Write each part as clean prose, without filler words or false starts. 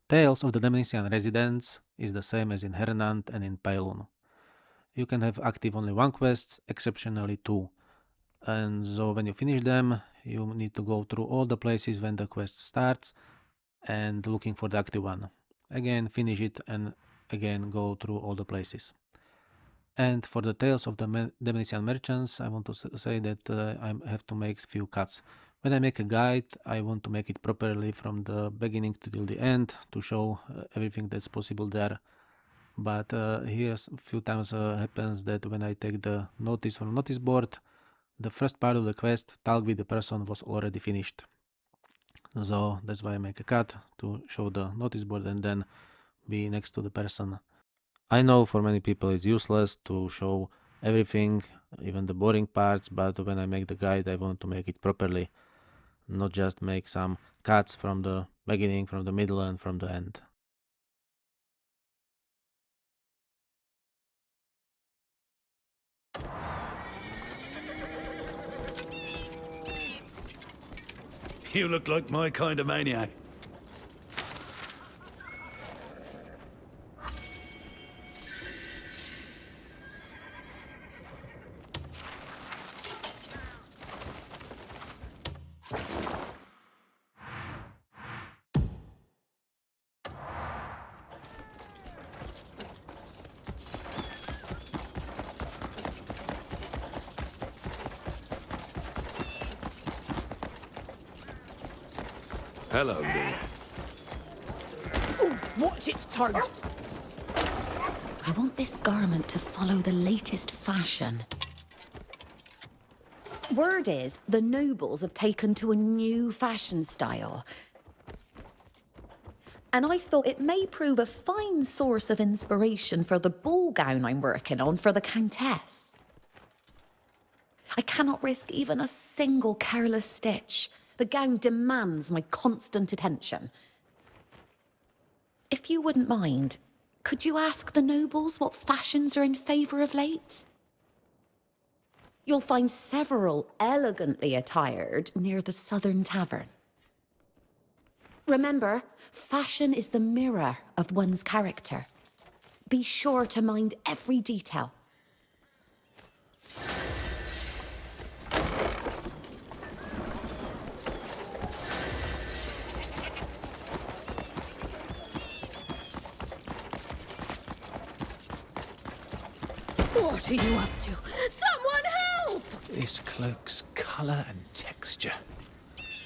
Tales of the Demenissian residents is the same as in Hernand and in Paelun. You can have active only one quest, exceptionally two. And so when you finish them, you need to go through all the places when the quest starts and looking for the active one. Again, finish it and again go through all the places. And for the tales of the Demenissian merchants, I want to say that I have to make few cuts. When I make a guide, I want to make it properly from the beginning till the end to show everything that's possible there. But here a few times happens that when I take the notice from notice board, the first part of the quest, talk with the person, was already finished. So that's why I make a cut to show the notice board and then be next to the person. I know for many people it's useless to show everything, even the boring parts, but when I make the guide, I want to make it properly, not just make some cuts from the beginning, from the middle, and from the end. You look like my kind of maniac. Hello there. Ooh, watch its turn! I want this garment to follow the latest fashion. Word is, the nobles have taken to a new fashion style. And I thought it may prove a fine source of inspiration for the ball gown I'm working on for the Countess. I cannot risk even a single careless stitch. The gown demands my constant attention. If you wouldn't mind, could you ask the nobles what fashions are in favour of late? You'll find several elegantly attired near the Southern Tavern. Remember, fashion is the mirror of one's character. Be sure to mind every detail. What are you up to? Someone help! This cloak's colour and texture.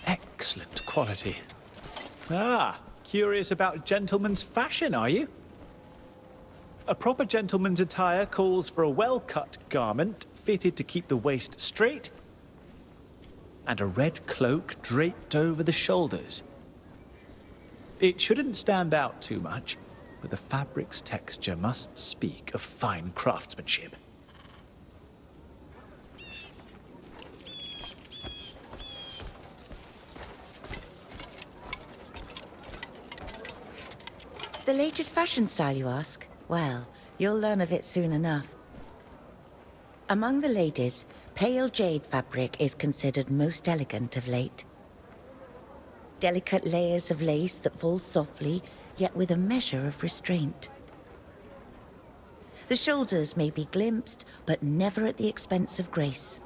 Excellent quality. Ah, curious about gentleman's fashion, are you? A proper gentleman's attire calls for a well-cut garment, fitted to keep the waist straight, and a red cloak draped over the shoulders. It shouldn't stand out too much, but the fabric's texture must speak of fine craftsmanship. The latest fashion style, you ask? Well, you'll learn of it soon enough. Among the ladies, pale jade fabric is considered most elegant of late. Delicate layers of lace that fall softly, yet with a measure of restraint. The shoulders may be glimpsed, but never at the expense of grace.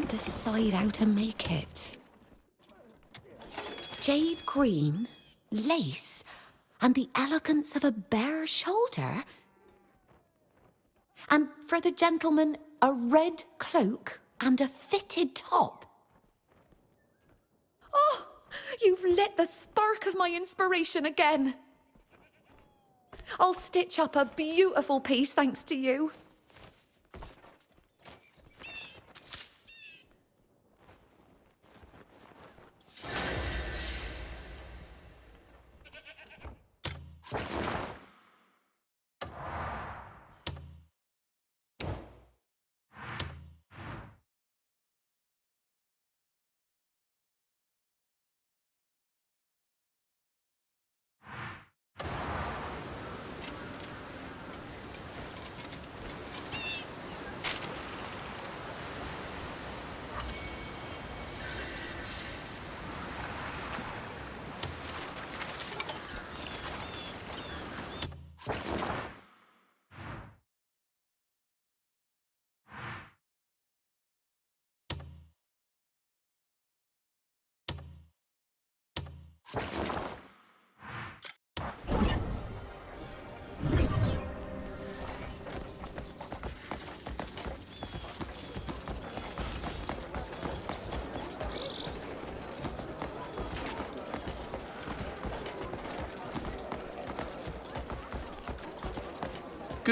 Decide how to make it. Jade green, lace, and the elegance of a bare shoulder. And for the gentleman, a red cloak and a fitted top. Oh, you've lit the spark of my inspiration again. I'll stitch up a beautiful piece thanks to you.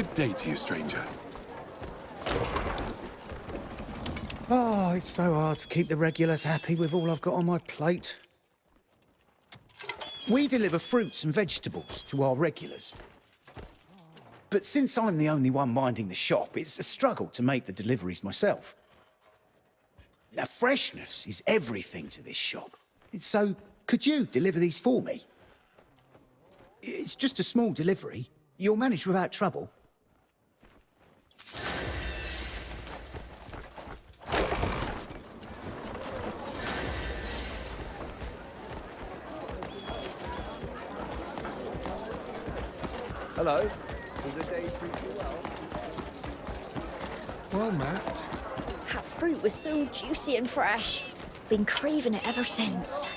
Good day to you, stranger. Oh, it's so hard to keep the regulars happy with all I've got on my plate. We deliver fruits and vegetables to our regulars. But since I'm the only one minding the shop, it's a struggle to make the deliveries myself. Now, freshness is everything to this shop. So, could you deliver these for me? It's just a small delivery. You'll manage without trouble. Hello. Does the day treat you well? Well, Matt. That fruit was so juicy and fresh. Been craving it ever since.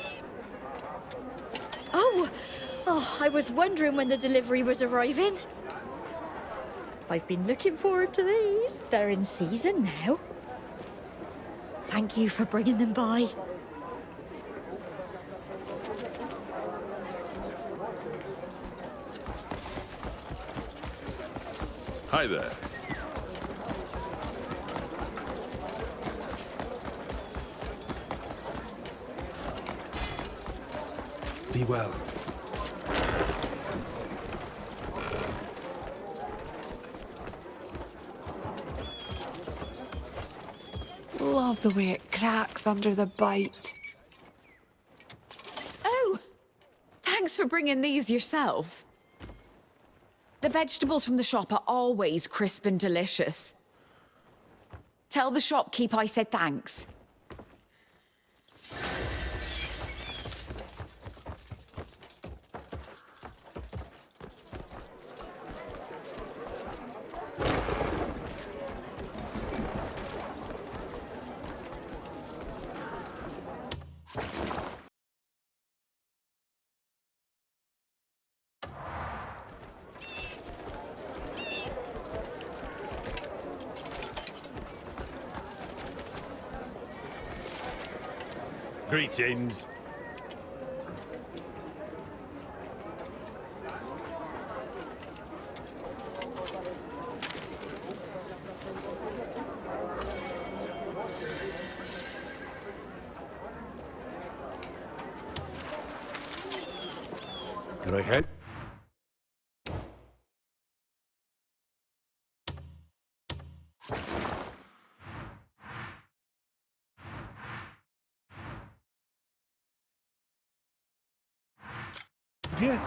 Oh, I was wondering when the delivery was arriving. I've been looking forward to these. They're in season now. Thank you for bringing them by. Hi there. Be well. Love the way it cracks under the bite. Oh, thanks for bringing these yourself. The vegetables from the shop are always crisp and delicious. Tell the shopkeep I said thanks. Greetings. Can I help? Yeah.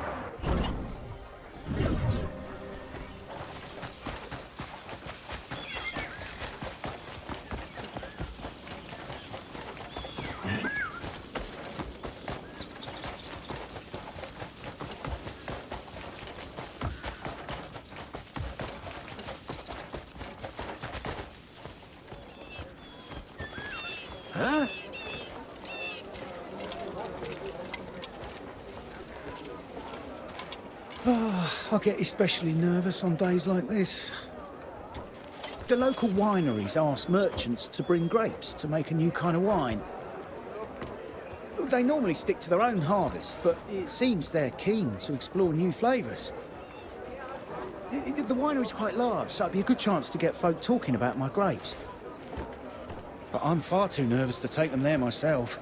Huh? I get especially nervous on days like this. The local wineries ask merchants to bring grapes to make a new kind of wine. They normally stick to their own harvest, but it seems they're keen to explore new flavours. The winery's quite large, so it'd be a good chance to get folk talking about my grapes. But I'm far too nervous to take them there myself.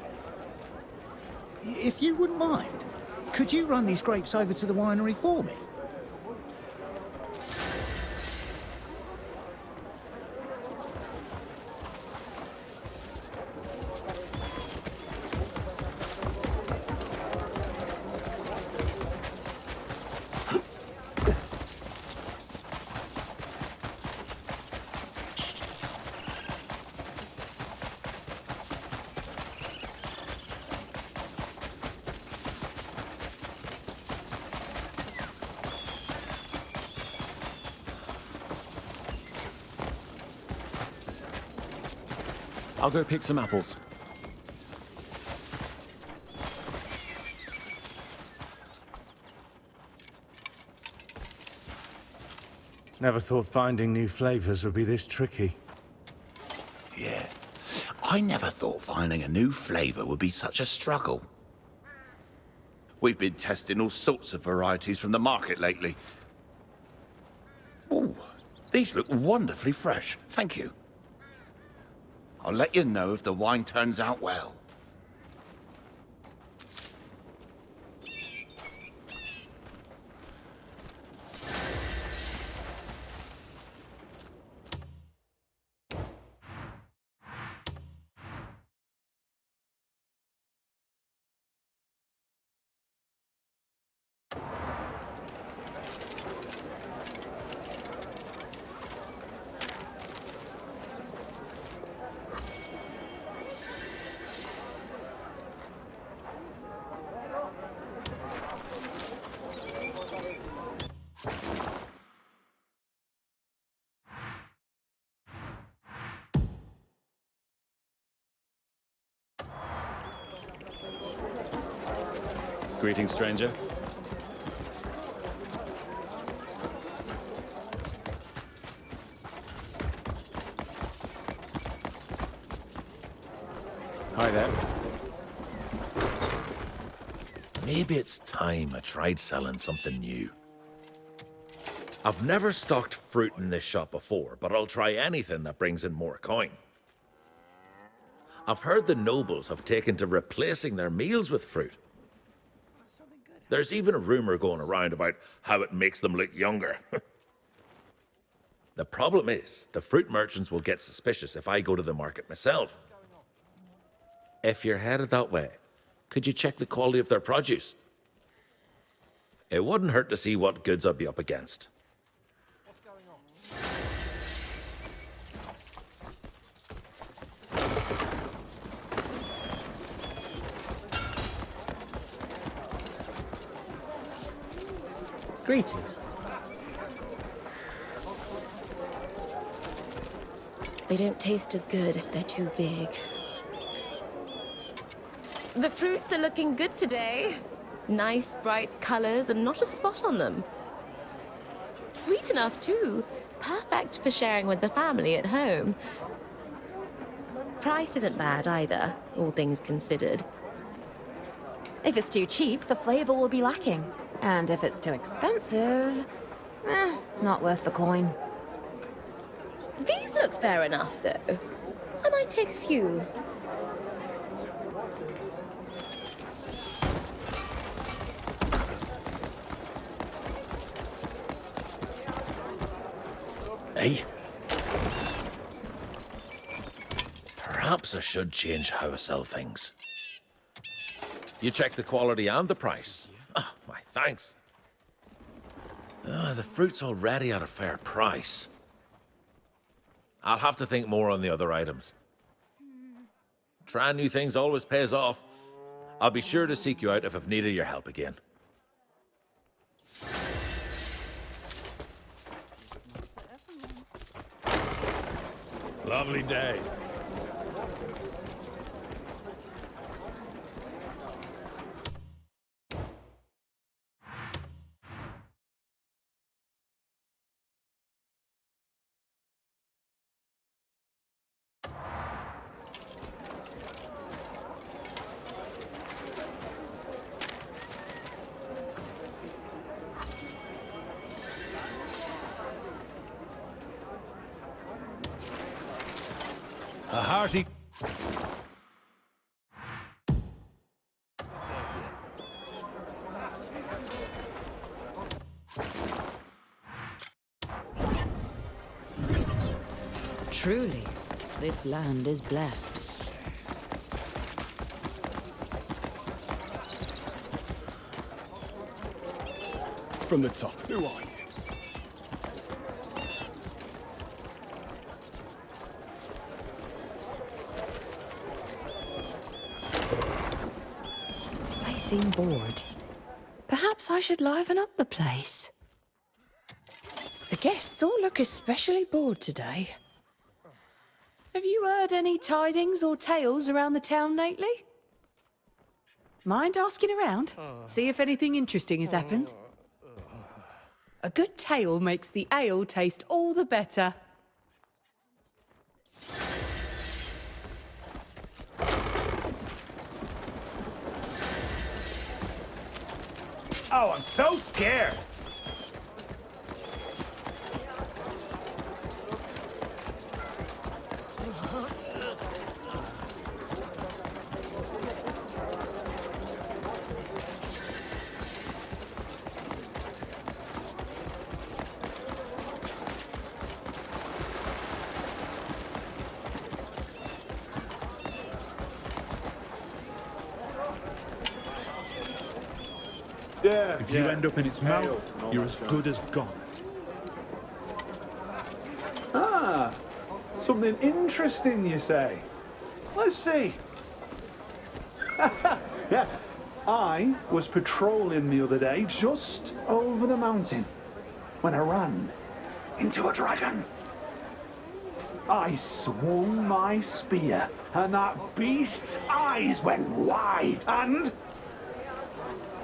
If you wouldn't mind, could you run these grapes over to the winery for me? I'll go pick some apples. Never thought finding new flavors would be this tricky. Yeah. I never thought finding a new flavor would be such a struggle. We've been testing all sorts of varieties from the market lately. Ooh, These look wonderfully fresh. Thank you. I'll let you know if the wine turns out well. Greetings, stranger. Hi there. Maybe it's time I tried selling something new. I've never stocked fruit in this shop before, but I'll try anything that brings in more coin. I've heard the nobles have taken to replacing their meals with fruit. There's even a rumor going around about how it makes them look younger. The problem is, the fruit merchants will get suspicious if I go to the market myself. If you're headed that way, could you check the quality of their produce? It wouldn't hurt to see what goods I'd be up against. Greetings. They don't taste as good if they're too big. The fruits are looking good today. Nice, bright colors and not a spot on them. Sweet enough, too. Perfect for sharing with the family at home. Price isn't bad either, all things considered. If it's too cheap, the flavor will be lacking. And if it's too expensive, not worth the coin. These look fair enough, though. I might take a few. Hey? Perhaps I should change how I sell things. You check the quality and the price. Oh, my thanks. The fruit's already at a fair price. I'll have to think more on the other items. Trying new things always pays off. I'll be sure to seek you out if I've needed your help again. Lovely day. A hearty... Truly, this land is blessed. From the top. Who are you? They seem bored. Perhaps I should liven up the place. The guests all look especially bored today. Have you heard any tidings or tales around the town lately? Mind asking around? See if anything interesting has happened? A good tale makes the ale taste all the better. Oh, I'm so scared. Yeah. If you end up in its mouth, you're as good as gone. Ah, something interesting, you say? Let's see. Yeah, I was patrolling the other day just over the mountain when I ran into a dragon. I swung my spear and that beast's eyes went wide, and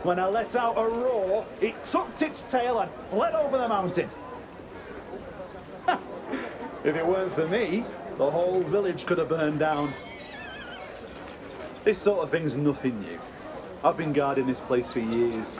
when I let out a roar, it tucked its tail and fled over the mountain. If it weren't for me, the whole village could have burned down. This sort of thing's nothing new. I've been guarding this place for years.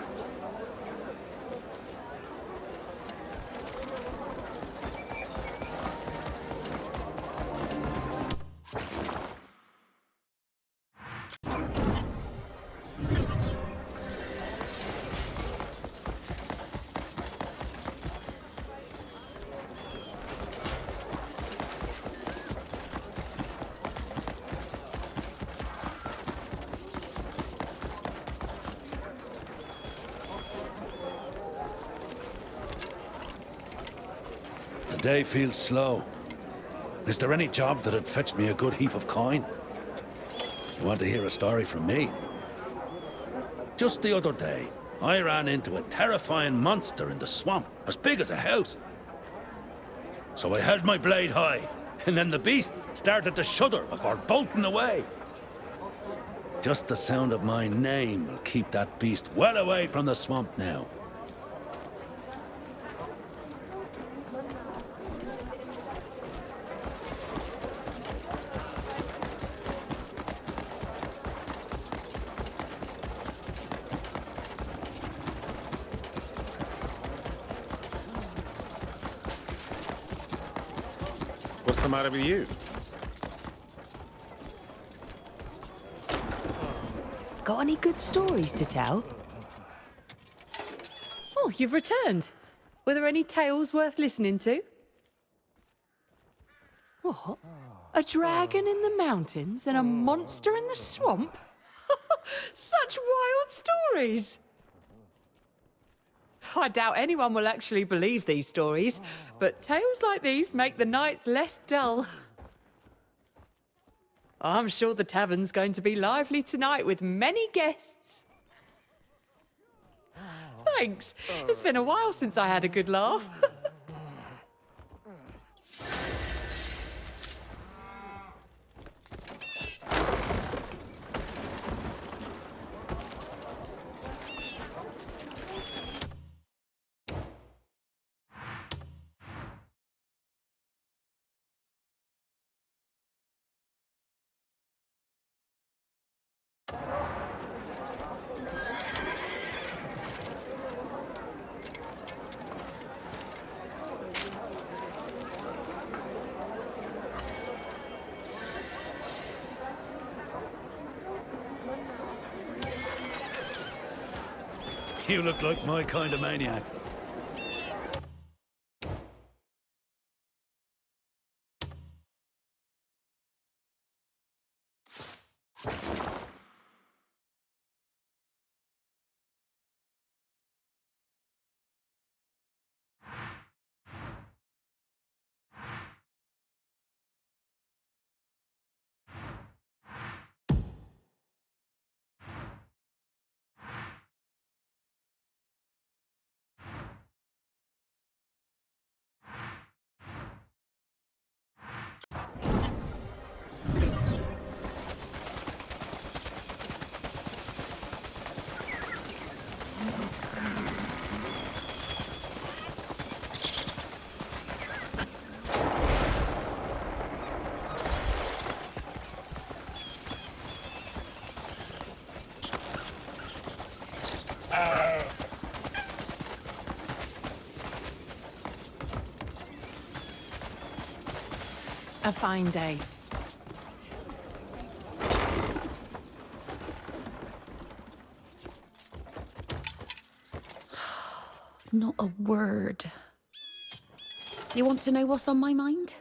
The day feels slow. Is there any job that'd fetch me a good heap of coin? You want to hear a story from me? Just the other day, I ran into a terrifying monster in the swamp, as big as a house. So I held my blade high, and then the beast started to shudder before bolting away. Just the sound of my name will keep that beast well away from the swamp now. What's the matter with you? Got any good stories to tell? Oh, you've returned. Were there any tales worth listening to? What? A dragon in the mountains and a monster in the swamp? Such wild stories! I doubt anyone will actually believe these stories, but tales like these make the nights less dull. I'm sure the tavern's going to be lively tonight with many guests. Thanks. It's been a while since I had a good laugh. You look like my kind of maniac. A fine day. Not a word. You want to know what's on my mind?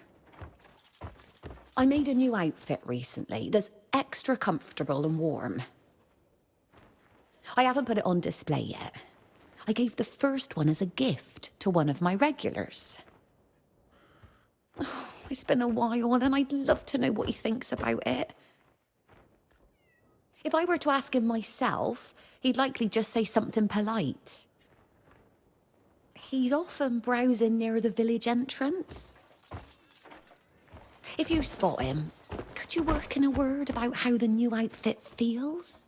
I made a new outfit recently that's extra comfortable and warm. I haven't put it on display yet, I gave the first one as a gift to one of my regulars. Oh, it's been a while and I'd love to know what he thinks about it. If I were to ask him myself, he'd likely just say something polite. He's often browsing near the village entrance. If you spot him, could you work in a word about how the new outfit feels?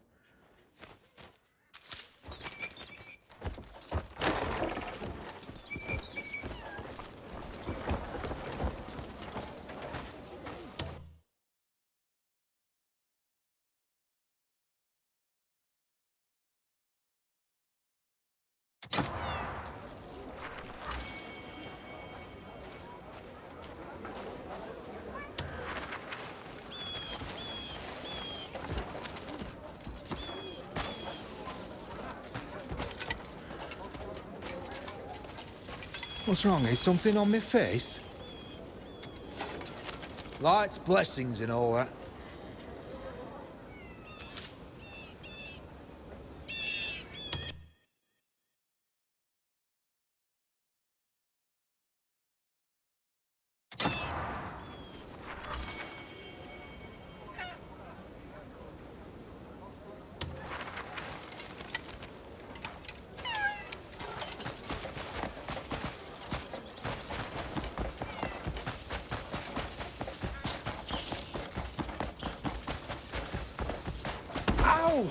What's wrong? Is something on my face? Light's blessings and all that. Ow!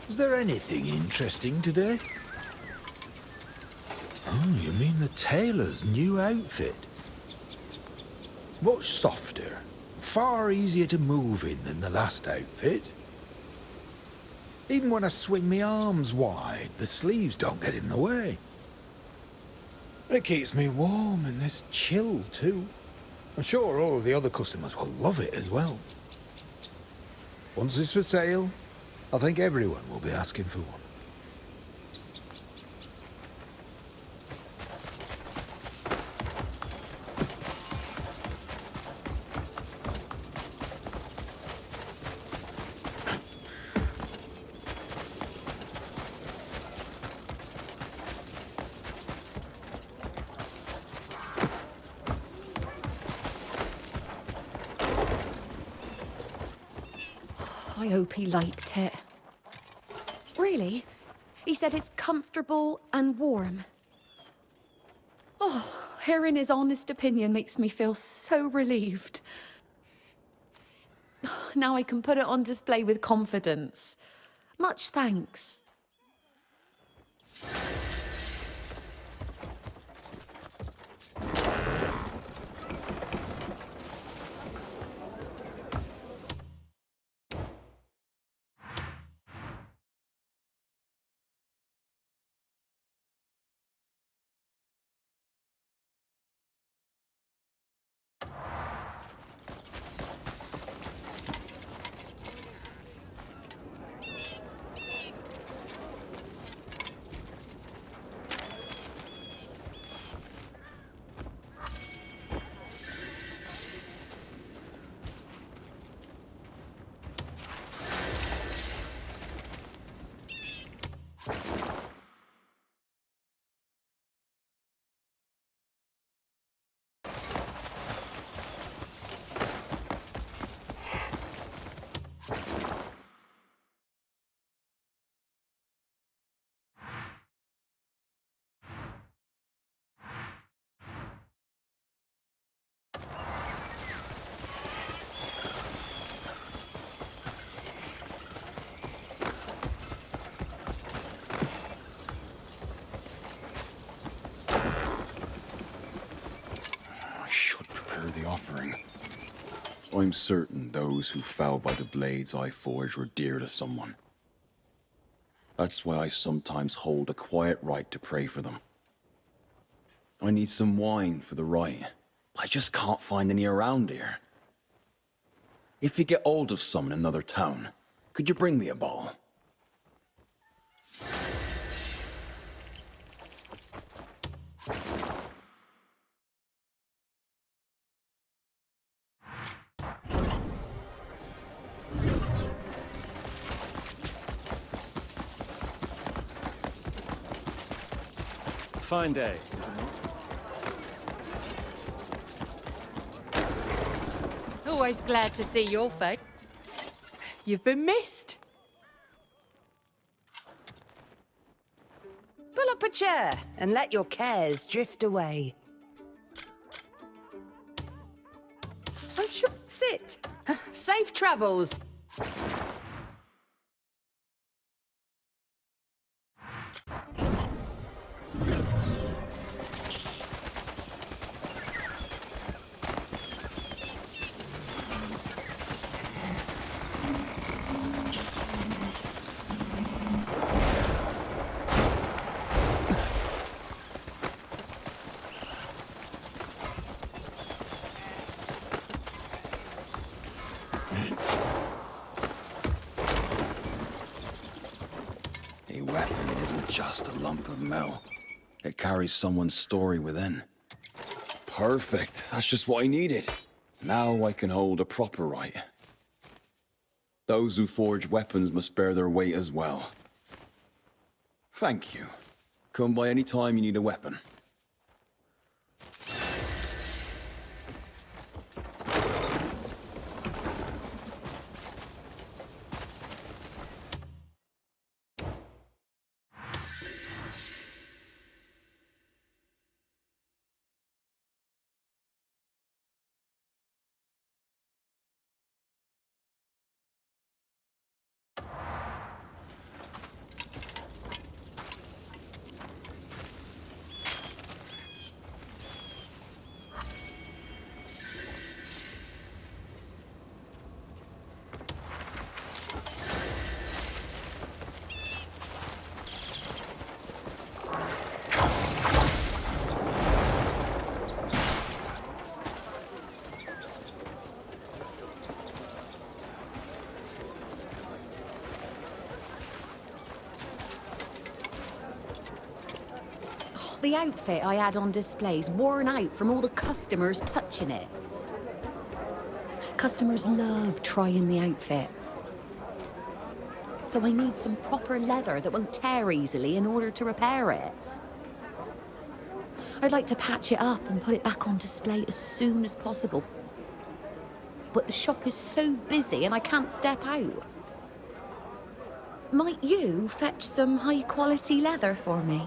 Is there anything interesting today? Oh, you mean the tailor's new outfit? It's much softer, far easier to move in than the last outfit. Even when I swing my arms wide, the sleeves don't get in the way. It keeps me warm in this chill, too. I'm sure all of the other customers will love it as well. Once it's for sale, I think everyone will be asking for one. I hope he liked it. Really? He said it's comfortable and warm. Oh, hearing his honest opinion makes me feel so relieved. Now I can put it on display with confidence. Much thanks. The offering. I'm certain those who fell by the blades I forged were dear to someone. That's why I sometimes hold a quiet rite to pray for them. I need some wine for the rite. I just can't find any around here. If you get hold of some in another town, could you bring me a bottle? fine day. Always glad to see your face. You've been missed. Pull up a chair and let your cares drift away. Oh, sure, sit. Safe travels. A weapon isn't just a lump of metal. It carries someone's story within. Perfect. That's just what I needed. Now I can hold a proper right. Those who forge weapons must bear their weight as well. Thank you. Come by any time you need a weapon. The outfit I had on display's worn out from all the customers touching it. Customers love trying the outfits. So I need some proper leather that won't tear easily in order to repair it. I'd like to patch it up and put it back on display as soon as possible. But the shop is so busy and I can't step out. Might you fetch some high-quality leather for me?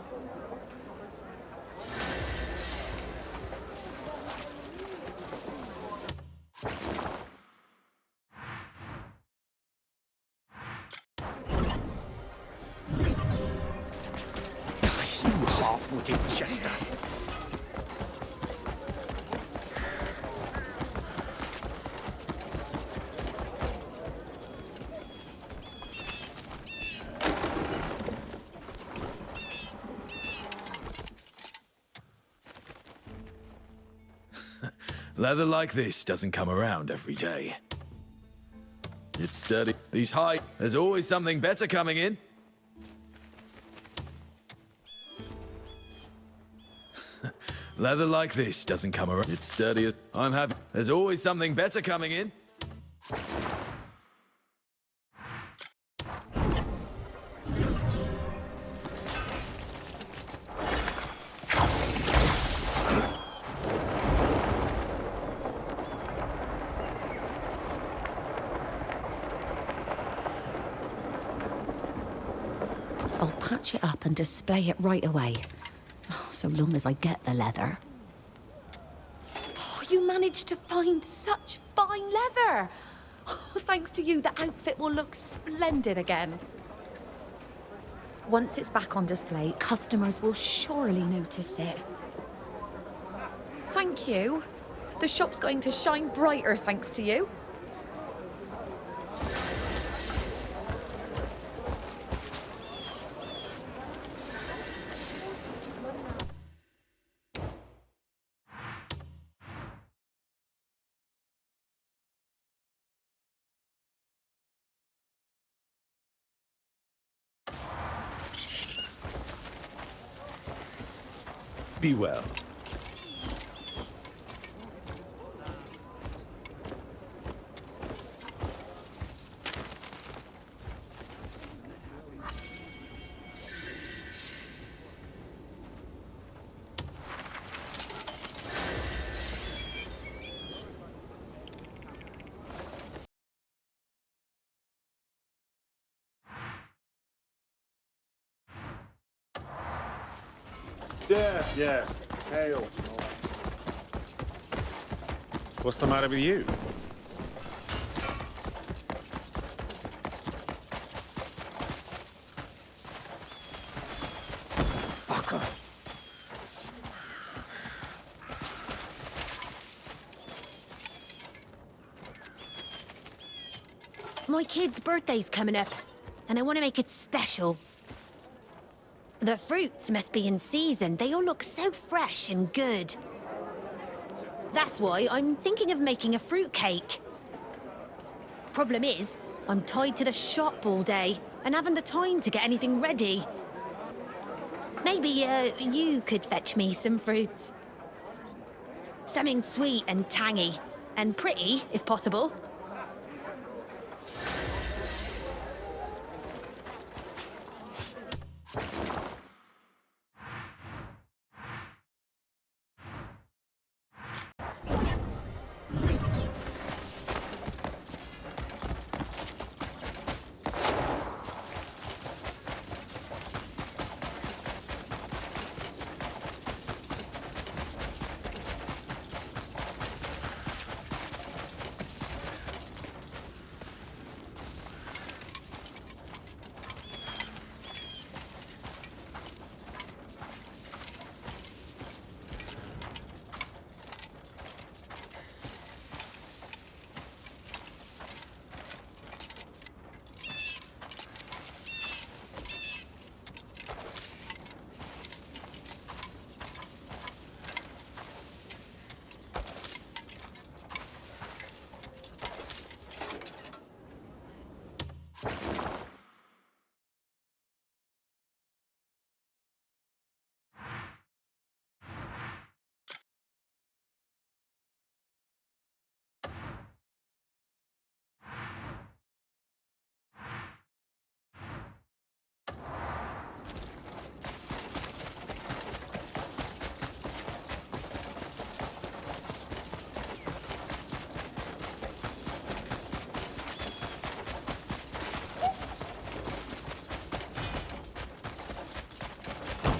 Half-witted Jester. Leather like this doesn't come around every day. It's sturdy. These high. There's always something better coming in. Leather like this doesn't come around. It's sturdy. I'm happy. There's always something better coming in. I'll patch it up and display it right away. So long as I get the leather. Oh, you managed to find such fine leather! Oh, thanks to you, the outfit will look splendid again. Once it's back on display, customers will surely notice it. Thank you. The shop's going to shine brighter thanks to you. Be well. Yeah. Hail. What's the matter with you? Fucker. My kid's birthday's coming up, and I want to make it special. The fruits must be in season. They all look so fresh and good. That's why I'm thinking of making a fruit cake. Problem is, I'm tied to the shop all day and haven't the time to get anything ready. Maybe, you could fetch me some fruits. Something sweet and tangy, and pretty, if possible.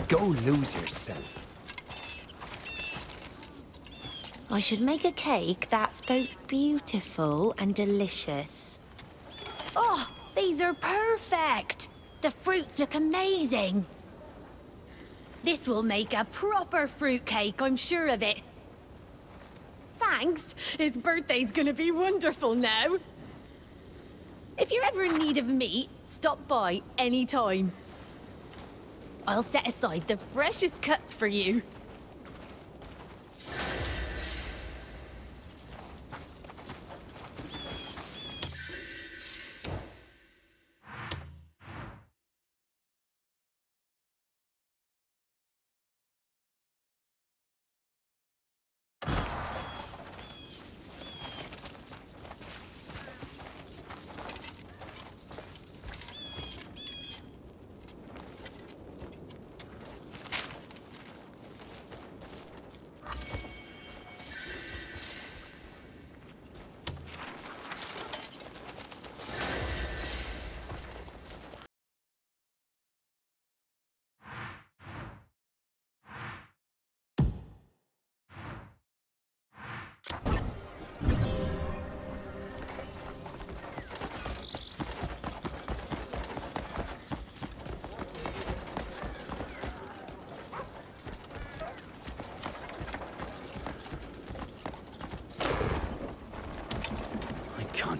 Go lose yourself. I should make a cake that's both beautiful and delicious. Oh, these are perfect! The fruits look amazing. This will make a proper fruit cake, I'm sure of it. Thanks. His birthday's gonna be wonderful now. If you're ever in need of meat, stop by any time. I'll set aside the freshest cuts for you.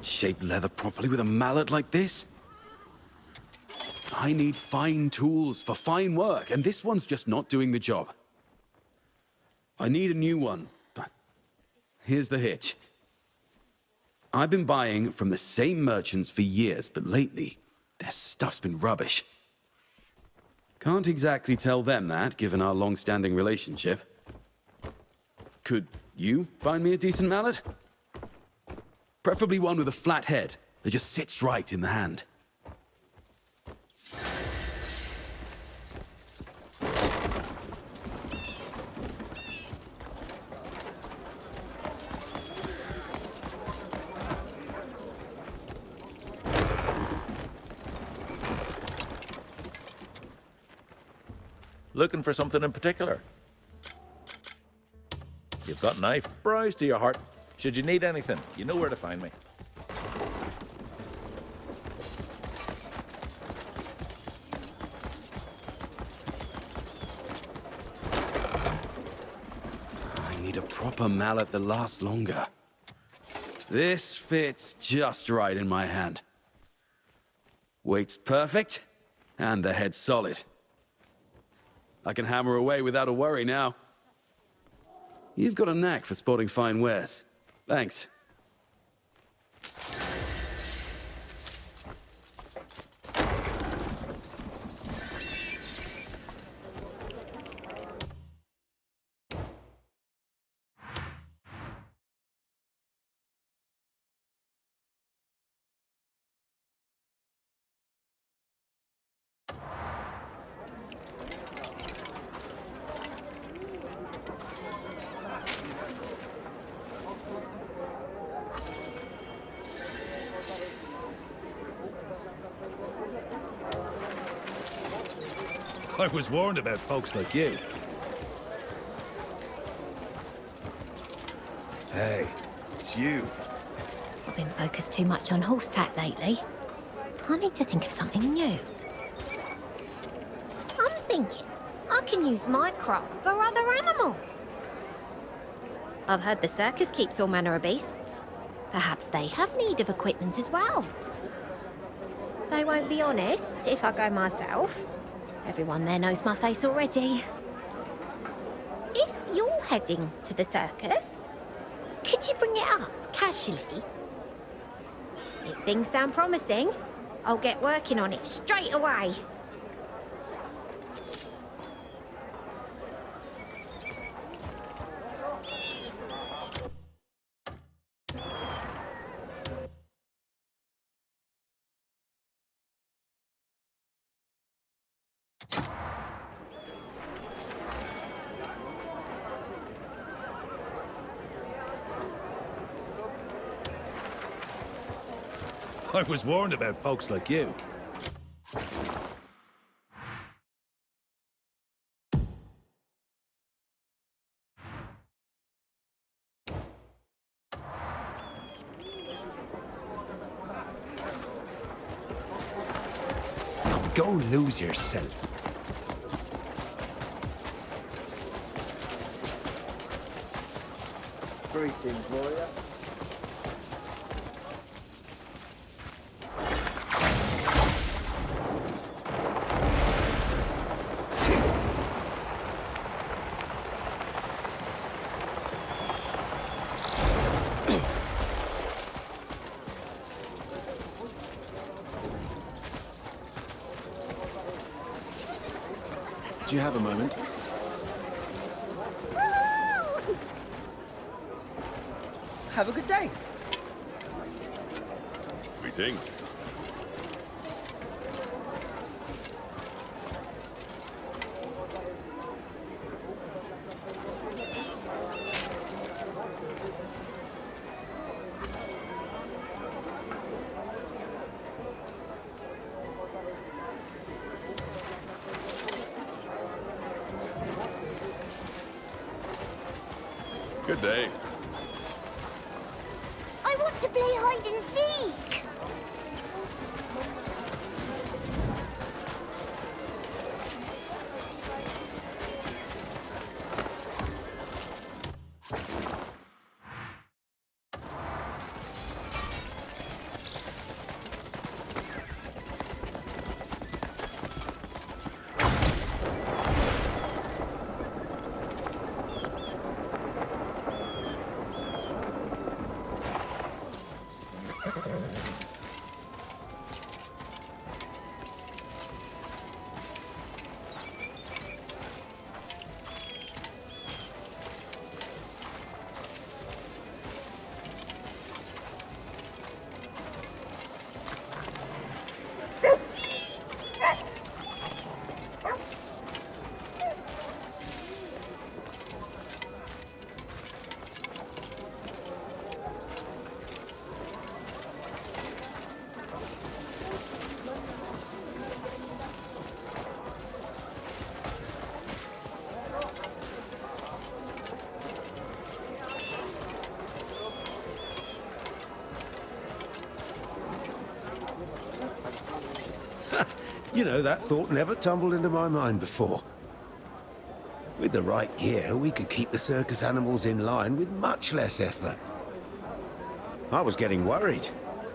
Shape leather properly with a mallet like this? I need fine tools for fine work, and this one's just not doing the job. I need a new one, but here's the hitch. I've been buying from the same merchants for years, but lately, their stuff's been rubbish. Can't exactly tell them that, given our long-standing relationship. Could you find me a decent mallet? Preferably one with a flat head that just sits right in the hand. Looking for something in particular? You've got a knife. Browse to your heart. Should you need anything, you know where to find me. I need a proper mallet that lasts longer. This fits just right in my hand. Weight's perfect, and the head's solid. I can hammer away without a worry now. You've got a knack for spotting fine wares. Thanks. I was warned about folks like you. Hey, it's you. I've been focused too much on horse tack lately. I need to think of something new. I'm thinking I can use my craft for other animals. I've heard the circus keeps all manner of beasts. Perhaps they have need of equipment as well. They won't be honest if I go myself. Everyone there knows my face already. If you're heading to the circus, could you bring it up casually? If things sound promising, I'll get working on it straight away. I was warned about folks like you. Go lose yourself. Greetings, warrior. Do you have a moment? Have a good day. Greetings. Good day. I want to play hide and seek. You know, that thought never tumbled into my mind before. With the right gear, we could keep the circus animals in line with much less effort. I was getting worried,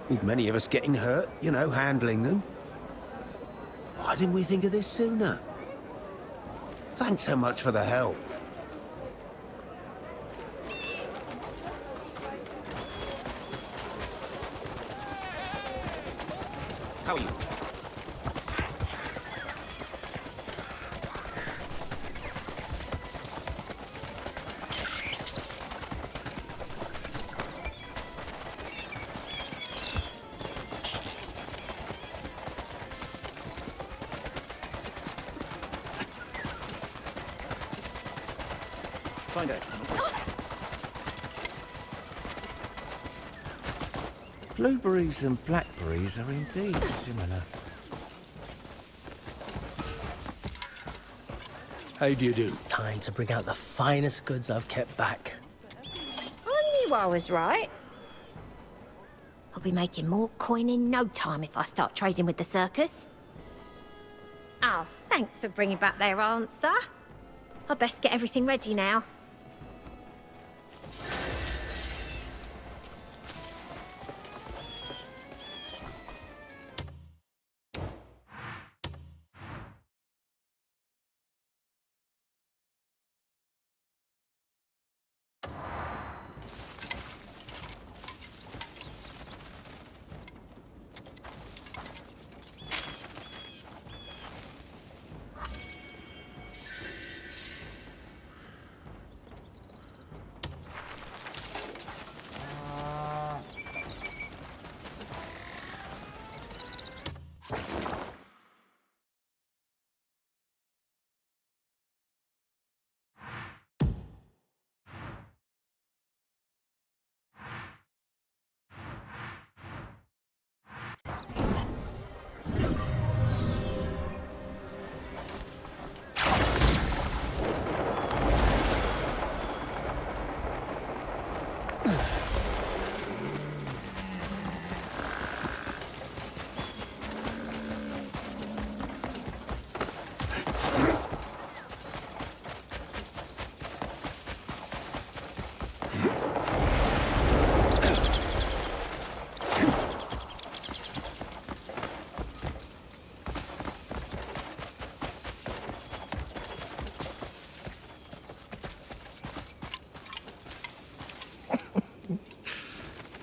with many of us getting hurt, you know, handling them. Why didn't we think of this sooner? Thanks so much for the help. How are you? Find out. Blueberries and blackberries are indeed similar. How do you do? Time to bring out the finest goods I've kept back. I knew I was right. I'll be making more coin in no time if I start trading with the circus. Oh, thanks for bringing back their answer. I best get everything ready now.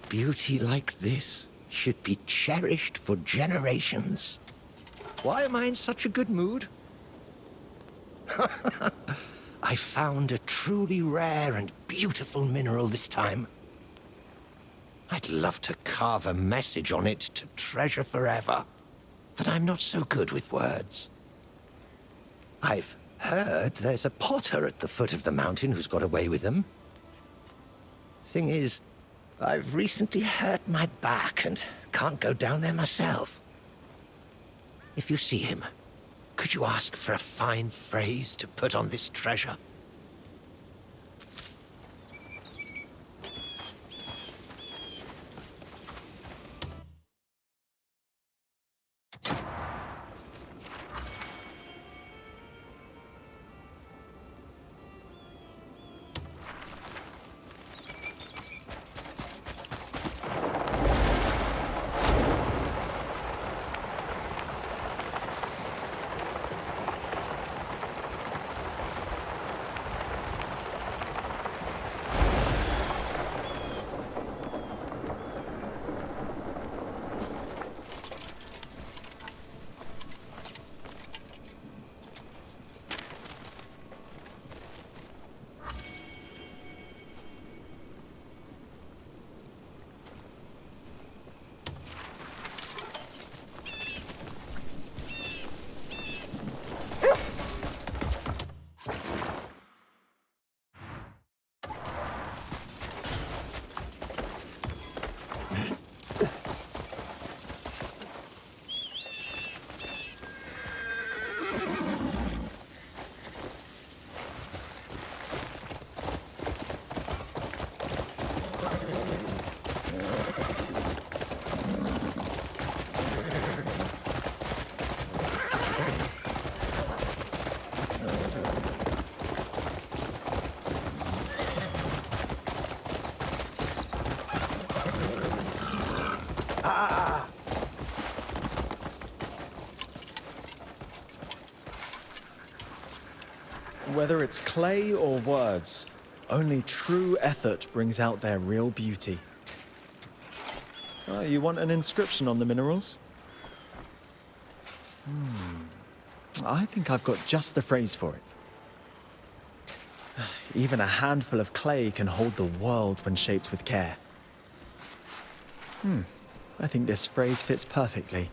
Beauty like this should be cherished for generations. Why am I in such a good mood? I found a truly rare and beautiful mineral this time. I'd love to carve a message on it to treasure forever, but I'm not so good with words. I've heard there's a potter at the foot of the mountain who's got away with them. Thing is, I've recently hurt my back and can't go down there myself. If you see him, could you ask for a fine phrase to put on this treasure? whether it's clay or words, only true effort brings out their real beauty. Oh, you want an inscription on the minerals? I think I've got just the phrase for it. Even a handful of clay can hold the world when shaped with care. I think this phrase fits perfectly.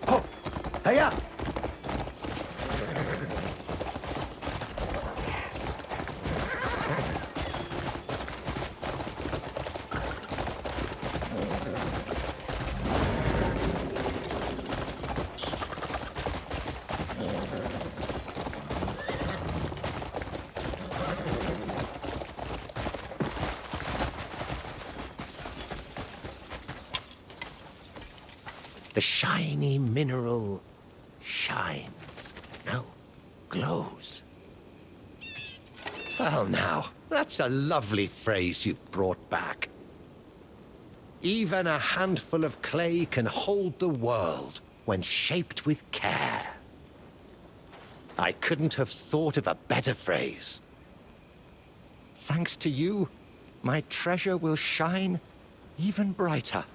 Oh, hey up! The shiny mineral shines. No, glows. Well now, that's a lovely phrase you've brought back. Even a handful of clay can hold the world when shaped with care. I couldn't have thought of a better phrase. Thanks to you, my treasure will shine even brighter.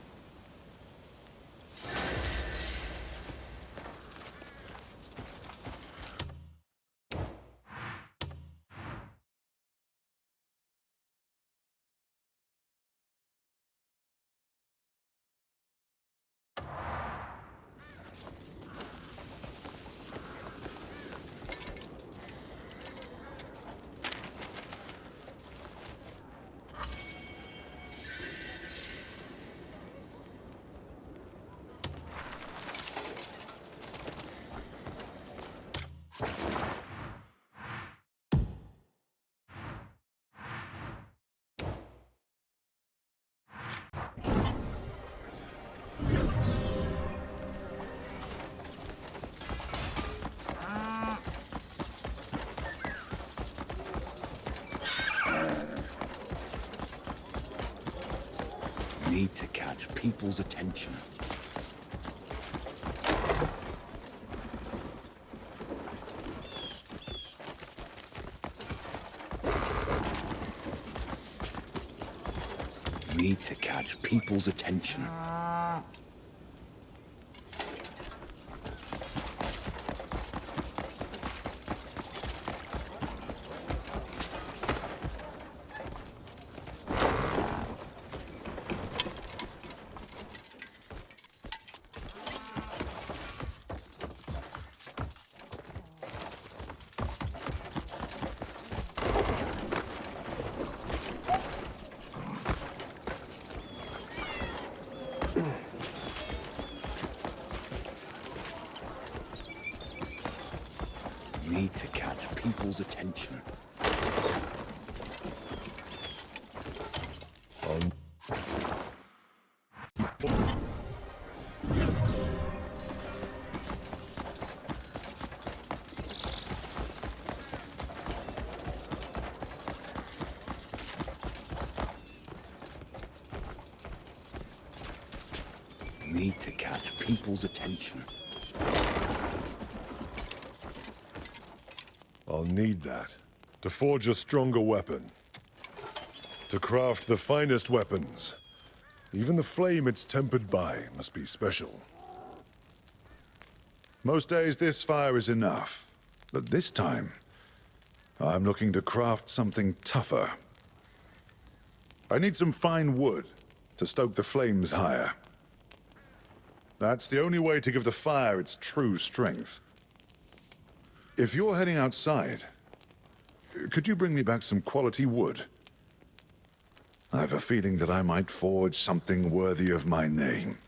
Need to catch people's attention. Need to catch people's attention. Need to catch people's attention. Need to catch people's attention. I'll need that to forge a stronger weapon. To craft the finest weapons. Even the flame it's tempered by must be special. Most days this fire is enough, but this time I'm looking to craft something tougher. I need some fine wood to stoke the flames higher. That's the only way to give the fire its true strength. If you're heading outside, could you bring me back some quality wood? I have a feeling that I might forge something worthy of my name.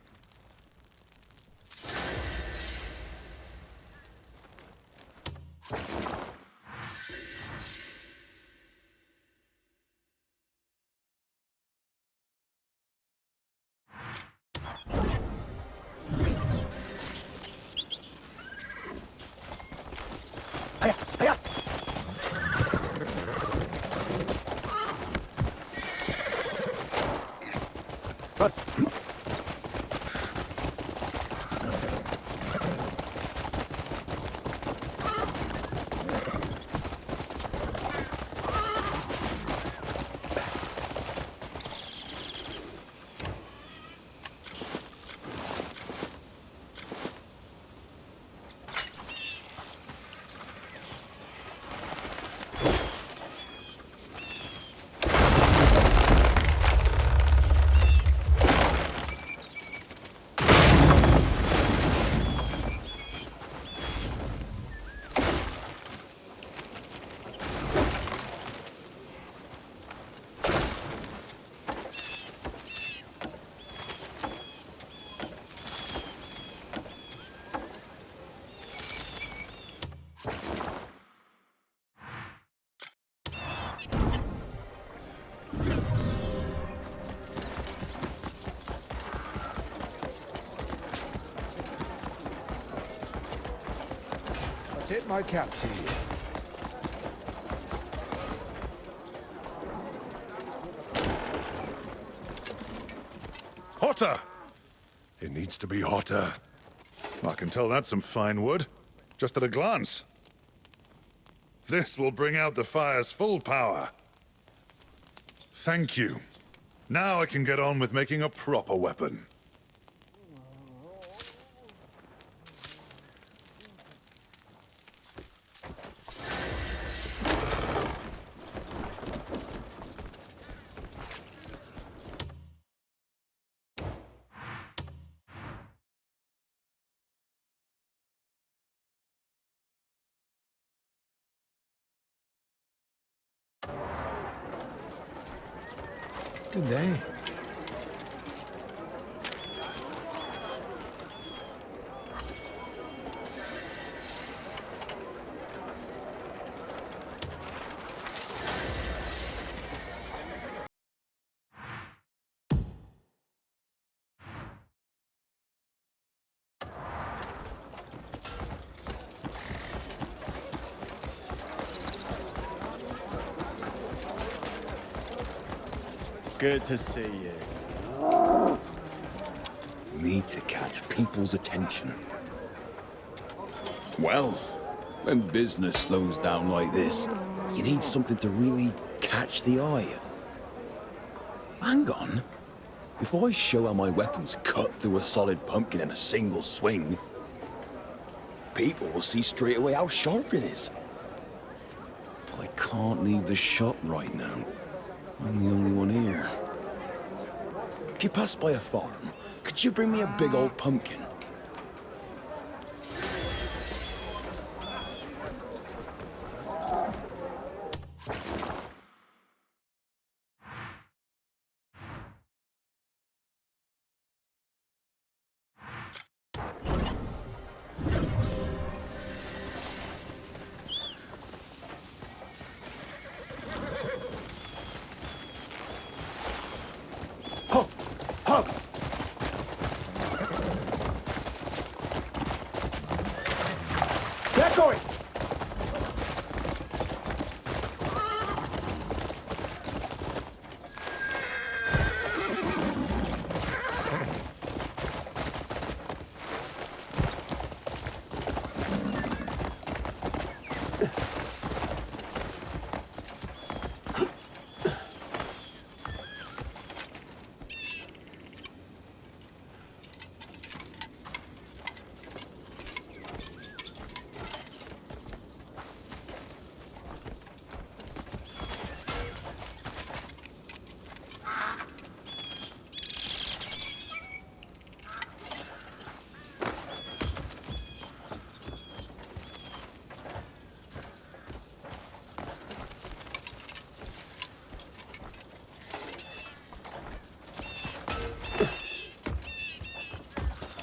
Tip my cap to you. Hotter! It needs to be hotter. I can tell that's some fine wood, just at a glance. This will bring out the fire's full power. Thank you. Now I can get on with making a proper weapon. Good day. Good to see you. Need to catch people's attention. Well, when business slows down like this, you need something to really catch the eye. Hang on. If I show how my weapons cut through a solid pumpkin in a single swing, people will see straight away how sharp it is. But I can't leave the shop right now. I'm the only one here. If you pass by a farm, could you bring me a big old pumpkin? Get going!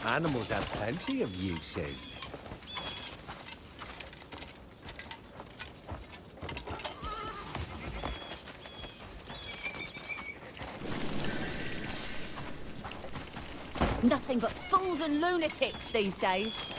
Animals have plenty of uses. Nothing but fools and lunatics these days.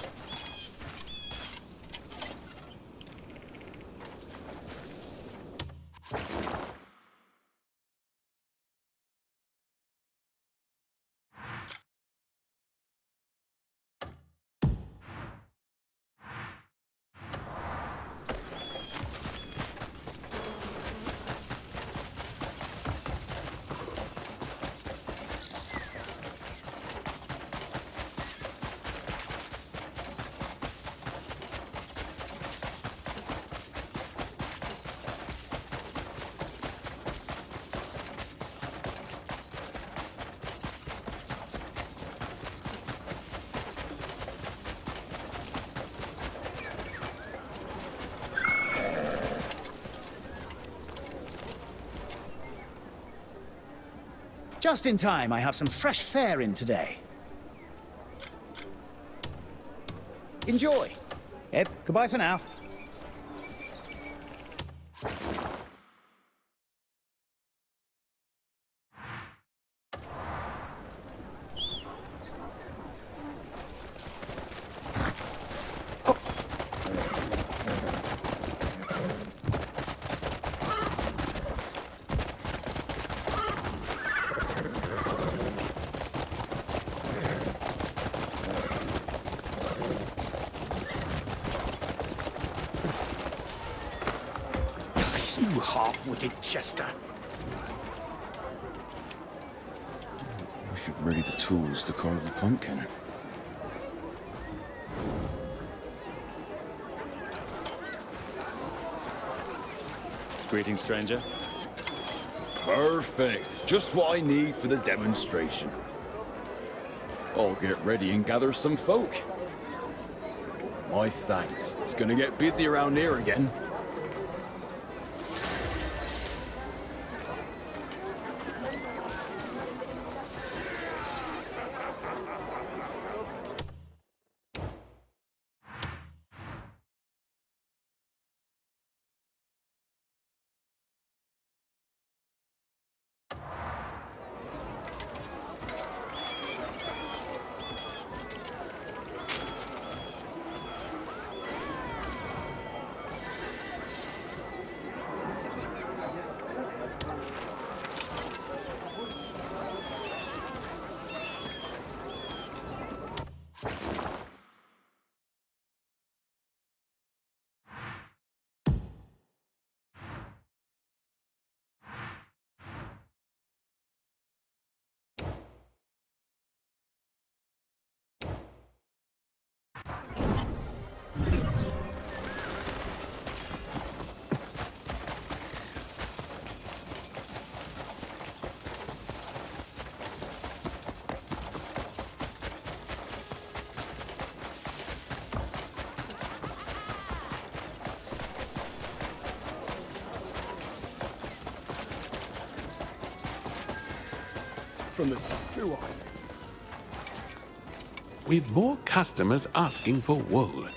Just in time, I have some fresh fare in today. Enjoy. Yep, goodbye for now. You half-witted Jester. We should ready the tools to carve the pumpkin. Greetings, stranger. Perfect. Just what I need for the demonstration. I'll get ready and gather some folk. My thanks. It's gonna get busy around here again. From the top, do I? We've more customers asking for wool.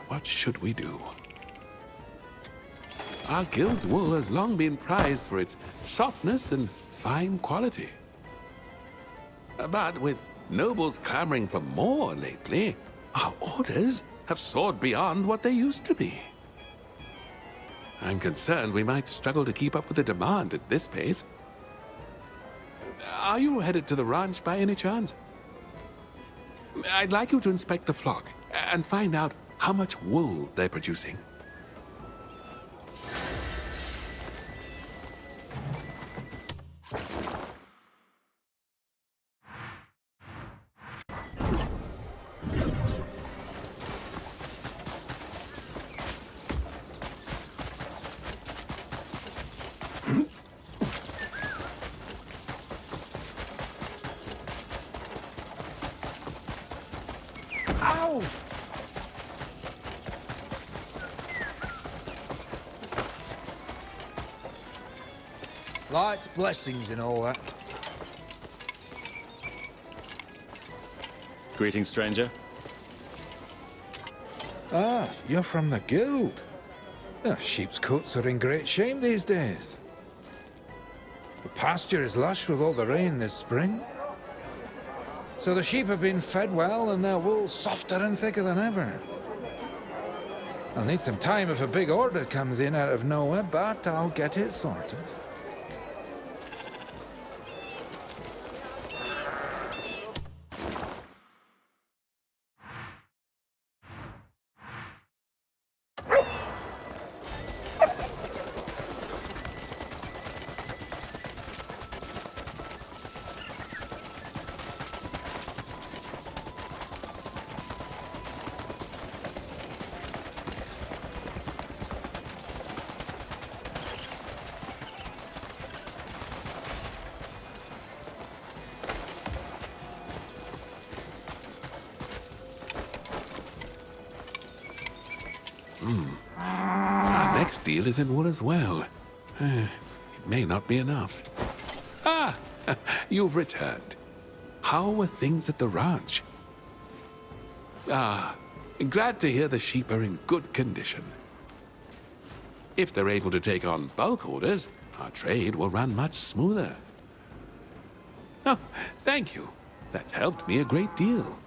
What should we do? Our guild's wool has long been prized for its softness and fine quality. But with nobles clamoring for more lately, our orders have soared beyond what they used to be. I'm concerned we might struggle to keep up with the demand at this pace. Are you headed to the ranch by any chance? I'd like you to inspect the flock and find out how much wool they're producing. Life's blessings and all that. Greetings, stranger. Ah, you're from the guild. The sheep's coats are in great shame these days. The pasture is lush with all the rain this spring. So the sheep have been fed well and their wool softer and thicker than ever. I'll need some time if a big order comes in out of nowhere, but I'll get it sorted. Our next deal is in wool as well. It may not be enough. Ah! You've returned. How were things at the ranch? Ah, glad to hear the sheep are in good condition. If they're able to take on bulk orders, our trade will run much smoother. Oh, thank you. That's helped me a great deal.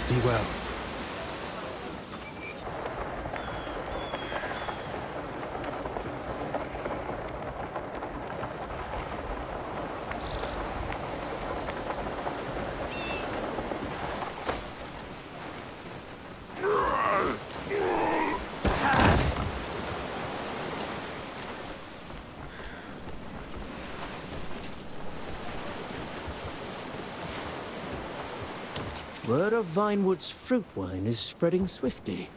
Be well. Word of Vinewood's fruit wine is spreading swiftly.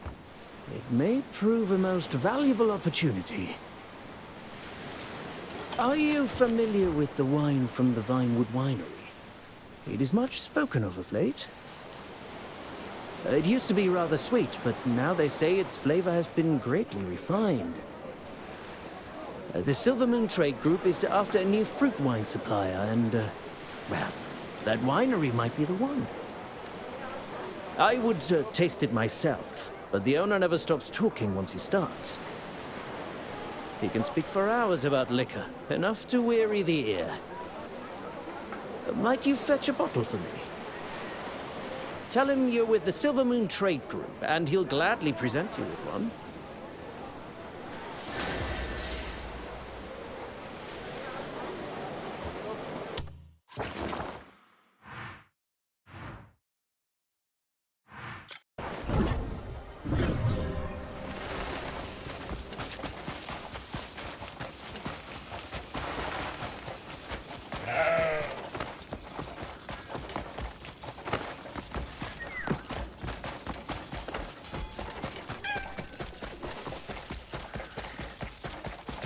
It may prove a most valuable opportunity. Are you familiar with the wine from the Vinewood winery? It is much spoken of late. It used to be rather sweet, but now they say its flavor has been greatly refined. The Silver Moon Trade Group is after a new fruit wine supplier, and, well, that winery might be the one. I would taste it myself, but the owner never stops talking once he starts. He can speak for hours about liquor, enough to weary the ear. Might you fetch a bottle for me? Tell him you're with the Silver Moon Trade Group, and he'll gladly present you with one.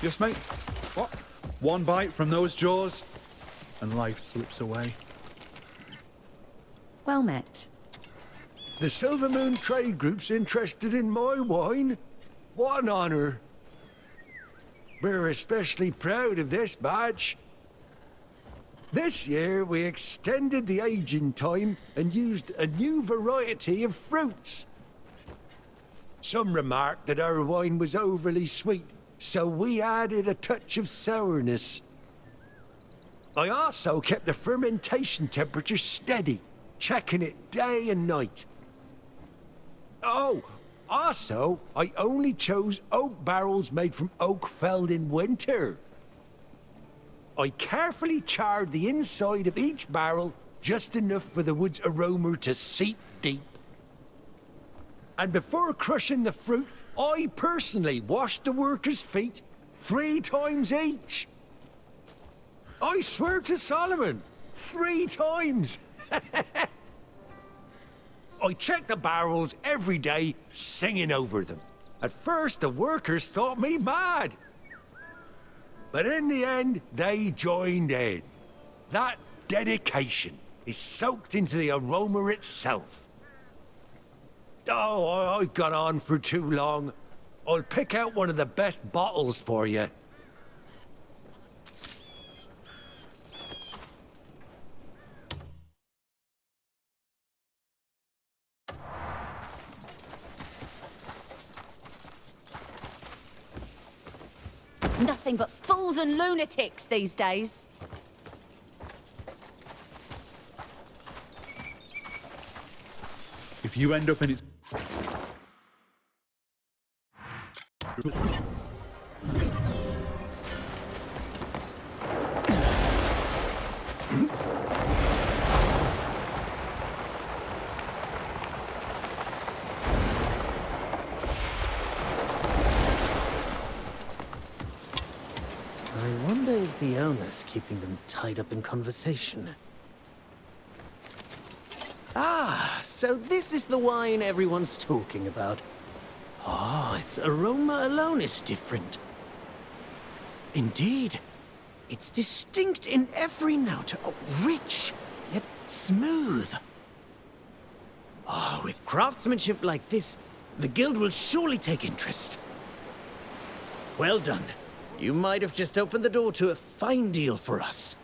Yes, mate. What? One bite from those jaws, and life slips away. Well met. The Silver Moon Trade Group's interested in my wine? What an honor. We're especially proud of this batch. This year, we extended the aging time and used a new variety of fruits. Some remarked that our wine was overly sweet, so we added a touch of sourness. I also kept the fermentation temperature steady, checking it day and night. Oh, also, I only chose oak barrels made from oak felled in winter. I carefully charred the inside of each barrel just enough for the wood's aroma to seep deep. And before crushing the fruit, I personally washed the workers' feet 3 times each. I swear to Solomon, 3 times. I checked the barrels every day, singing over them. At first, the workers thought me mad. But in the end, they joined in. That dedication is soaked into the aroma itself. Oh, I've gone on for too long. I'll pick out one of the best bottles for you. Nothing but fools and lunatics these days. If you end up in its... Fiona's keeping them tied up in conversation. Ah, so this is the wine everyone's talking about. Oh, its aroma alone is different. Indeed. It's distinct in every note. Oh, rich, yet smooth. Oh, with craftsmanship like this, the guild will surely take interest. Well done. You might have just opened the door to a fine deal for us.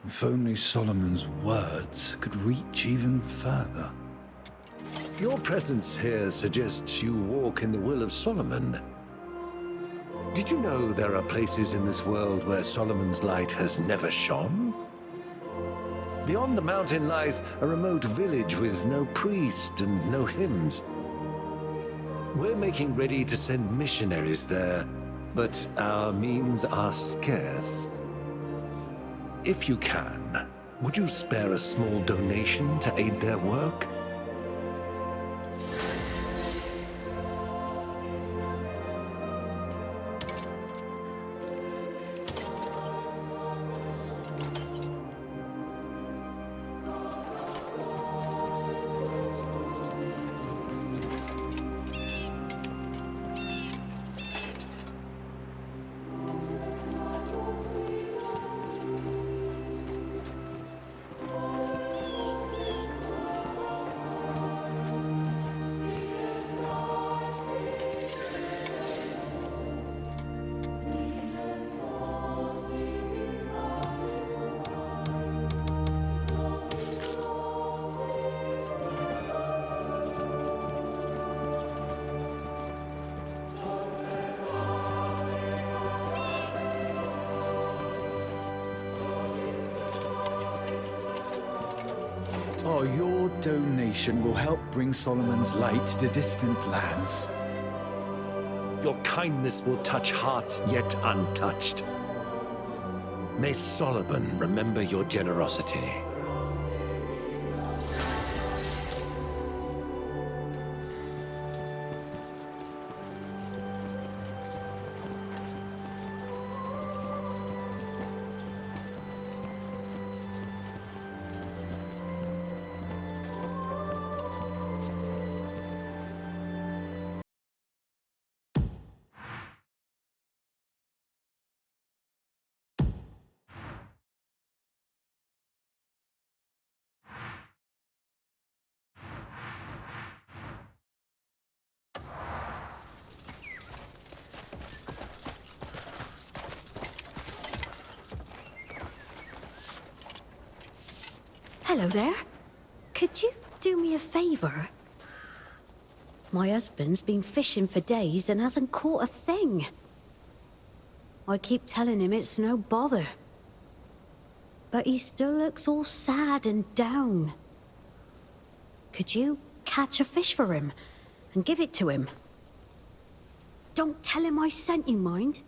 If only Solomon's words could reach even further. Your presence here suggests you walk in the will of Solomon. Did you know there are places in this world where Solomon's light has never shone? Beyond the mountain lies a remote village with no priest and no hymns. We're making ready to send missionaries there, but our means are scarce. If you can, would you spare a small donation to aid their work? Oh, your donation will help bring Solomon's light to distant lands. Your kindness will touch hearts yet untouched. May Solomon remember your generosity. Hello there. Could you do me a favor? My husband's been fishing for days and hasn't caught a thing. I keep telling him it's no bother. But he still looks all sad and down. Could you catch a fish for him and give it to him? Don't tell him I sent you, mind.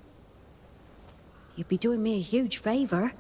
You'd be doing me a huge favor.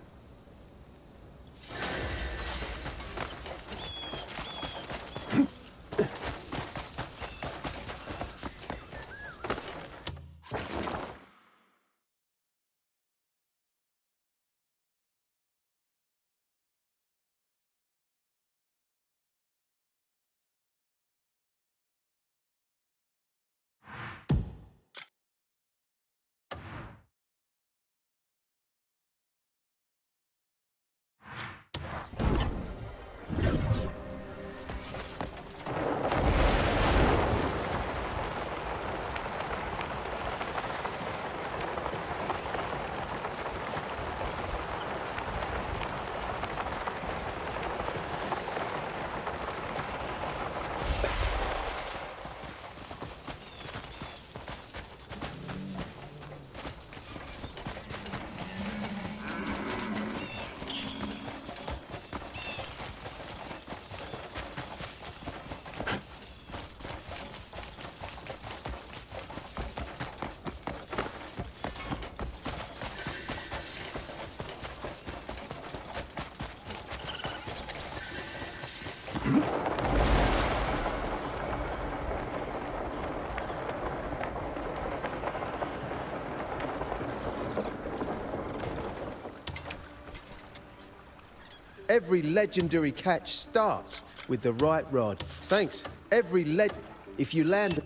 Every legendary catch starts with the right rod. Thanks. If you land...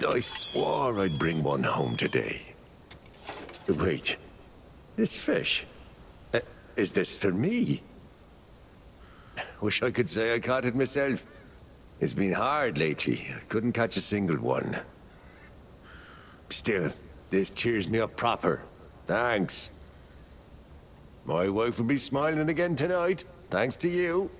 I swore I'd bring one home today. Wait, this fish? Is this for me? Wish I could say I caught it myself. It's been hard lately. I couldn't catch a single one. Still, this cheers me up proper. Thanks. My wife will be smiling again tonight, thanks to you.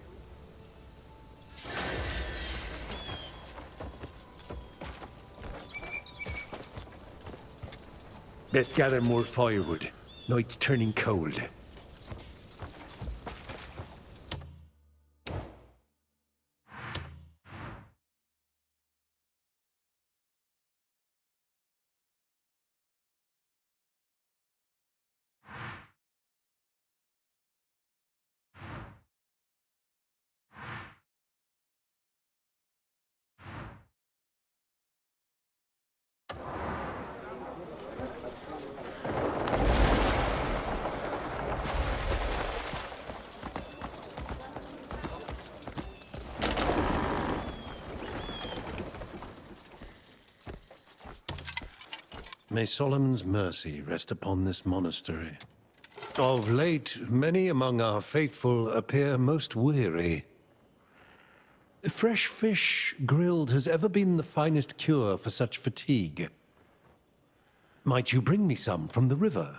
Best gather more firewood. Night's turning cold. May Solomon's mercy rest upon this monastery. Of late, many among our faithful appear most weary. Fresh fish grilled has ever been the finest cure for such fatigue. Might you bring me some from the river?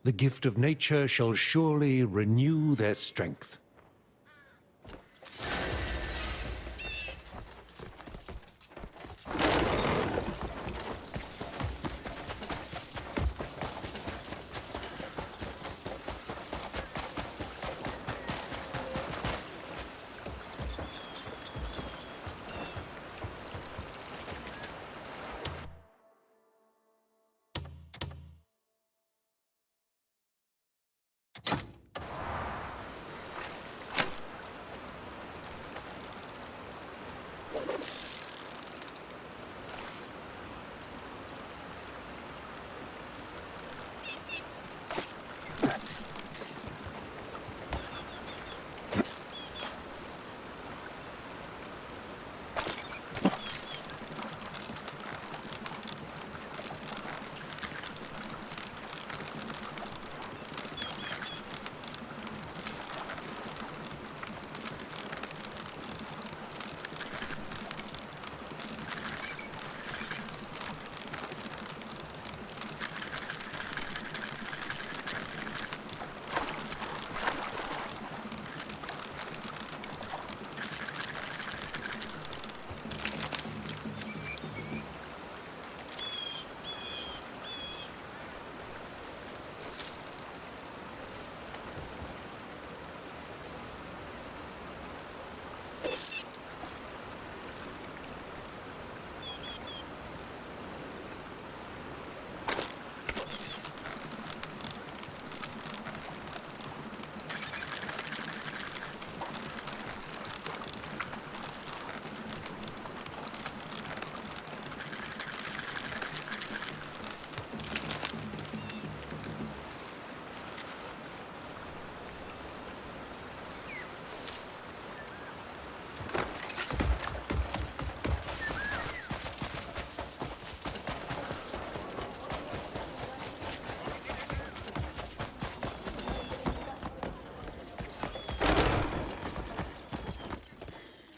The gift of nature shall surely renew their strength.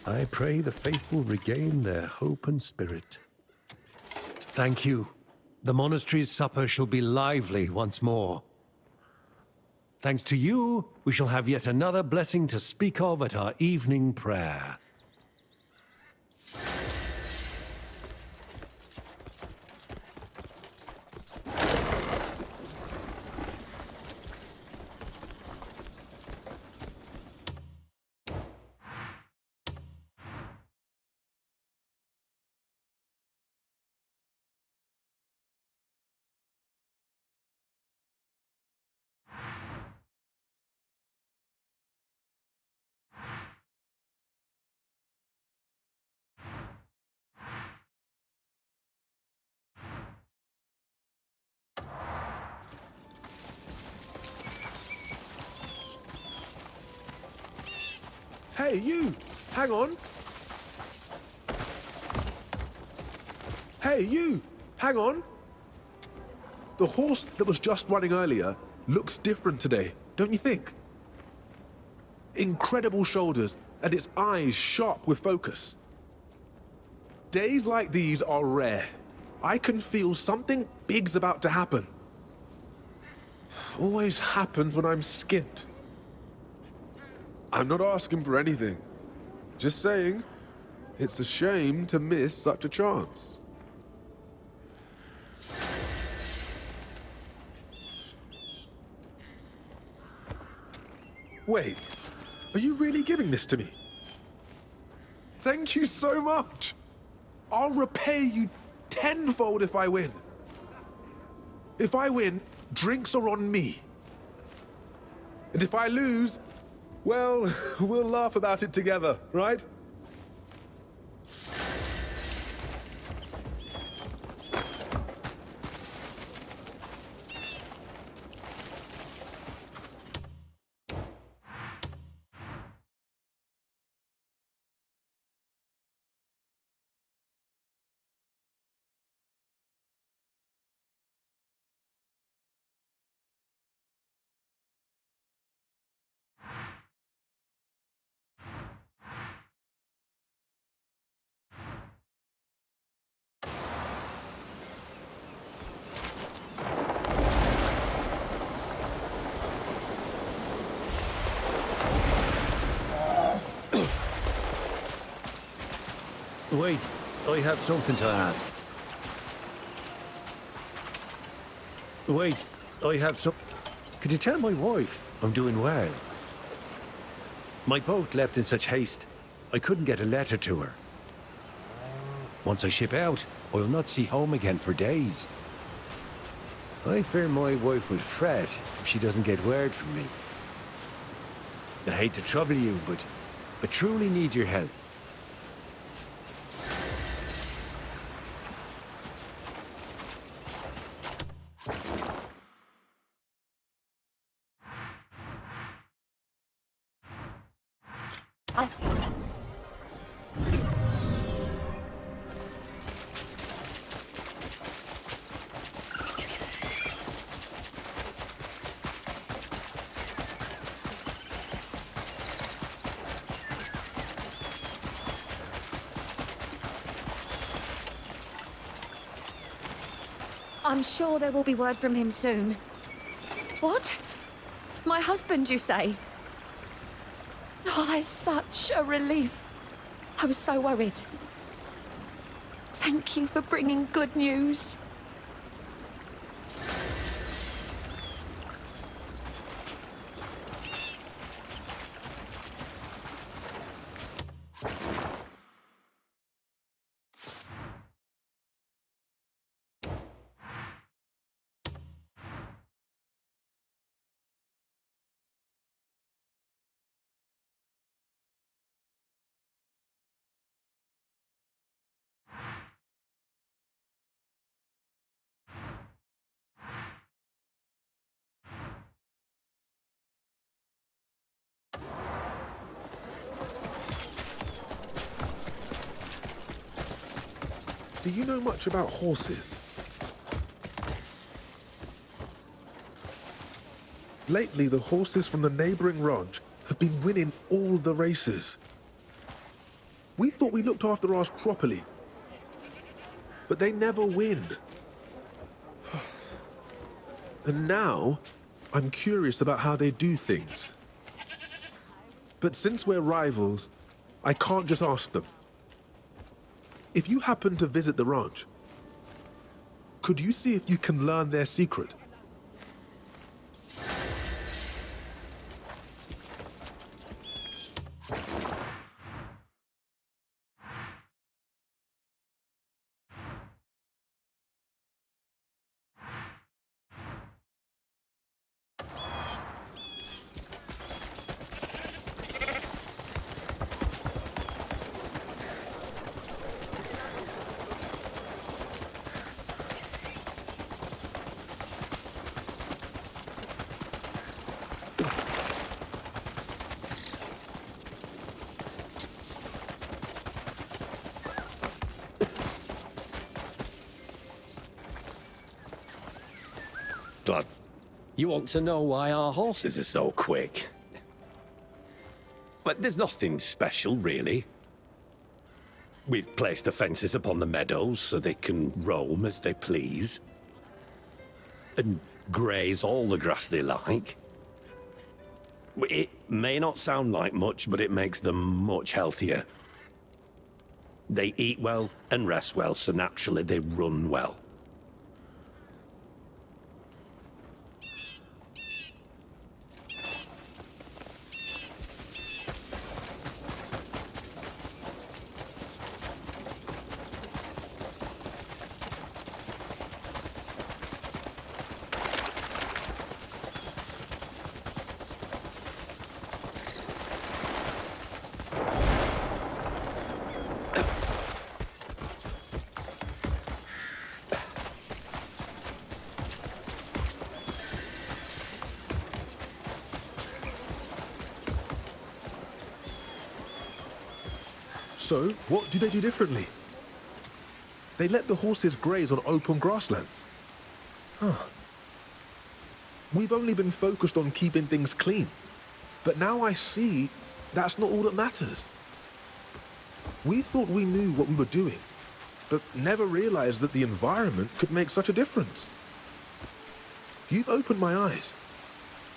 I pray the faithful regain their hope and spirit. Thank you. The monastery's supper shall be lively once more. Thanks to you, we shall have yet another blessing to speak of at our evening prayer. Hey, you! Hang on! Hey, you! Hang on! The horse that was just running earlier looks different today, don't you think? Incredible shoulders, and its eyes sharp with focus. Days like these are rare. I can feel something big's about to happen. Always happens when I'm skint. I'm not asking for anything. Just saying, it's a shame to miss such a chance. Wait, are you really giving this to me? Thank you so much. I'll repay you tenfold if I win. If I win, drinks are on me. And if I lose, well, we'll laugh about it together, right? Wait, I have something to ask. Wait, I have some... Could you tell my wife I'm doing well? My boat left in such haste, I couldn't get a letter to her. Once I ship out, I'll not see home again for days. I fear my wife will fret if she doesn't get word from me. I hate to trouble you, but I truly need your help. I'm sure there will be word from him soon. What? My husband, you say? Oh, that's such a relief. I was so worried. Thank you for bringing good news. Do you know much about horses? Lately, the horses from the neighboring ranch have been winning all the races. We thought we looked after ours properly, but they never win. And now, I'm curious about how they do things. But since we're rivals, I can't just ask them. If you happen to visit the ranch, could you see if you can learn their secret? Glad. You want to know why our horses are so quick? But there's nothing special, really. We've placed the fences upon the meadows so they can roam as they please. And graze all the grass they like. It may not sound like much, but it makes them much healthier. They eat well and rest well, so naturally they run well. So, what do they do differently? They let the horses graze on open grasslands. Huh. We've only been focused on keeping things clean. But now I see that's not all that matters. We thought we knew what we were doing, but never realized that the environment could make such a difference. You've opened my eyes.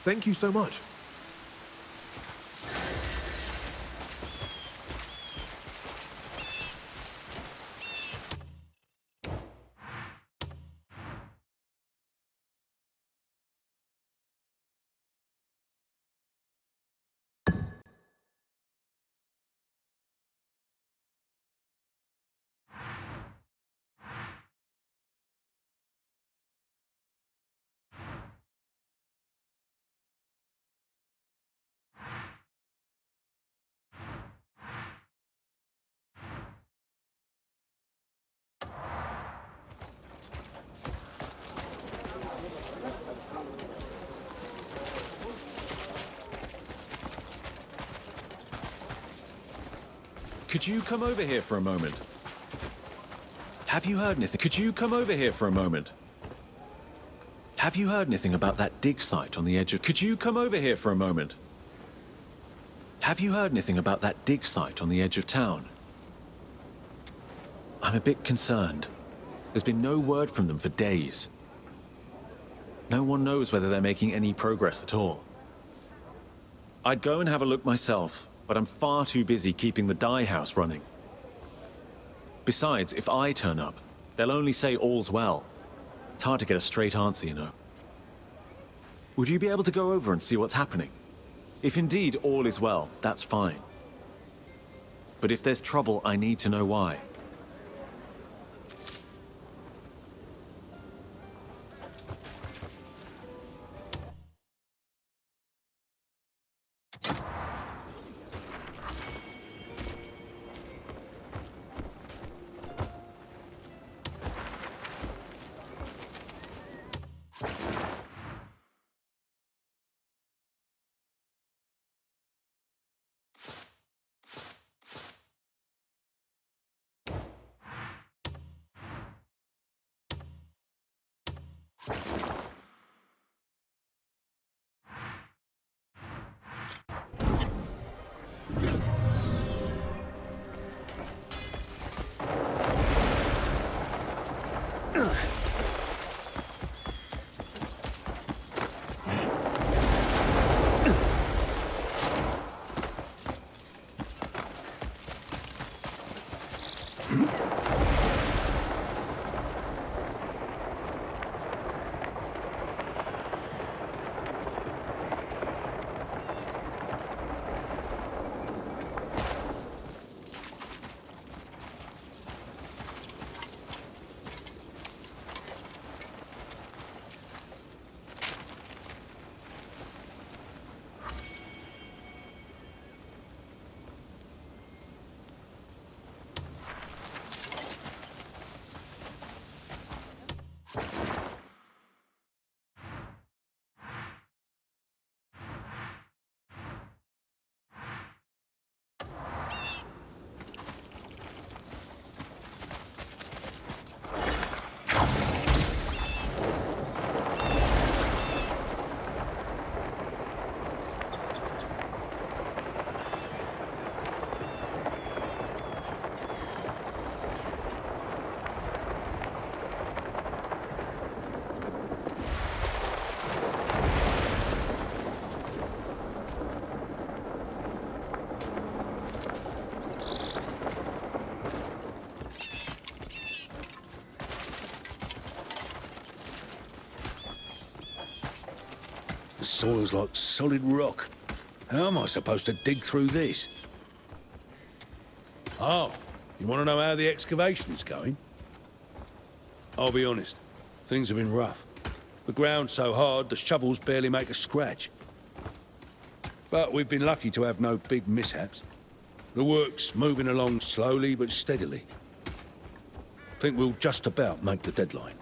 Thank you so much. Could you come over here for a moment? Have you heard anything? Could you come over here for a moment? Have you heard anything about that dig site on the edge of... Could you come over here for a moment? Have you heard anything about that dig site on the edge of town? I'm a bit concerned. There's been no word from them for days. No one knows whether they're making any progress at all. I'd go and have a look myself, but I'm far too busy keeping the dye house running. Besides, if I turn up, they'll only say all's well. It's hard to get a straight answer, you know. Would you be able to go over and see what's happening? If indeed all is well, that's fine. But if there's trouble, I need to know why. The soil's like solid rock. How am I supposed to dig through this? Oh, you want to know how the excavation's going? I'll be honest, things have been rough. The ground's so hard, the shovels barely make a scratch. But we've been lucky to have no big mishaps. The work's moving along slowly but steadily. Think we'll just about make the deadline.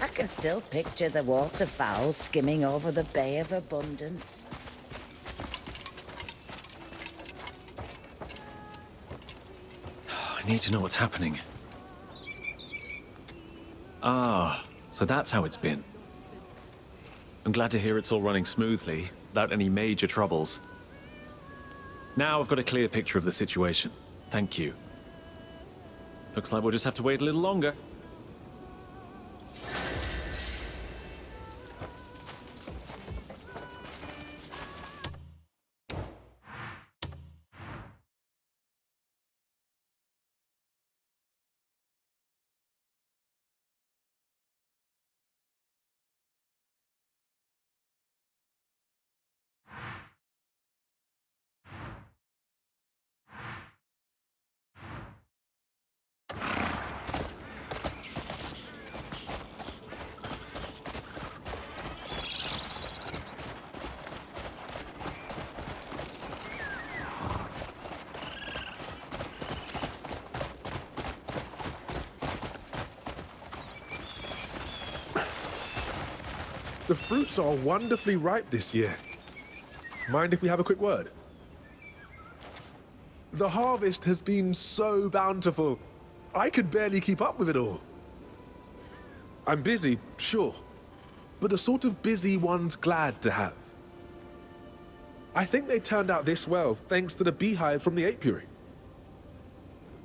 I can still picture the waterfowl skimming over the Bay of Abundance. I need to know what's happening. Ah, so that's how it's been. I'm glad to hear it's all running smoothly, without any major troubles. Now I've got a clear picture of the situation. Thank you. Looks like we'll just have to wait a little longer. The fruits are wonderfully ripe this year. Mind if we have a quick word? The harvest has been so bountiful. I could barely keep up with it all. I'm busy, sure, but the sort of busy one's glad to have. I think they turned out this well thanks to the Beehive from the apiary.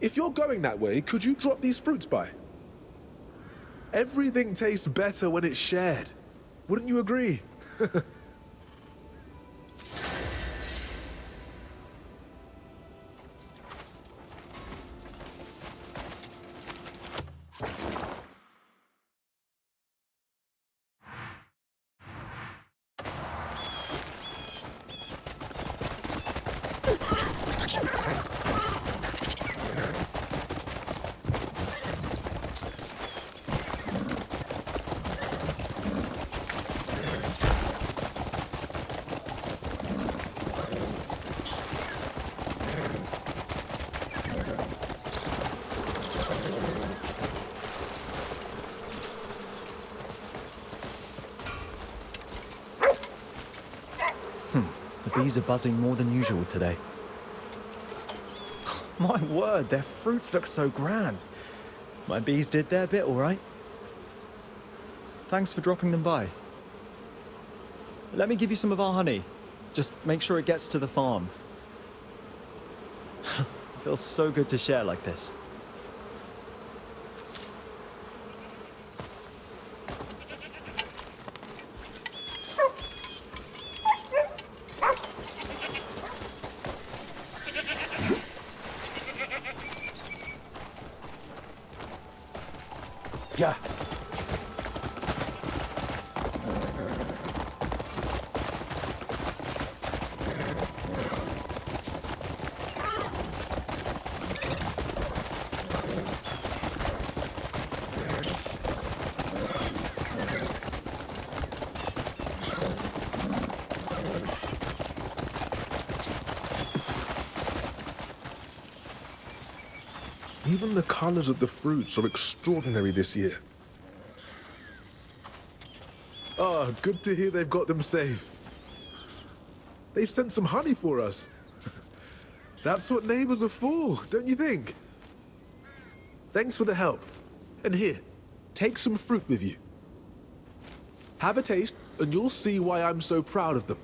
If you're going that way, could you drop these fruits by? Everything tastes better when it's shared. Wouldn't you agree? bees are buzzing more than usual today. My word, their fruits look so grand. My bees did their bit, all right. Thanks for dropping them by. Let me give you some of our honey. Just make sure it gets to the farm. It feels so good to share like this. Yeah. Even the colors of the fruits are extraordinary this year. Oh, good to hear they've got them safe. They've sent some honey for us. That's what neighbors are for, don't you think? Thanks for the help. And here, take some fruit with you. Have a taste, and you'll see why I'm so proud of them.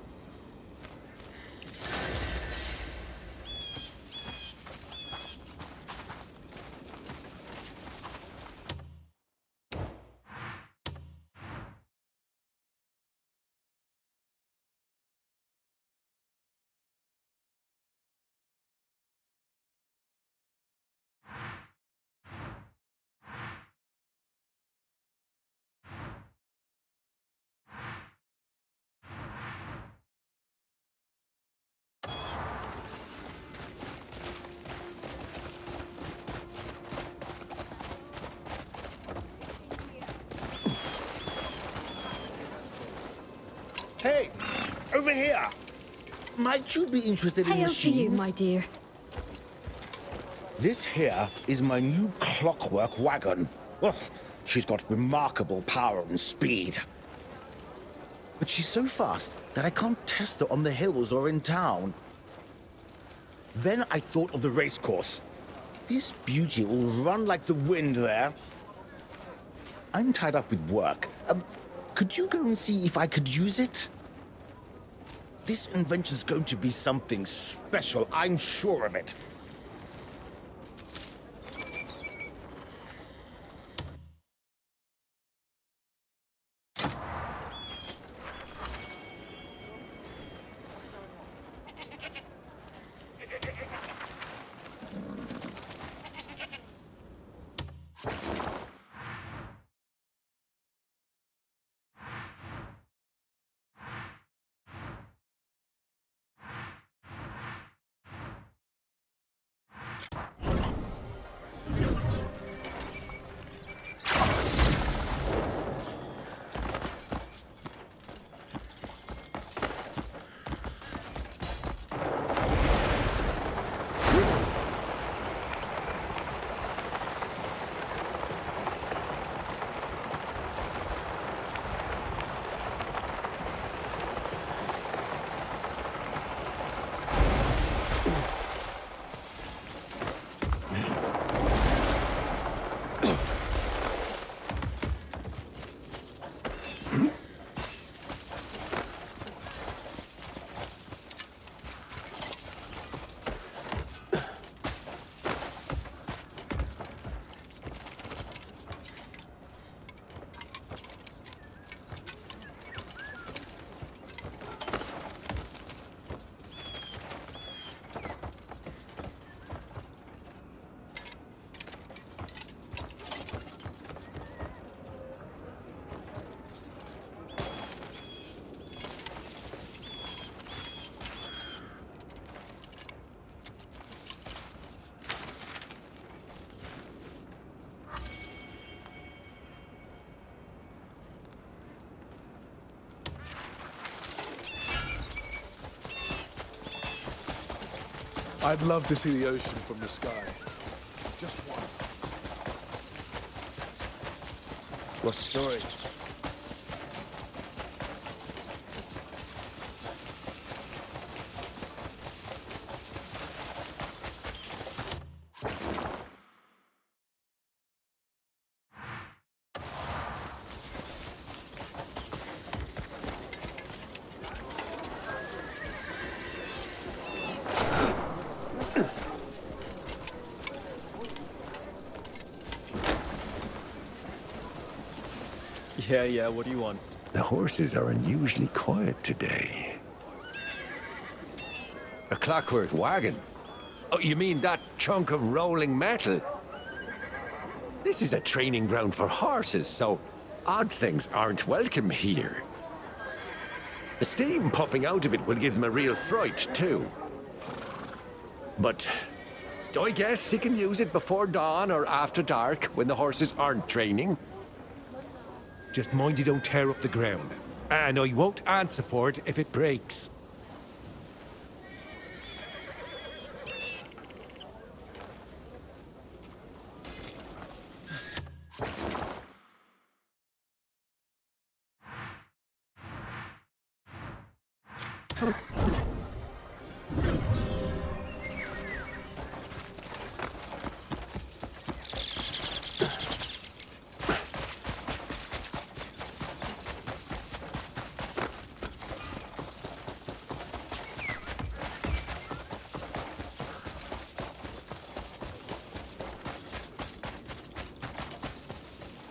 Hey, over here. Might you be interested in Hail machines? to you, my dear. This here is my new clockwork wagon. Oh, she's got remarkable power and speed. But she's so fast that I can't test her on the hills or in town. Then I thought of the racecourse. This beauty will run like the wind there. I'm tied up with work. Could you go and see if I could use it? This invention's going to be something special, I'm sure of it. I'd love to see the ocean from the sky. Just one. What's the story? Yeah, what do you want? The horses are unusually quiet today. A clockwork wagon? Oh, you mean that chunk of rolling metal? This is a training ground for horses, so odd things aren't welcome here. The steam puffing out of it will give them a real fright, too. But I guess he can use it before dawn or after dark when the horses aren't training. Just mind you don't tear up the ground. And I won't answer for it if it breaks.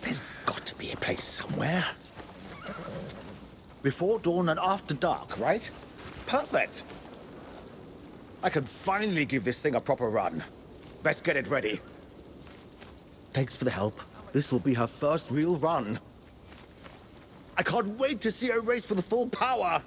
There's got to be a place somewhere. Before dawn and after dark, right? Perfect. I can finally give this thing a proper run. Best get it ready. Thanks for the help. This will be her first real run. I can't wait to see her race for the full power.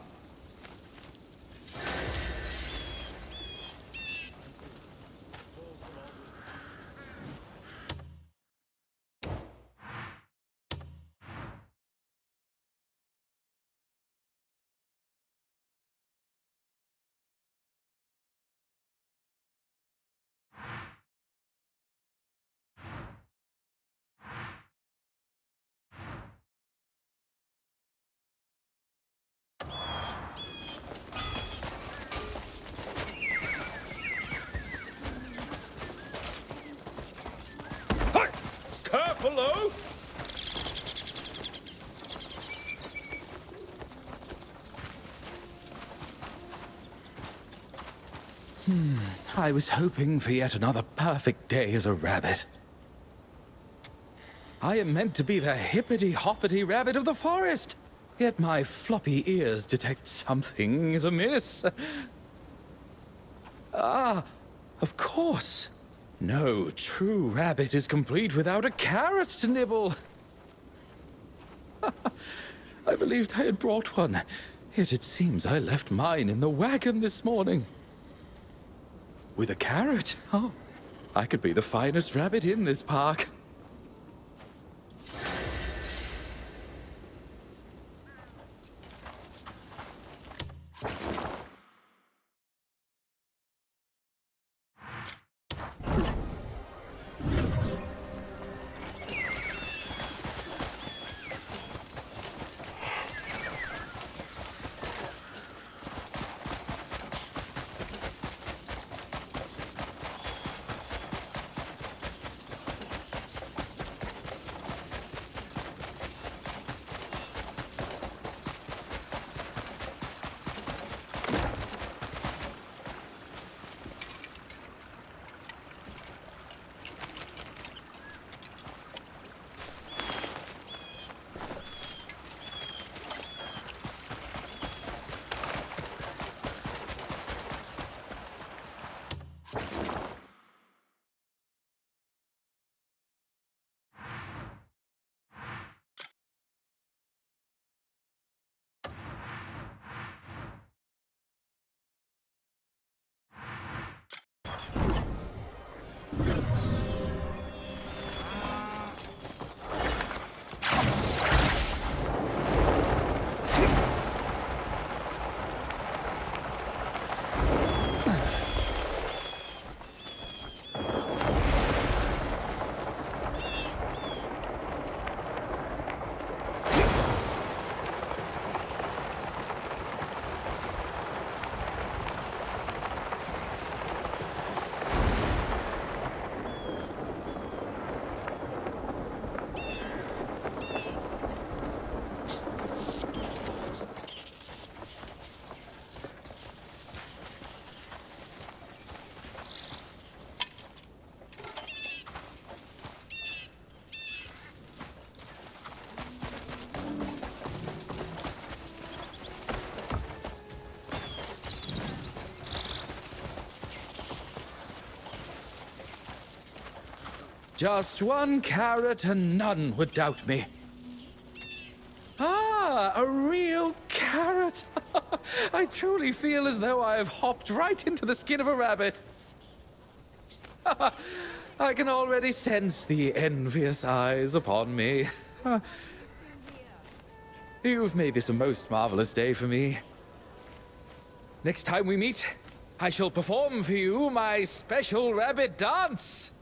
Hello? I was hoping for yet another perfect day as a rabbit. I am meant to be the hippity-hoppity rabbit of the forest, yet my floppy ears detect something is amiss. Ah, of course. No true rabbit is complete without a carrot to nibble. I believed I had brought one, yet it seems I left mine in the wagon this morning. With a carrot? Oh, I could be the finest rabbit in this park. Just one carrot and none would doubt me. Ah, a real carrot. I truly feel as though I have hopped right into the skin of a rabbit. I can already sense the envious eyes upon me. You've made this a most marvelous day for me. Next time we meet, I shall perform for you my special rabbit dance.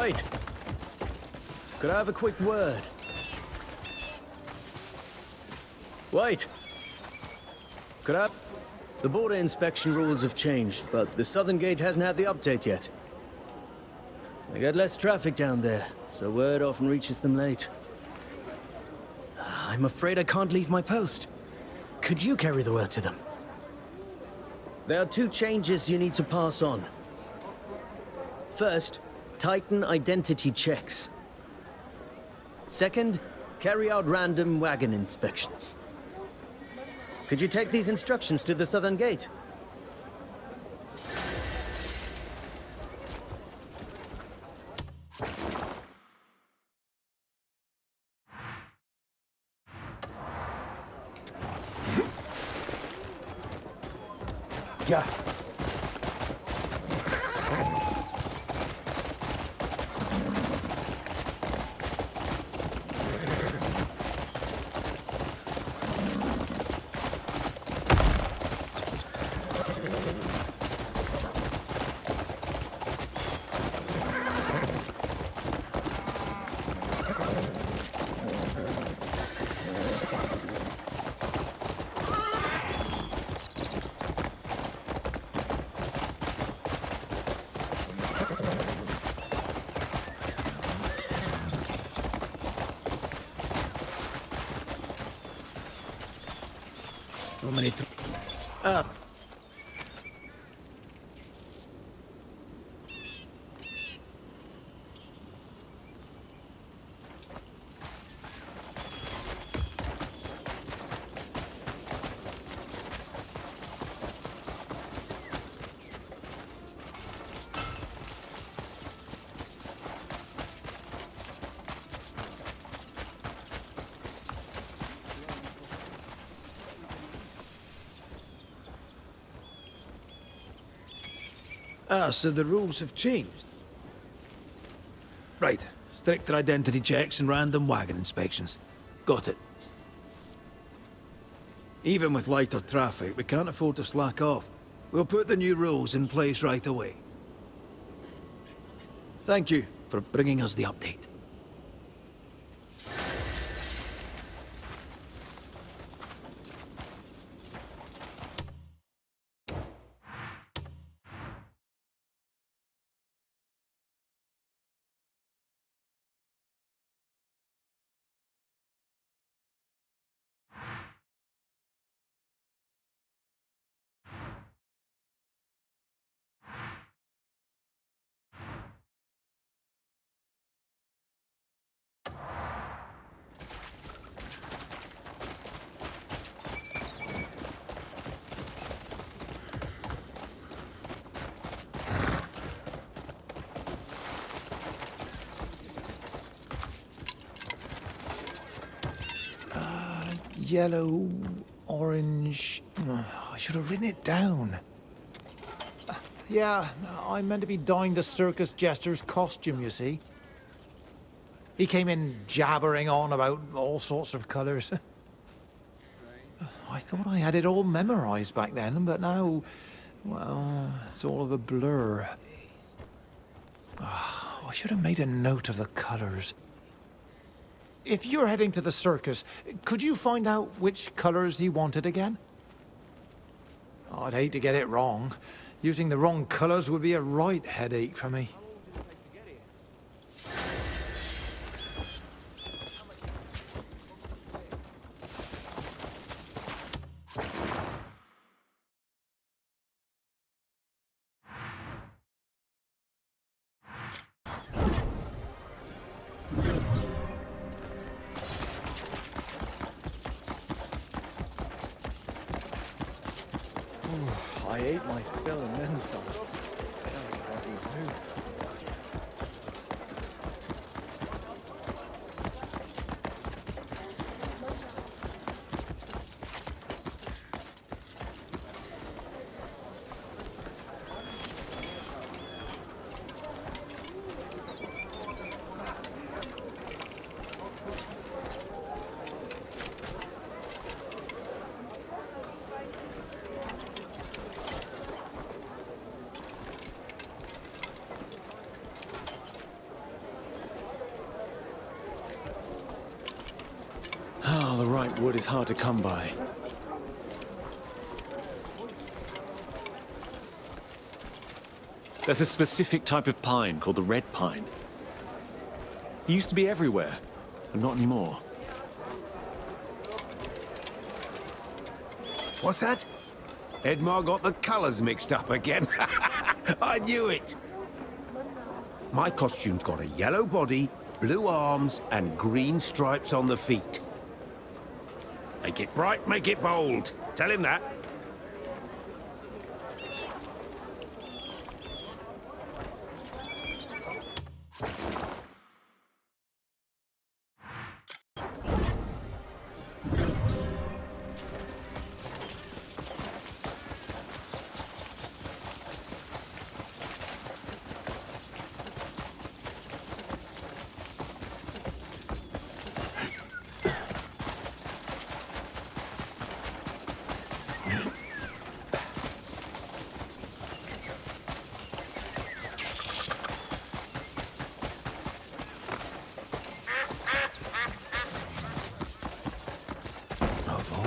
Wait. Could I have a quick word? Wait. Could I... The border inspection rules have changed, but the southern gate hasn't had the update yet. They get less traffic down there, so word often reaches them late. I'm afraid I can't leave my post. Could you carry the word to them? There are 2 changes you need to pass on. First, tighten identity checks. Second, carry out random wagon inspections. Could you take these instructions to the southern gate? Yeah. So the rules have changed. Right. Stricter identity checks and random wagon inspections. Got it. Even with lighter traffic, we can't afford to slack off. We'll put the new rules in place right away. Thank you for bringing us the update. Yellow, orange... I should have written it down. Yeah, I'm meant to be dyeing the circus jester's costume, you see. He came in jabbering on about all sorts of colours. I thought I had it all memorized back then, but now... well, it's all of a blur. Oh, I should have made a note of the colours. If you're heading to the circus, could you find out which colours he wanted again? Oh, I'd hate to get it wrong. Using the wrong colours would be a right headache for me. I ate my fill and then some. Oh, the right wood is hard to come by. There's a specific type of pine called the red pine. It used to be everywhere, but not anymore. What's that? Edmar got the colours mixed up again. I knew it. My costume's got a yellow body, blue arms, and green stripes on the feet. Make it bright, make it bold. Tell him that.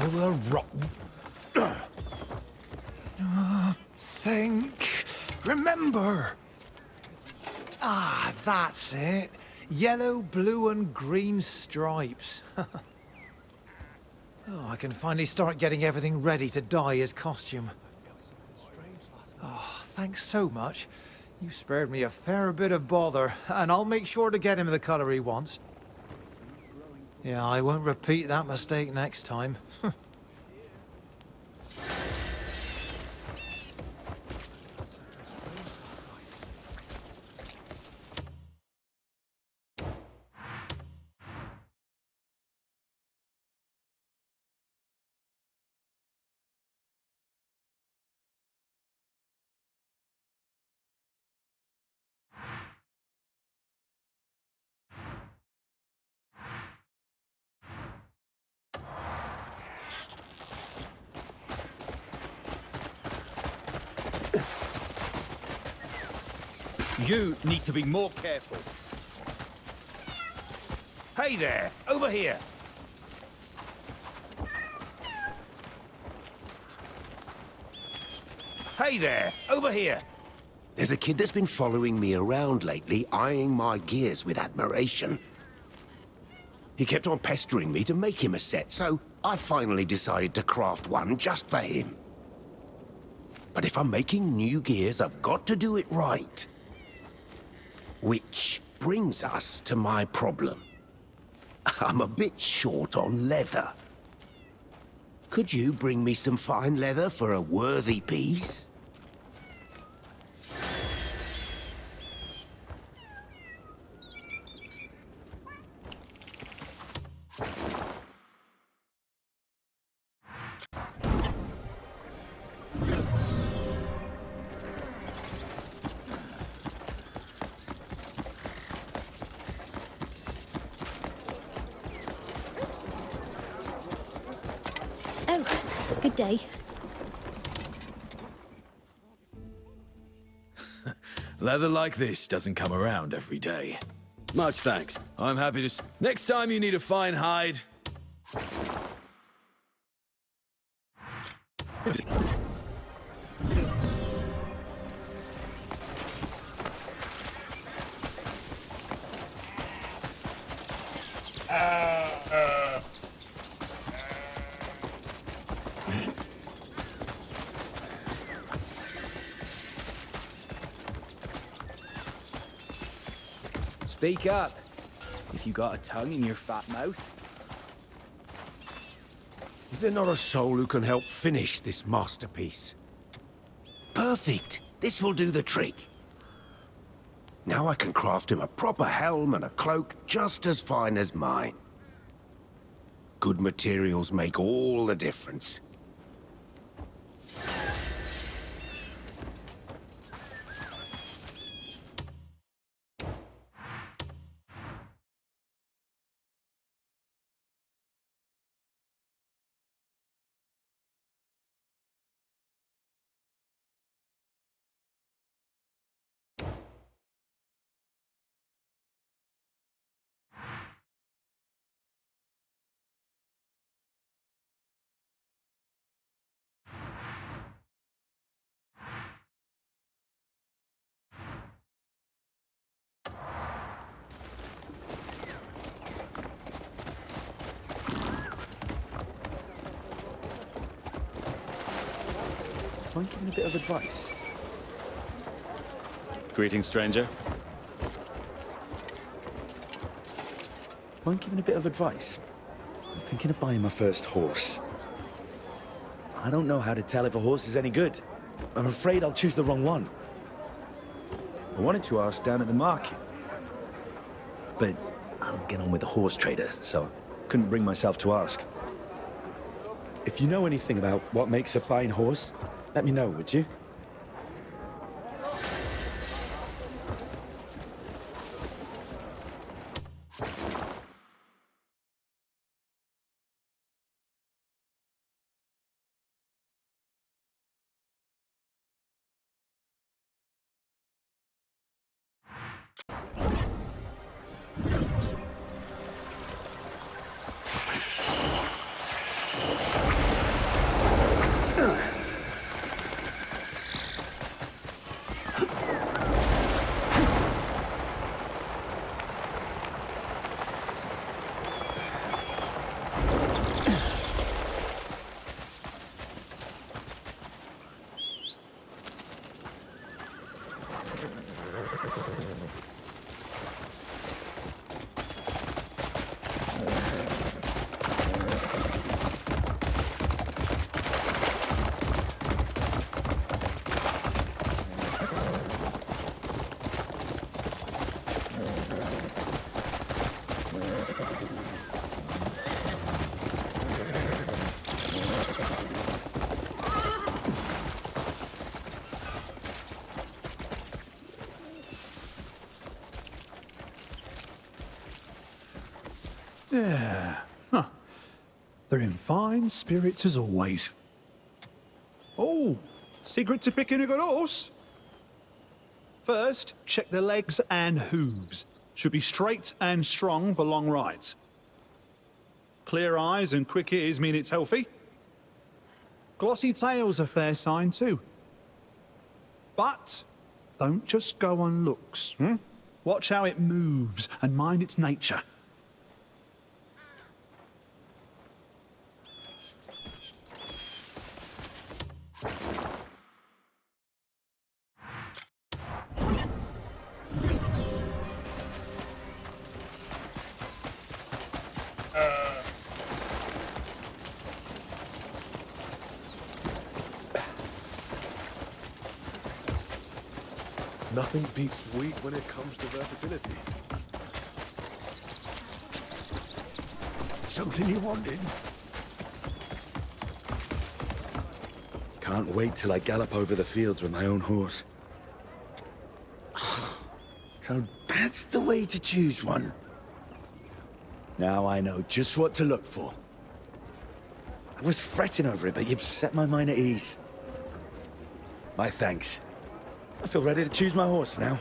The rotten... think... remember! Ah, that's it. Yellow, blue and green stripes. Oh, I can finally start getting everything ready to dye his costume. Oh, thanks so much. You spared me a fair bit of bother, and I'll make sure to get him the colour he wants. Yeah, I won't repeat that mistake next time. You need to be more careful. Hey there, over here. Hey there, over here. There's a kid that's been following me around lately, eyeing my gears with admiration. He kept on pestering me to make him a set, so I finally decided to craft one just for him. But if I'm making new gears, I've got to do it right. Which brings us to my problem. I'm a bit short on leather. Could you bring me some fine leather for a worthy piece? Good day. Leather like this doesn't come around every day. Much thanks. I'm happy to... Next time you need a fine hide... Speak up, if you got a tongue in your fat mouth. Is there not a soul who can help finish this masterpiece? Perfect! This will do the trick. Now I can craft him a proper helm and a cloak just as fine as mine. Good materials make all the difference. Mind giving a bit of advice? Greetings, stranger. Mind giving a bit of advice? I'm thinking of buying my first horse. I don't know how to tell if a horse is any good. I'm afraid I'll choose the wrong one. I wanted to ask down at the market, but I don't get on with the horse trader, so I couldn't bring myself to ask. If you know anything about what makes a fine horse, let me know, would you? Yeah. Huh. They're in fine spirits as always. Oh, secret to picking a good horse? First, check the legs and hooves. Should be straight and strong for long rides. Clear eyes and quick ears mean it's healthy. Glossy tail's a fair sign too. But don't just go on looks. Watch how it moves and mind its nature. Nothing beats wheat when it comes to versatility. Something you wanted? Can't wait till I gallop over the fields with my own horse. So that's the way to choose one. Now I know just what to look for. I was fretting over it, but you've set my mind at ease. My thanks. I feel ready to choose my horse now.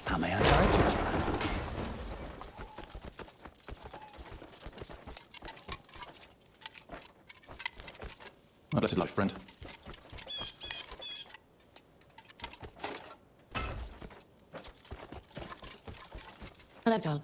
How may I guide you? My blessed life, friend. Hello, John.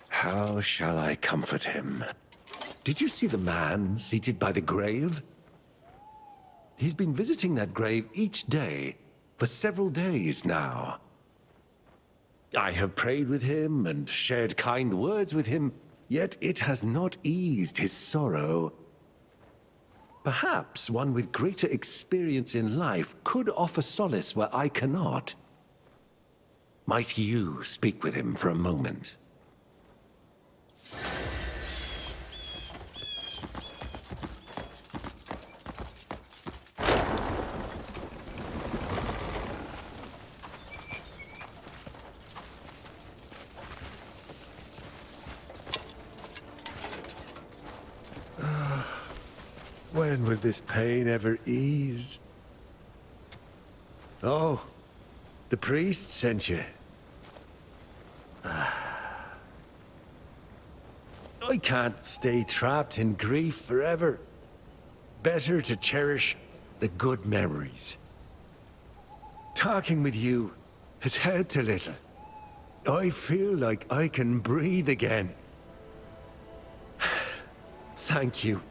How shall I comfort him? Did you see the man seated by the grave? He's been visiting that grave each day for several days now. I have prayed with him and shared kind words with him, yet it has not eased his sorrow. Perhaps one with greater experience in life could offer solace where I cannot. Might you speak with him for a moment? When will this pain ever ease? Oh, the priest sent you. I can't stay trapped in grief forever. Better to cherish the good memories. Talking with you has helped a little. I feel like I can breathe again. Thank you.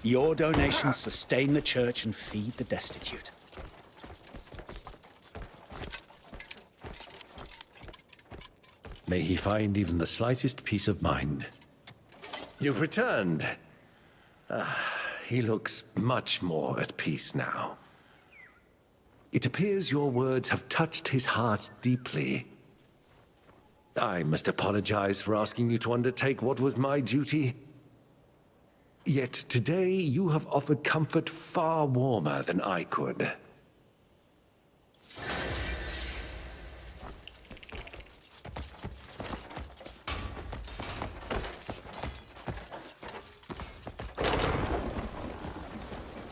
Your donations sustain the church and feed the destitute. May he find even the slightest peace of mind. You've returned. He looks much more at peace now. It appears your words have touched his heart deeply. I must apologize for asking you to undertake what was my duty. Yet today you have offered comfort far warmer than I could.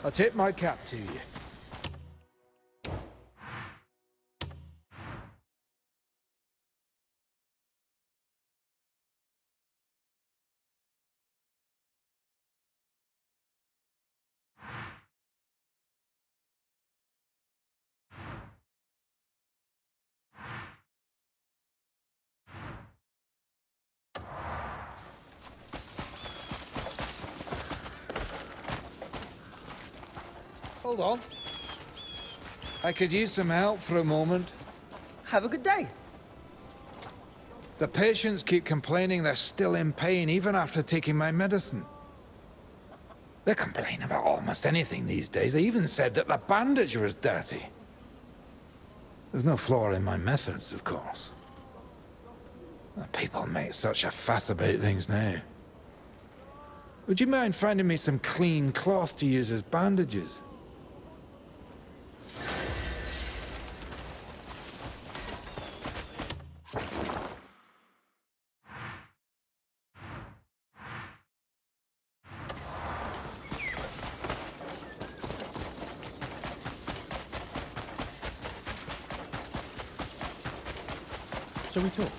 I tip my cap to you. Hold on. I could use some help for a moment. Have a good day. The patients keep complaining they're still in pain even after taking my medicine. They complain about almost anything these days. They even said that the bandage was dirty. There's no flaw in my methods, of course. People make such a fuss about things now. Would you mind finding me some clean cloth to use as bandages? Shall we talk?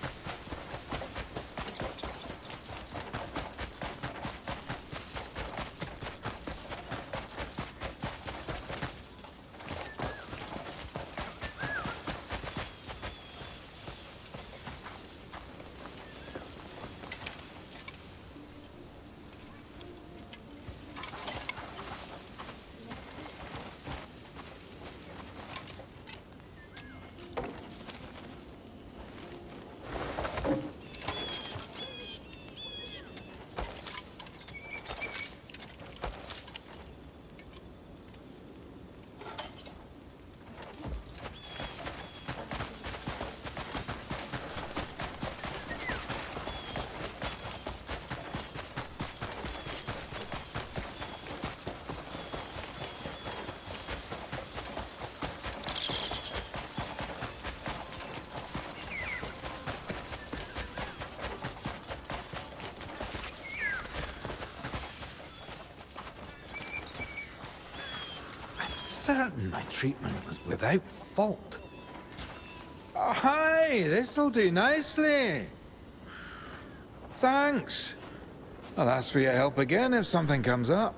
Certain my treatment was without fault. Oh, hi! This'll do nicely. Thanks. I'll ask for your help again if something comes up.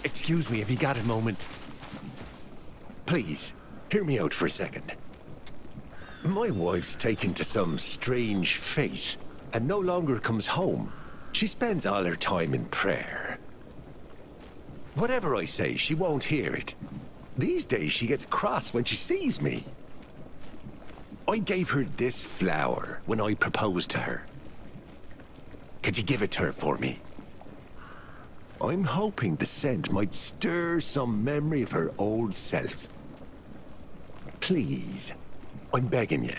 Excuse me, have you got a moment? Please, hear me out for a second. My wife's taken to some strange faith and no longer comes home. She spends all her time in prayer. Whatever I say, she won't hear it. These days, she gets cross when she sees me. I gave her this flower when I proposed to her. Could you give it to her for me? I'm hoping the scent might stir some memory of her old self. Please, I'm begging you.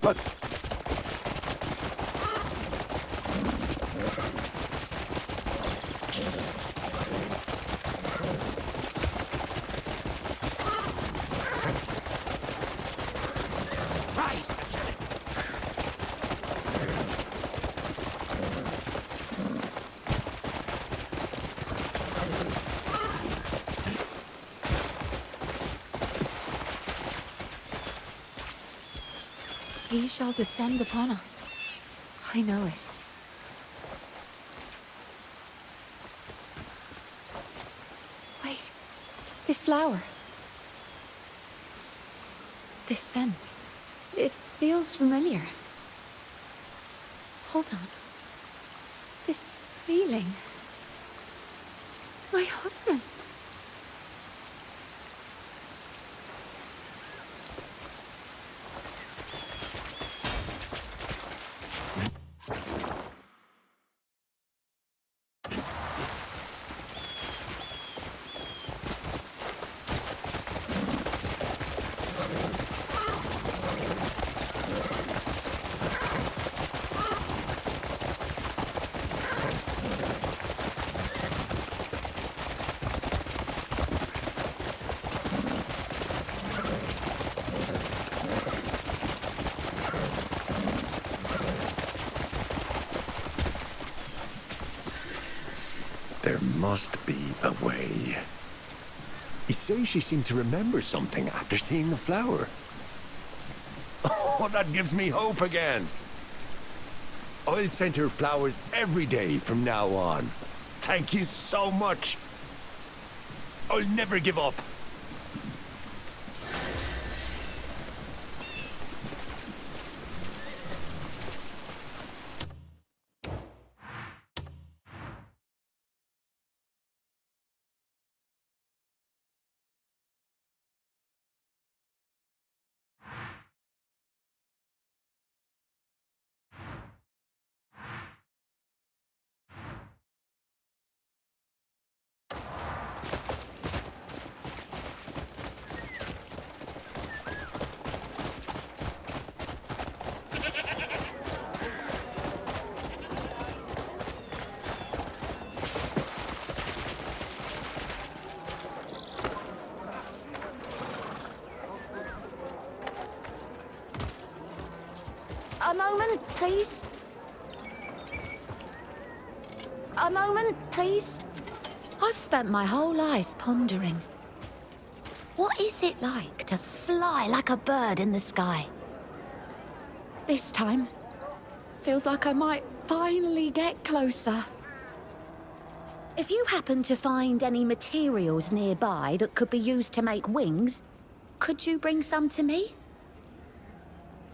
Look. He shall descend upon us. I know it. Wait. This flower. This scent. It feels familiar. Hold on. This feeling. My husband. must be a way. It says she seemed to remember something after seeing the flower. Oh, that gives me hope again. I'll send her flowers every day from now on. Thank you so much. I'll never give up. A moment, please. A moment, please. I've spent my whole life pondering. What is it like to fly like a bird in the sky? This time, feels like I might finally get closer. If you happen to find any materials nearby that could be used to make wings, could you bring some to me?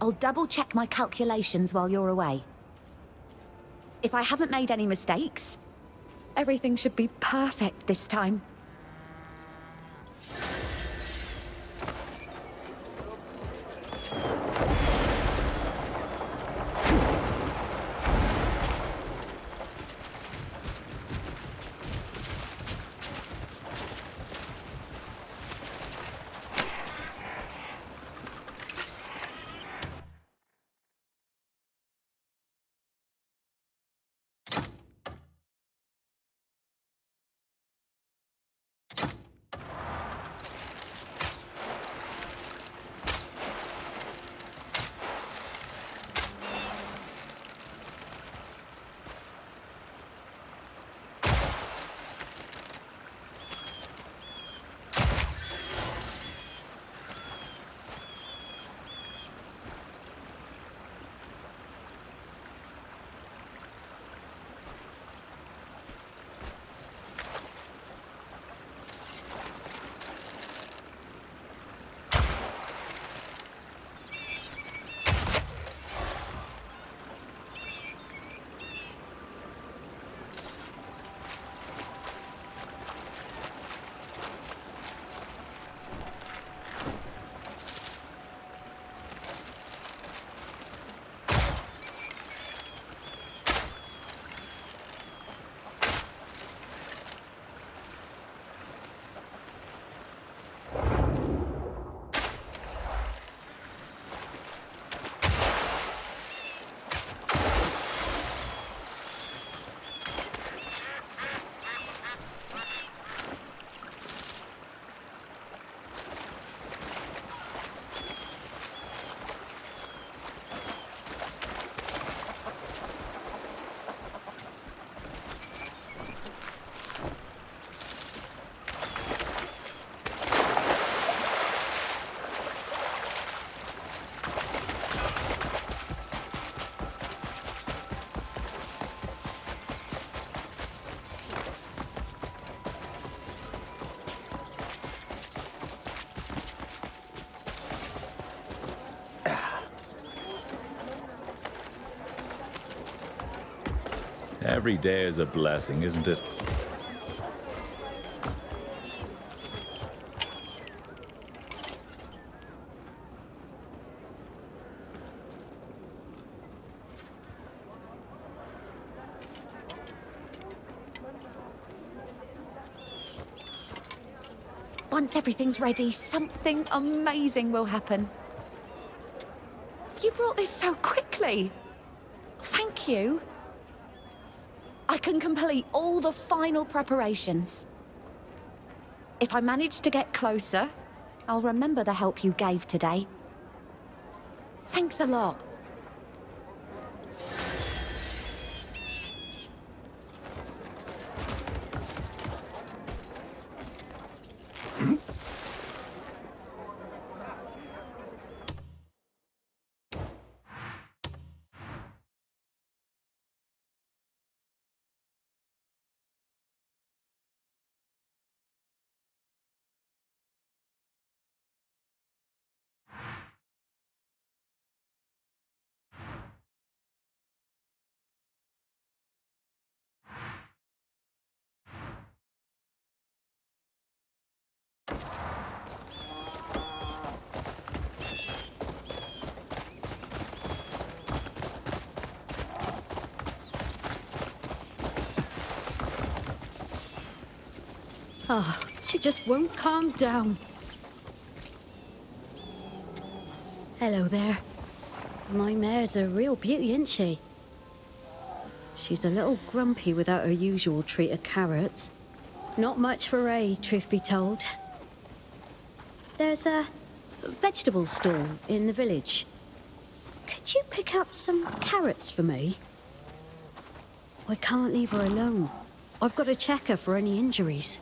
I'll double-check my calculations while you're away. If I haven't made any mistakes, everything should be perfect this time. Every day is a blessing, isn't it? Once everything's ready, something amazing will happen. You brought this so quickly. Thank you. I can complete all the final preparations. If I manage to get closer, I'll remember the help you gave today. Thanks a lot. Ah, she just won't calm down. Hello there. My mare's a real beauty, isn't she? She's a little grumpy without her usual treat of carrots. Not much for Ray, truth be told. There's a vegetable stall in the village. Could you pick up some carrots for me? I can't leave her alone. I've got to check her for any injuries.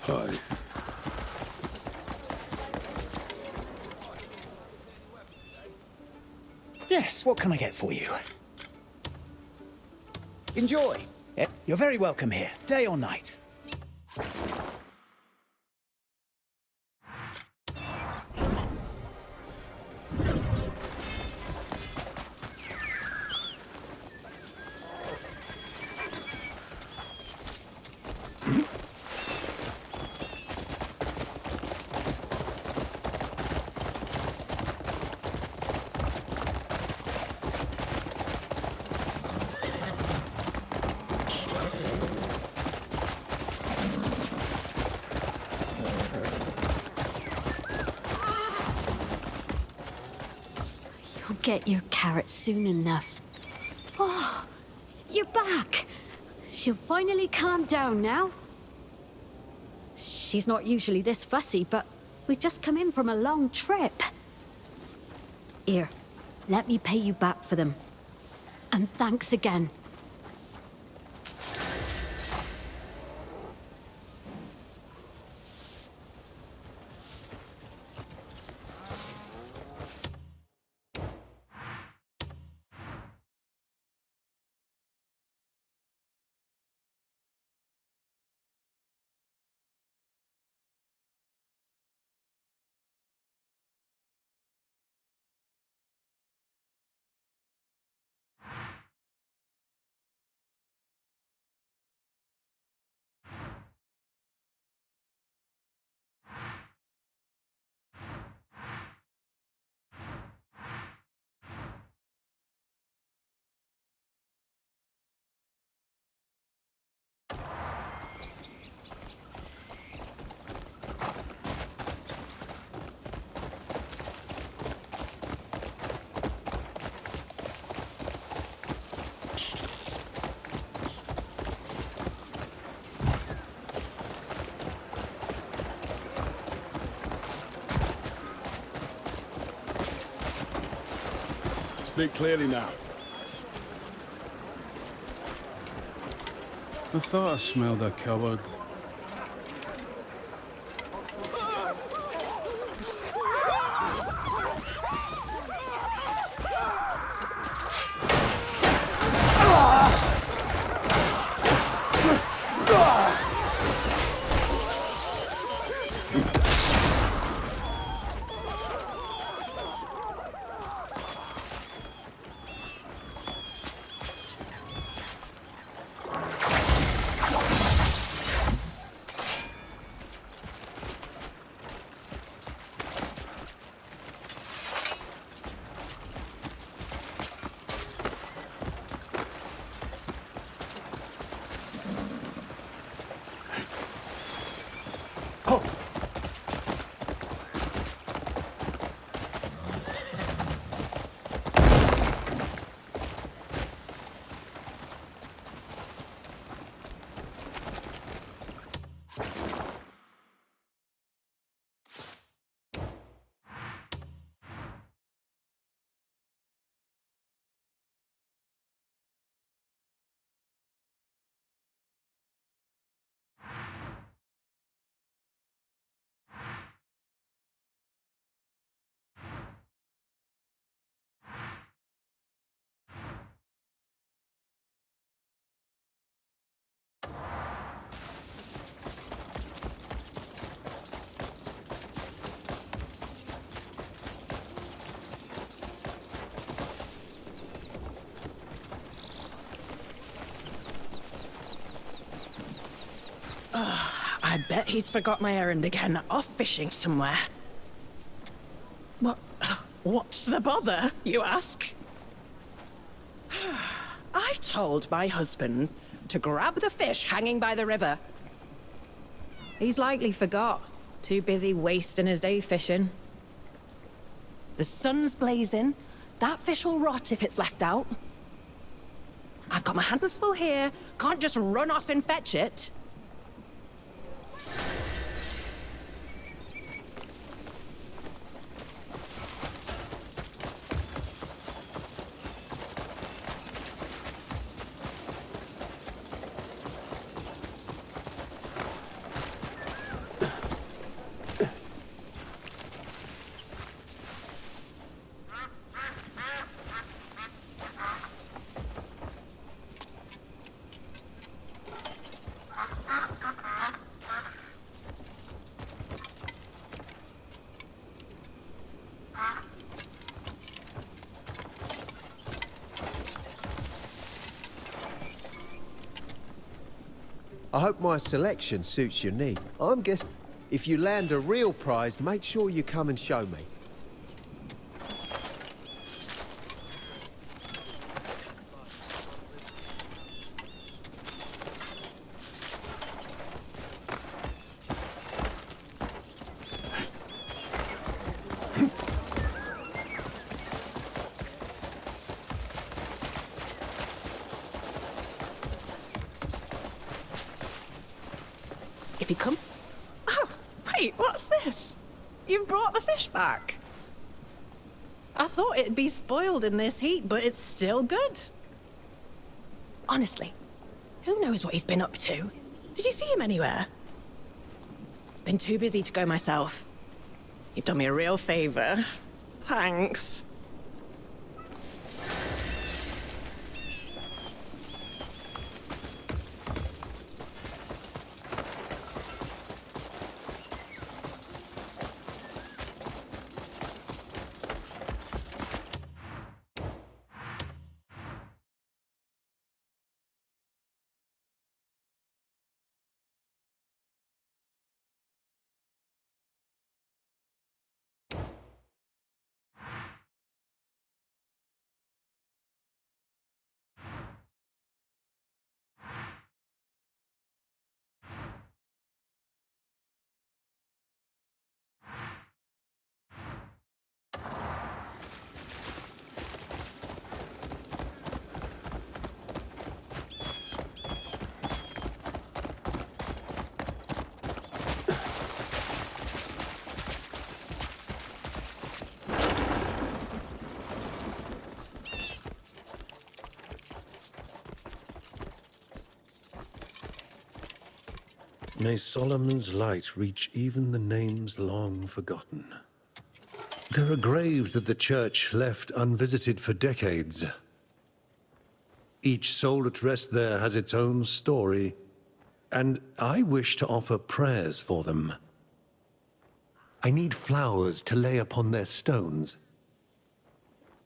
Hi. Yes, what can I get for you? Enjoy. You're very welcome here, day or night. Get your carrots soon enough. Oh, you're back. She'll finally calm down now. She's not usually this fussy, but we've just come in from a long trip. Here, let me pay you back for them. And thanks again. Speak clearly now. I thought I smelled a coward. bet he's forgot my errand again, off fishing somewhere. What's the bother, you ask? I told my husband to grab the fish hanging by the river. He's likely forgot. Too busy wasting his day fishing. The sun's blazing. That fish will rot if it's left out. I've got my hands full here. Can't just run off and fetch it. I hope my selection suits your need. I'm guessing if you land a real prize, make sure you come and show me. If you come... Oh, wait, what's this? You brought the fish back. I thought it'd be spoiled in this heat, but it's still good. Honestly, who knows what he's been up to? Did you see him anywhere? Been too busy to go myself. You've done me a real favor. Thanks. May Solomon's light reach even the names long forgotten. There are graves that the Church left unvisited for decades. Each soul at rest there has its own story, and I wish to offer prayers for them. I need flowers to lay upon their stones.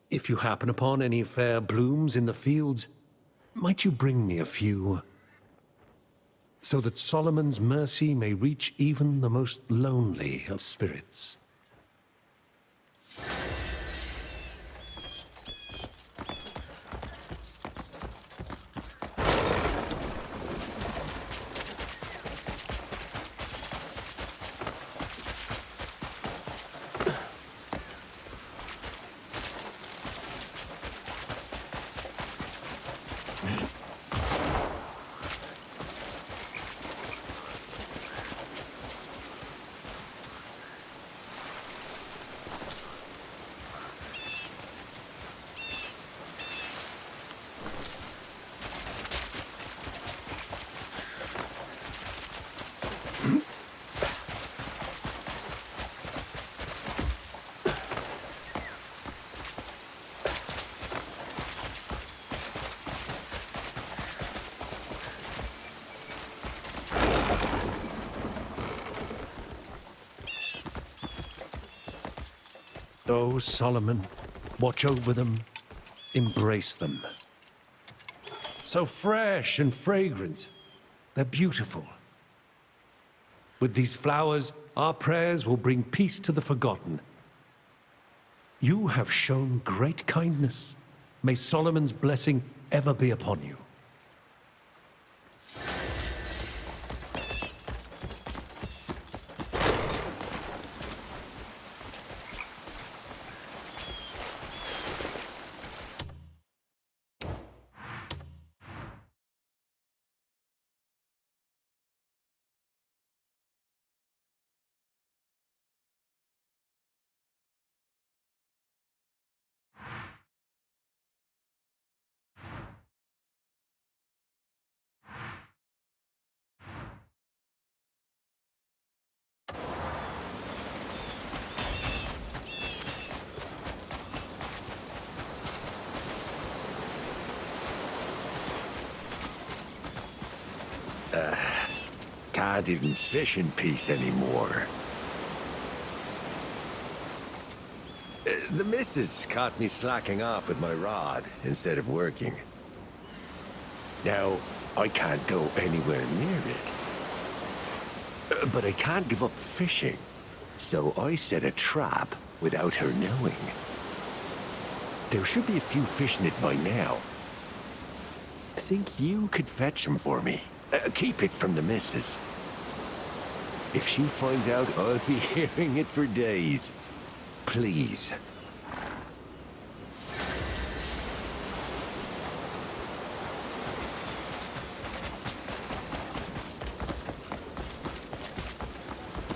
If you happen upon any fair blooms in the fields, might you bring me a few? So that Solomon's mercy may reach even the most lonely of spirits. Oh, Solomon, watch over them, embrace them. So fresh and fragrant, they're beautiful. With these flowers, our prayers will bring peace to the forgotten. You have shown great kindness. May Solomon's blessing ever be upon you. Can't even fish in peace anymore. The missus caught me slacking off with my rod instead of working. Now, I can't go anywhere near it. But I can't give up fishing, so I set a trap without her knowing. There should be a few fish in it by now. Think you could fetch them for me? Keep it from the missus. If she finds out, I'll be hearing it for days. Please.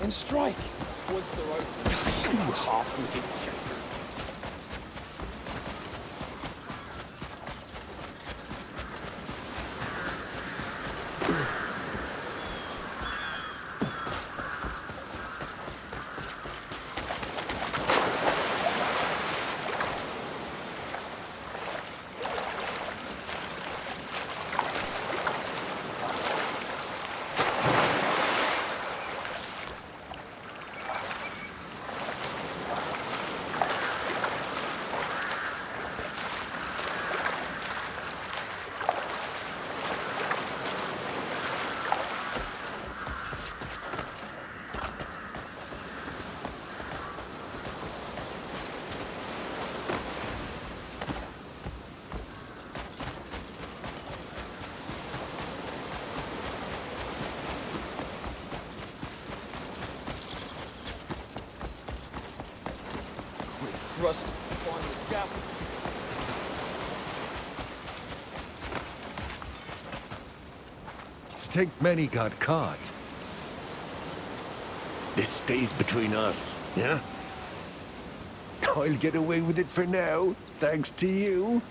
And strike was the right. You half-witted. Thrust upon the gap. Think many got caught. This stays between us, yeah? I'll get away with it for now, thanks to you.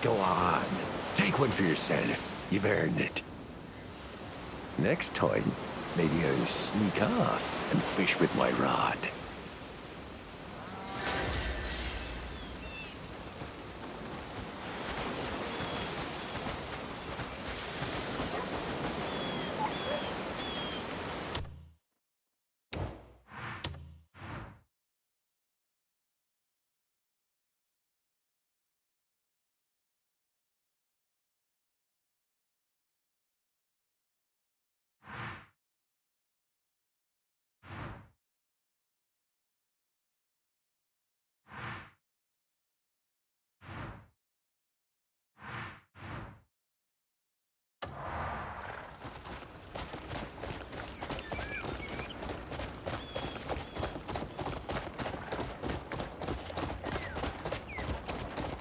Go on, take one for yourself. You've earned it. Next time, maybe I'll sneak off and fish with my rod.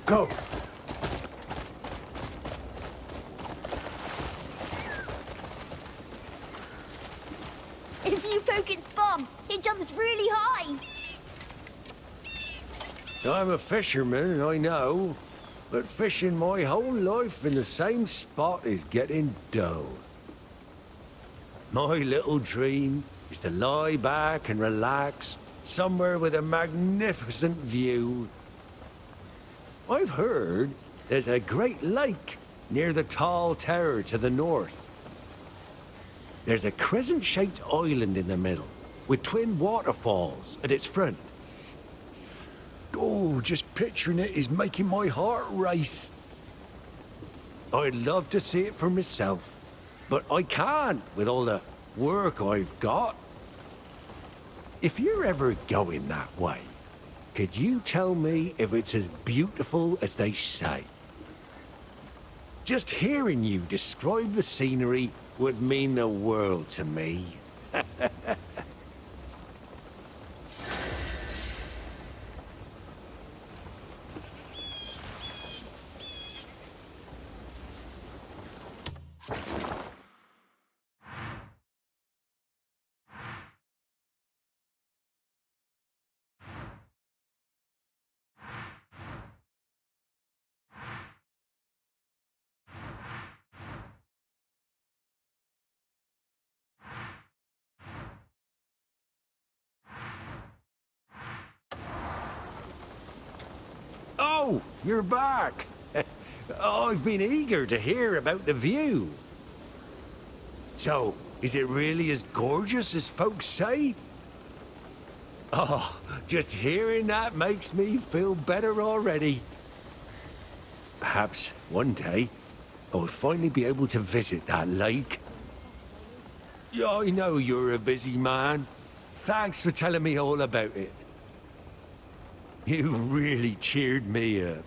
Go! If you poke its bum, it jumps really high. I'm a fisherman, I know, but fishing my whole life in the same spot is getting dull. My little dream is to lie back and relax somewhere with a magnificent view. I've heard there's a great lake near the tall tower to the north. There's a crescent-shaped island in the middle, with twin waterfalls at its front. Oh, just picturing it is making my heart race. I'd love to see it for myself, but I can't with all the work I've got. If you're ever going that way, could you tell me if it's as beautiful as they say? Just hearing you describe the scenery would mean the world to me. Oh, you're back. I've been eager to hear about the view. So, is it really as gorgeous as folks say? Oh, just hearing that makes me feel better already. Perhaps one day I'll finally be able to visit that lake. Yeah, I know you're a busy man. Thanks for telling me all about it. You really cheered me up.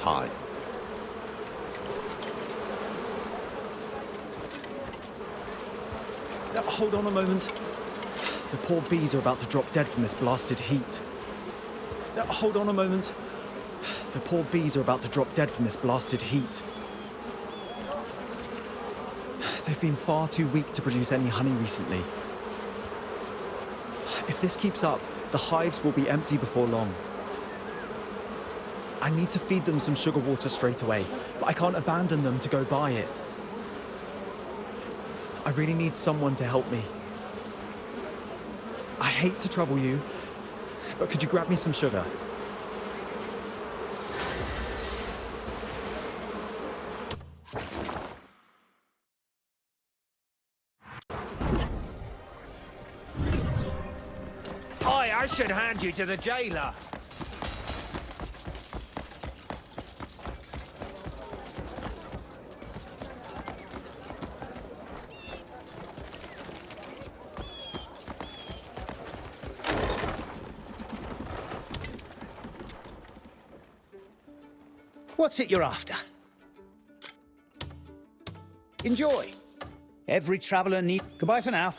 Hi. Hold on a moment. The poor bees are about to drop dead from this blasted heat. Hold on a moment. The poor bees are about to drop dead from this blasted heat. They've been far too weak to produce any honey recently. If this keeps up, the hives will be empty before long. I need to feed them some sugar water straight away, but I can't abandon them to go buy it. I really need someone to help me. I hate to trouble you, but could you grab me some sugar? I should hand you to the jailer. What's it you're after? Enjoy. Every traveller needs... Goodbye for now.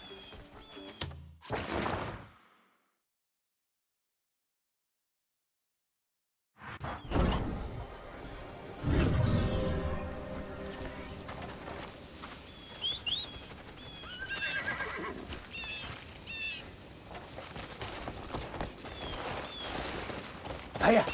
Hiya.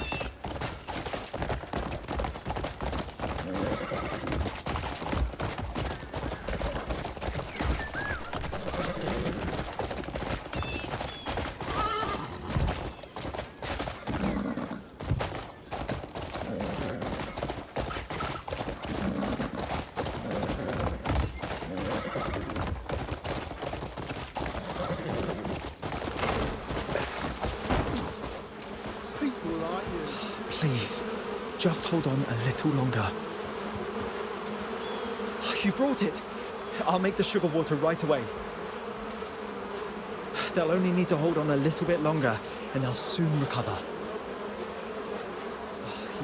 Please, just hold on a little longer. You brought it. I'll make the sugar water right away. They'll only need to hold on a little bit longer, and they'll soon recover.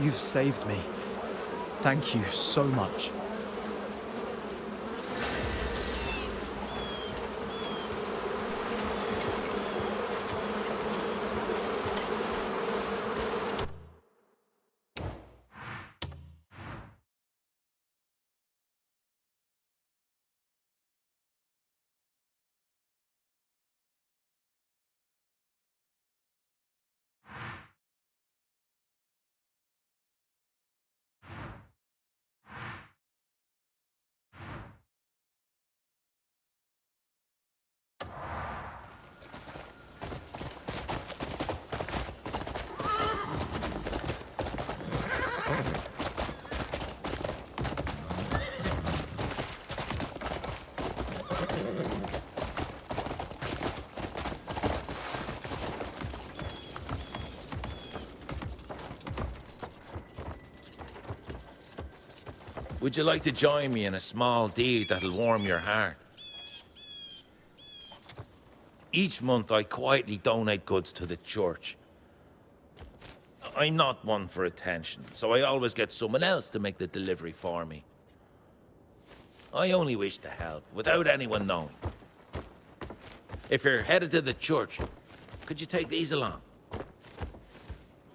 You've saved me. Thank you so much. Would you like to join me in a small deed that'll warm your heart? Each month, I quietly donate goods to the church. I'm not one for attention, so I always get someone else to make the delivery for me. I only wish to help, without anyone knowing. If you're headed to the church, could you take these along?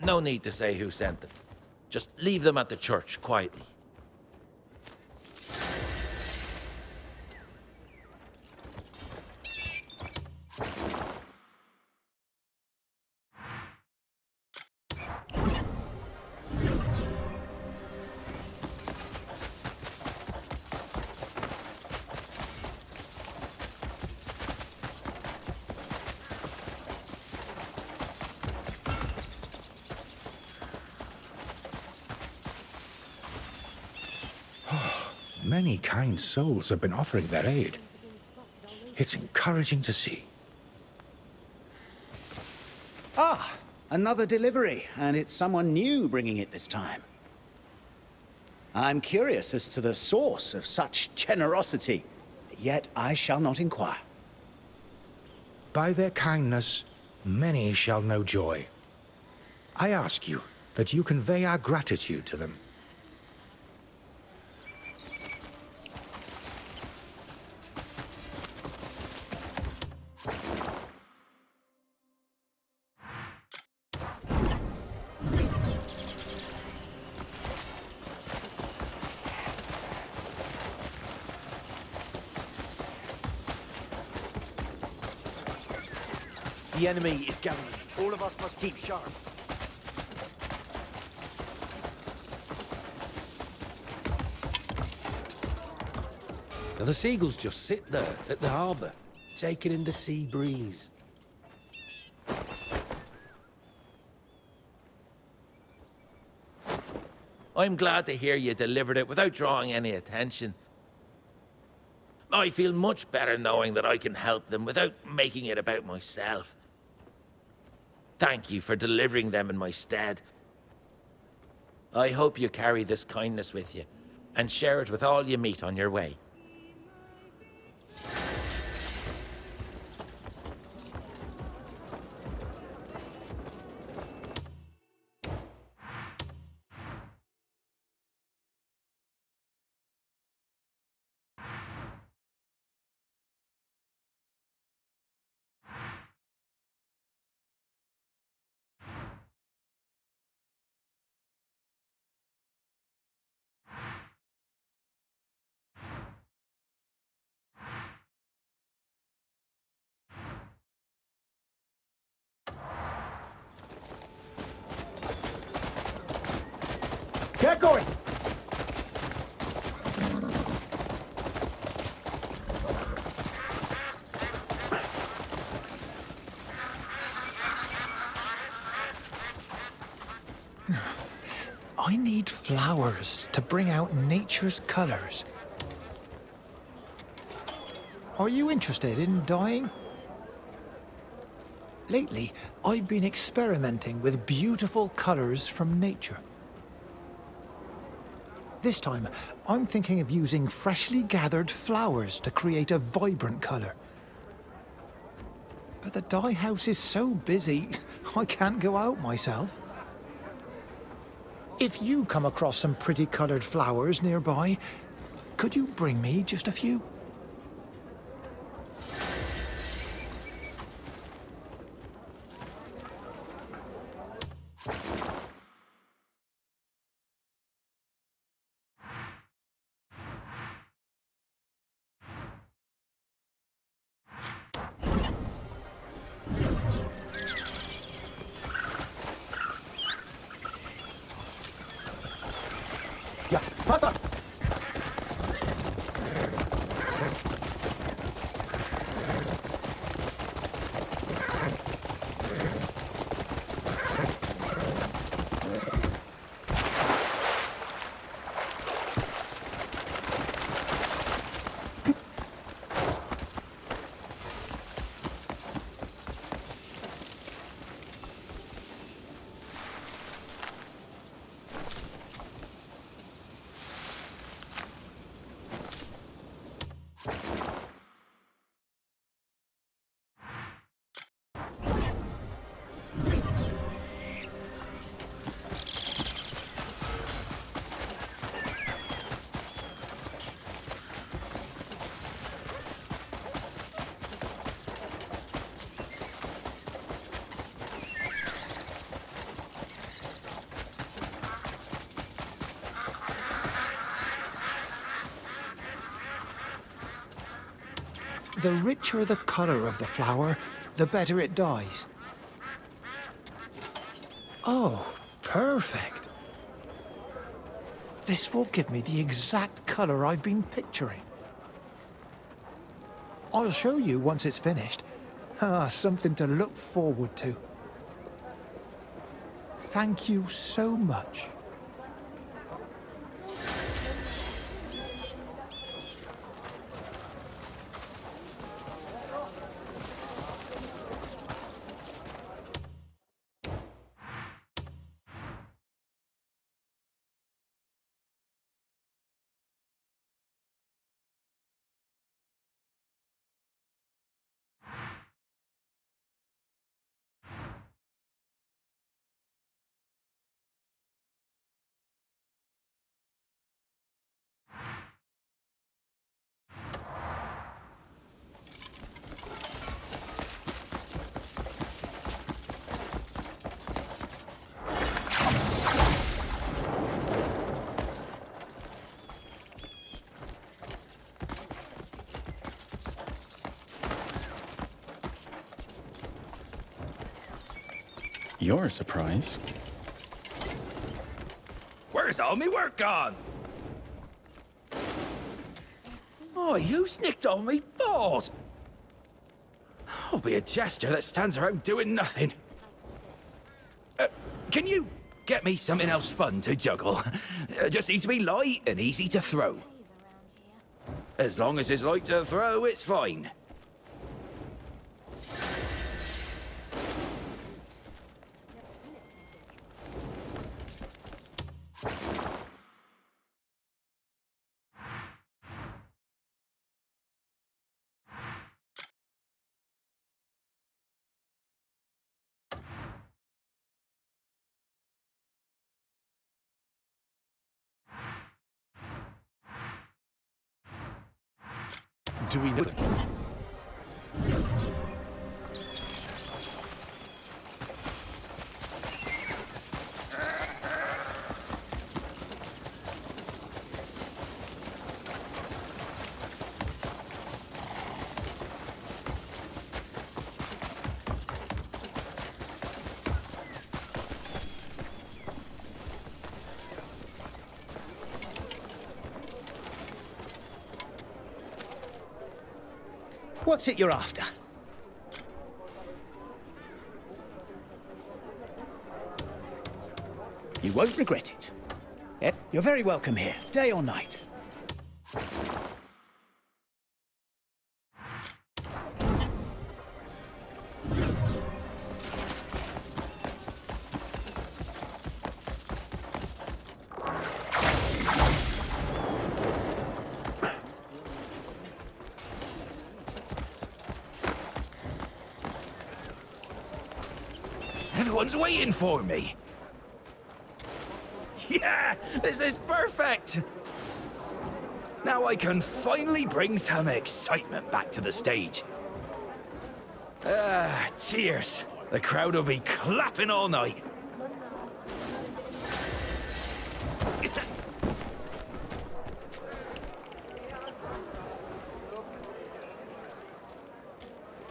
No need to say who sent them. Just leave them at the church, quietly. Many kind souls have been offering their aid. It's encouraging to see. Ah, another delivery, and it's someone new bringing it this time. I'm curious as to the source of such generosity, yet I shall not inquire. By their kindness, many shall know joy. I ask you that you convey our gratitude to them. The enemy is gathering. All of us must keep sharp. Now the seagulls just sit there at the harbour, taking in the sea breeze. I'm glad to hear you delivered it without drawing any attention. I feel much better knowing that I can help them without making it about myself. Thank you for delivering them in my stead. I hope you carry this kindness with you and share it with all you meet on your way. Get going! I need flowers to bring out nature's colors. Are you interested in dyeing? Lately, I've been experimenting with beautiful colors from nature. This time, I'm thinking of using freshly gathered flowers to create a vibrant color. But the dye house is so busy, I can't go out myself. If you come across some pretty colored flowers nearby, could you bring me just a few? The richer the colour of the flower, the better it dies. Oh, perfect. This will give me the exact colour I've been picturing. I'll show you once it's finished. Something to look forward to. Thank you so much. You're surprised. Where's all me work gone? Oh, you snicked all me balls! I'll be a jester that stands around doing nothing. Can you get me something else fun to juggle? Just needs to be light and easy to throw. As long as it's light to throw, it's fine. Do we know them? What's it you're after? You won't regret it. You're very welcome here, day or night. Everyone's waiting for me. Yeah, this is perfect. Now I can finally bring some excitement back to the stage. Cheers. The crowd will be clapping all night.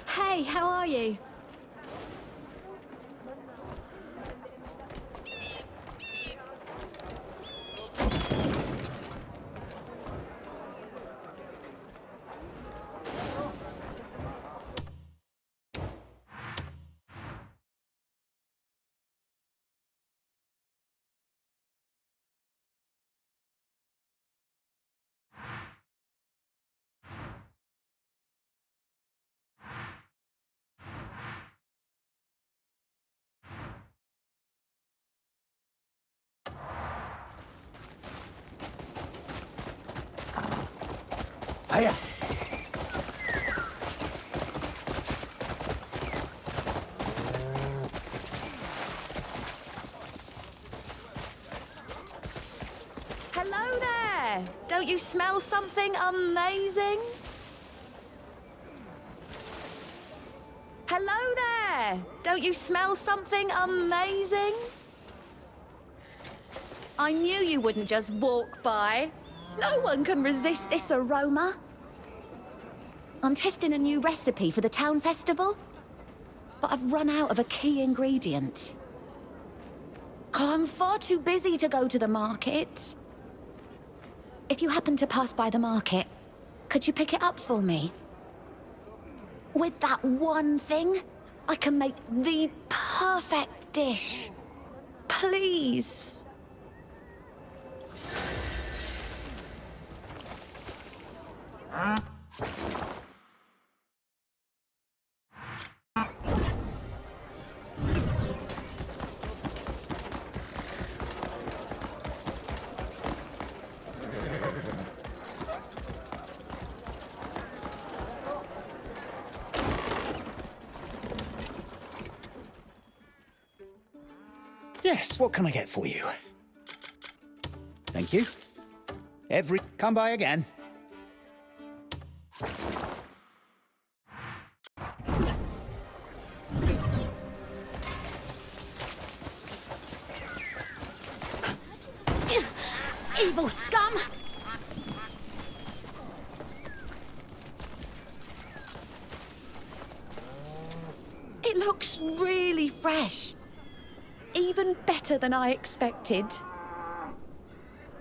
Hey, how are you? Hiya. Hello there! Don't you smell something amazing? Hello there! Don't you smell something amazing? I knew you wouldn't just walk by. No one can resist this aroma. I'm testing a new recipe for the town festival, but I've run out of a key ingredient. Oh, I'm far too busy to go to the market. If you happen to pass by the market, could you pick it up for me? With that one thing, I can make the perfect dish. Please. Yes, what can I get for you? Thank you. Come by again. Evil scum! It looks really fresh. Even better than I expected.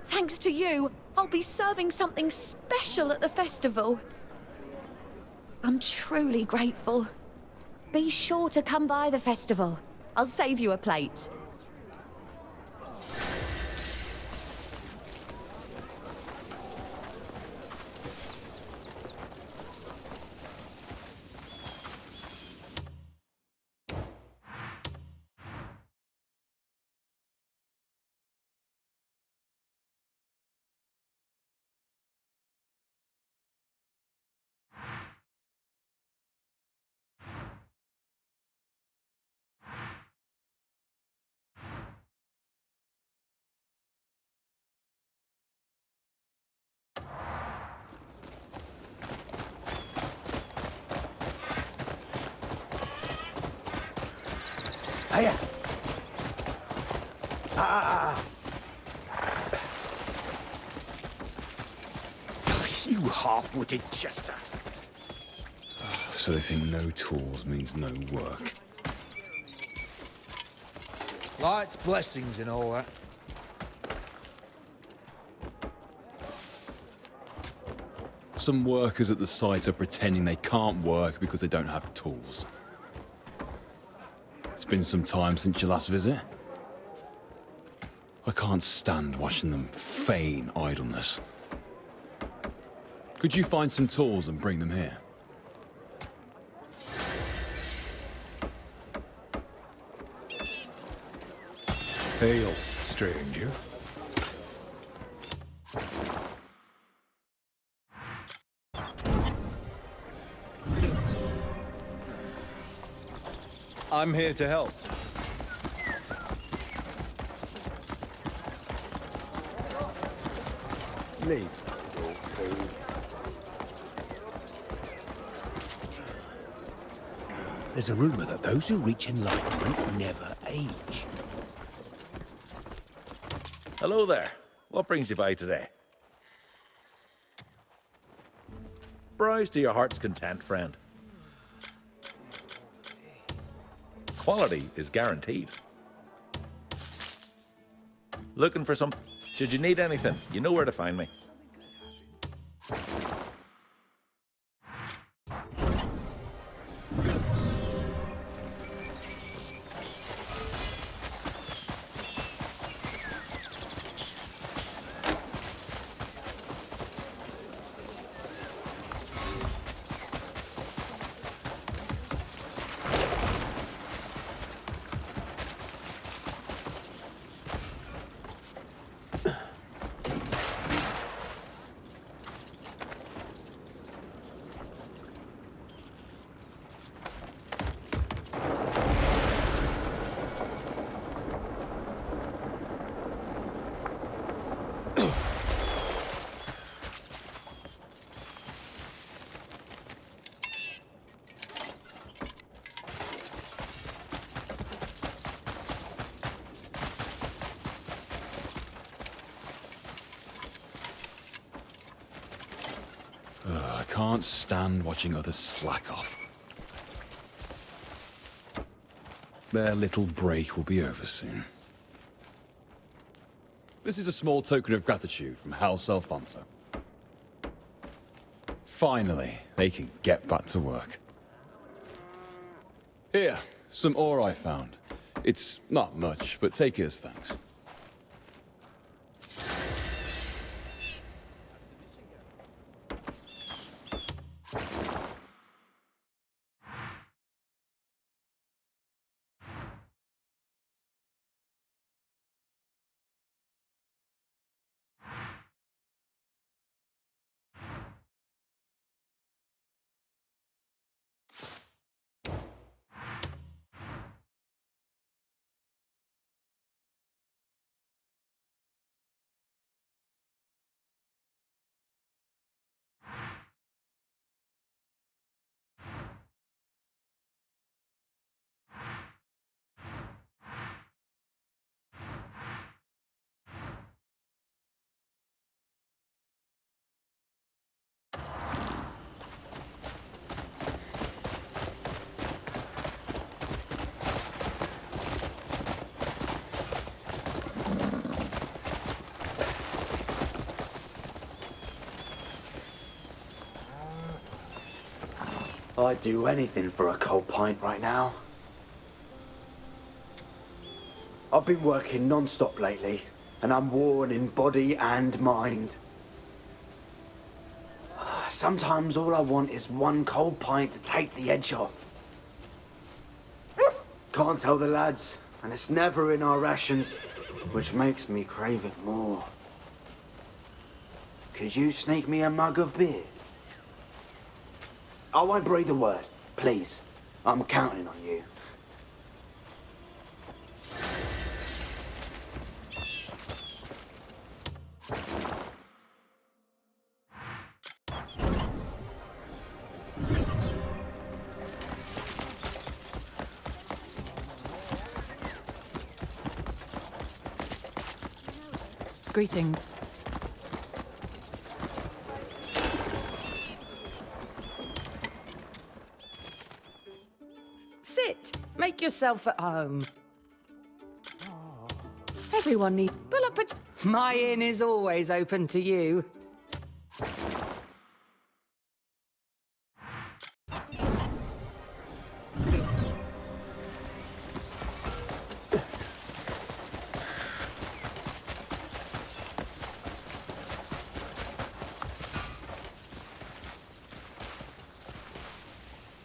Thanks to you, I'll be serving something special at the festival. I'm truly grateful. Be sure to come by the festival. I'll save you a plate. Hiya. You half-witted Jester. So they think no tools means no work. Light's blessings and all that. Some workers at the site are pretending they can't work because they don't have tools. It's been some time since your last visit. I can't stand watching them feign idleness. Could you find some tools and bring them here? Hail, stranger. I'm here to help. Leave. There's a rumor that those who reach enlightenment never age. Hello there. What brings you by today? Browse to your heart's content, friend. Quality is guaranteed. Looking for some... Should you need anything, you know where to find me. can't stand watching others slack off. Their little break will be over soon. This is a small token of gratitude from House Alfonso. Finally, they can get back to work. Here, some ore I found. It's not much, but take it as thanks. I'd do anything for a cold pint right now. I've been working non-stop lately, and I'm worn in body and mind. Sometimes all I want is one cold pint to take the edge off. Can't tell the lads, and it's never in our rations, which makes me crave it more. Could you sneak me a mug of beer? I won't breathe a word, please. I'm counting on you. Greetings. Sit. Make yourself at home. Everyone needs... Pull up a... My inn is always open to you.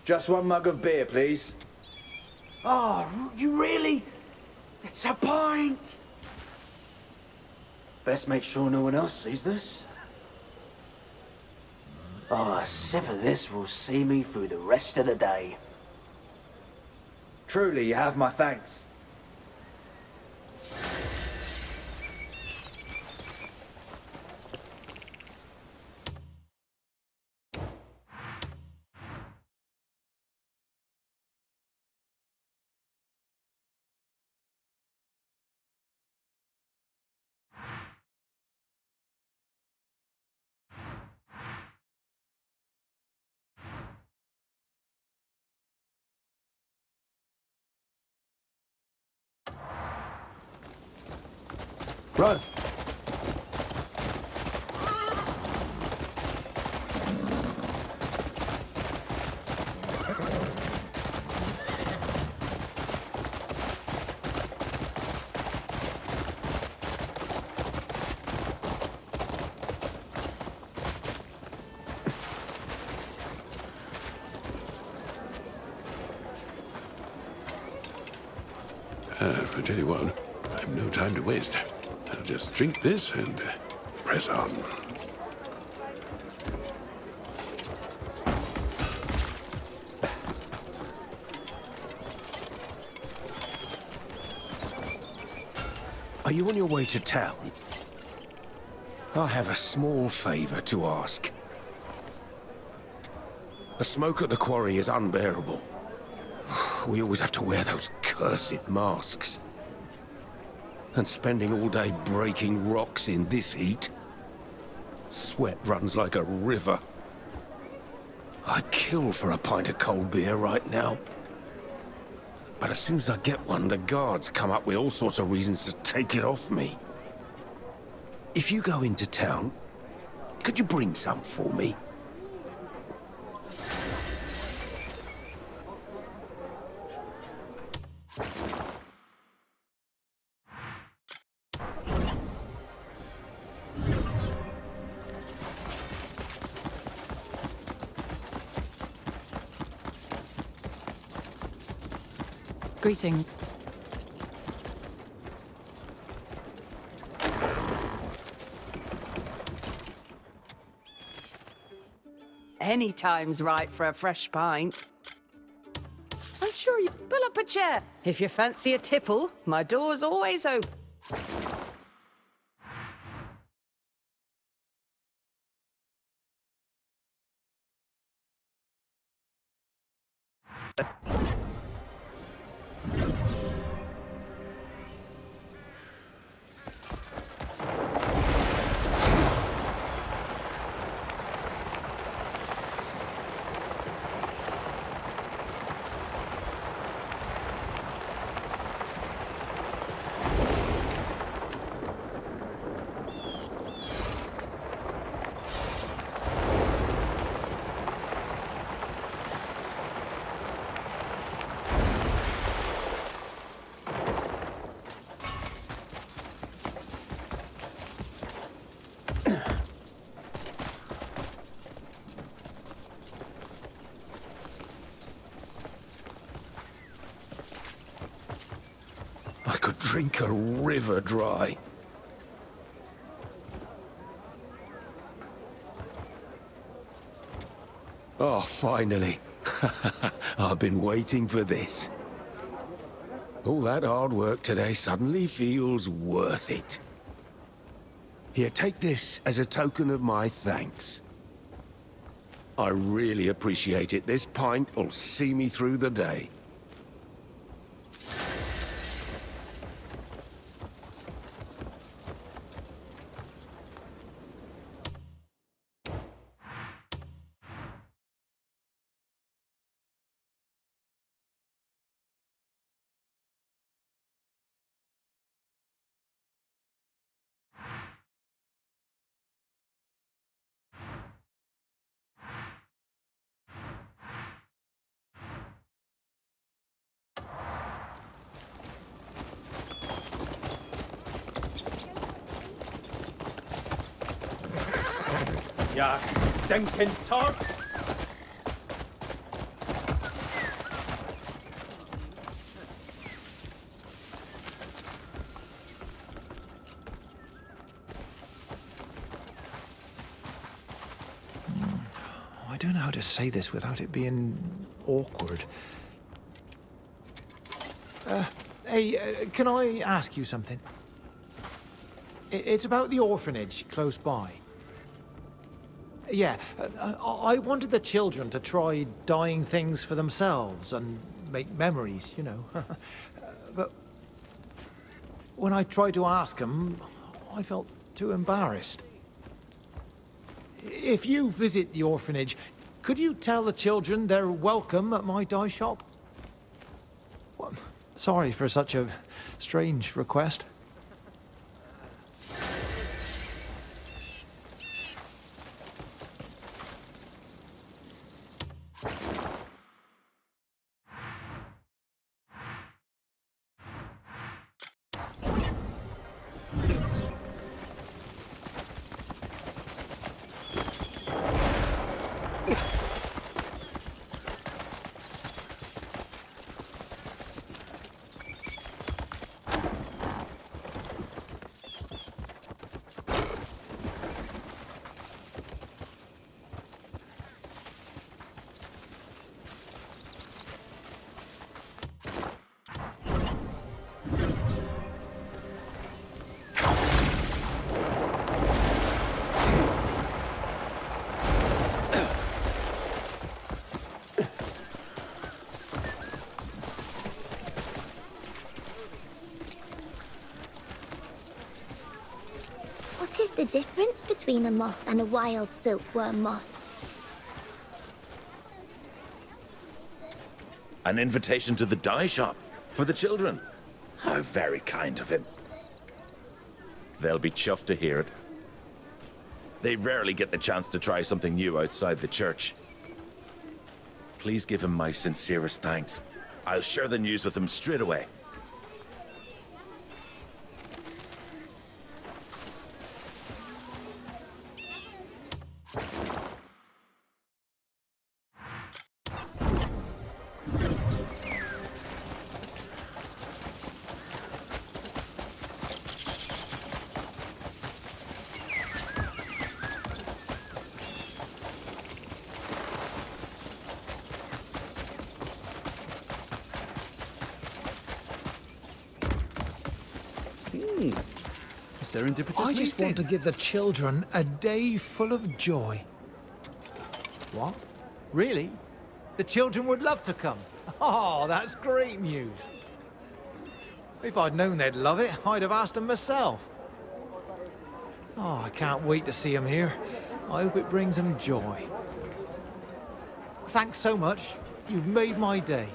Just one mug of beer, please. Oh, you really? It's a pint! Best make sure no one else sees this. Oh, a sip of this will see me through the rest of the day. Truly, you have my thanks. Run! I tell you what, I've no time to waste. I'll just drink this and press on. Are you on your way to town? I have a small favor to ask. The smoke at the quarry is unbearable. We always have to wear those cursed masks. And spending all day breaking rocks in this heat. Sweat runs like a river. I'd kill for a pint of cold beer right now. But as soon as I get one, the guards come up with all sorts of reasons to take it off me. If you go into town, could you bring some for me? Greetings. Any time's right for a fresh pint. I'm sure you pull up a chair. If you fancy a tipple, my door's always open. I could drink a river dry. Oh, finally. I've been waiting for this. All that hard work today suddenly feels worth it. Here, take this as a token of my thanks. I really appreciate it. This pint will see me through the day. Ya stinking tart! I don't know how to say this without it being awkward. Hey, can I ask you something? It's about the orphanage close by. Yeah, I wanted the children to try dyeing things for themselves and make memories, you know. But when I tried to ask them, I felt too embarrassed. If you visit the orphanage, could you tell the children they're welcome at my dye shop? Well, sorry for such a strange request. What is the difference between a moth and a wild silkworm moth? An invitation to the dye shop for the children. How very kind of him. They'll be chuffed to hear it. They rarely get the chance to try something new outside the church. Please give him my sincerest thanks. I'll share the news with him straight away. I just want to give the children a day full of joy. What? Really? The children would love to come. Oh, that's great news. If I'd known they'd love it, I'd have asked them myself. Oh, I can't wait to see them here. I hope it brings them joy. Thanks so much. You've made my day.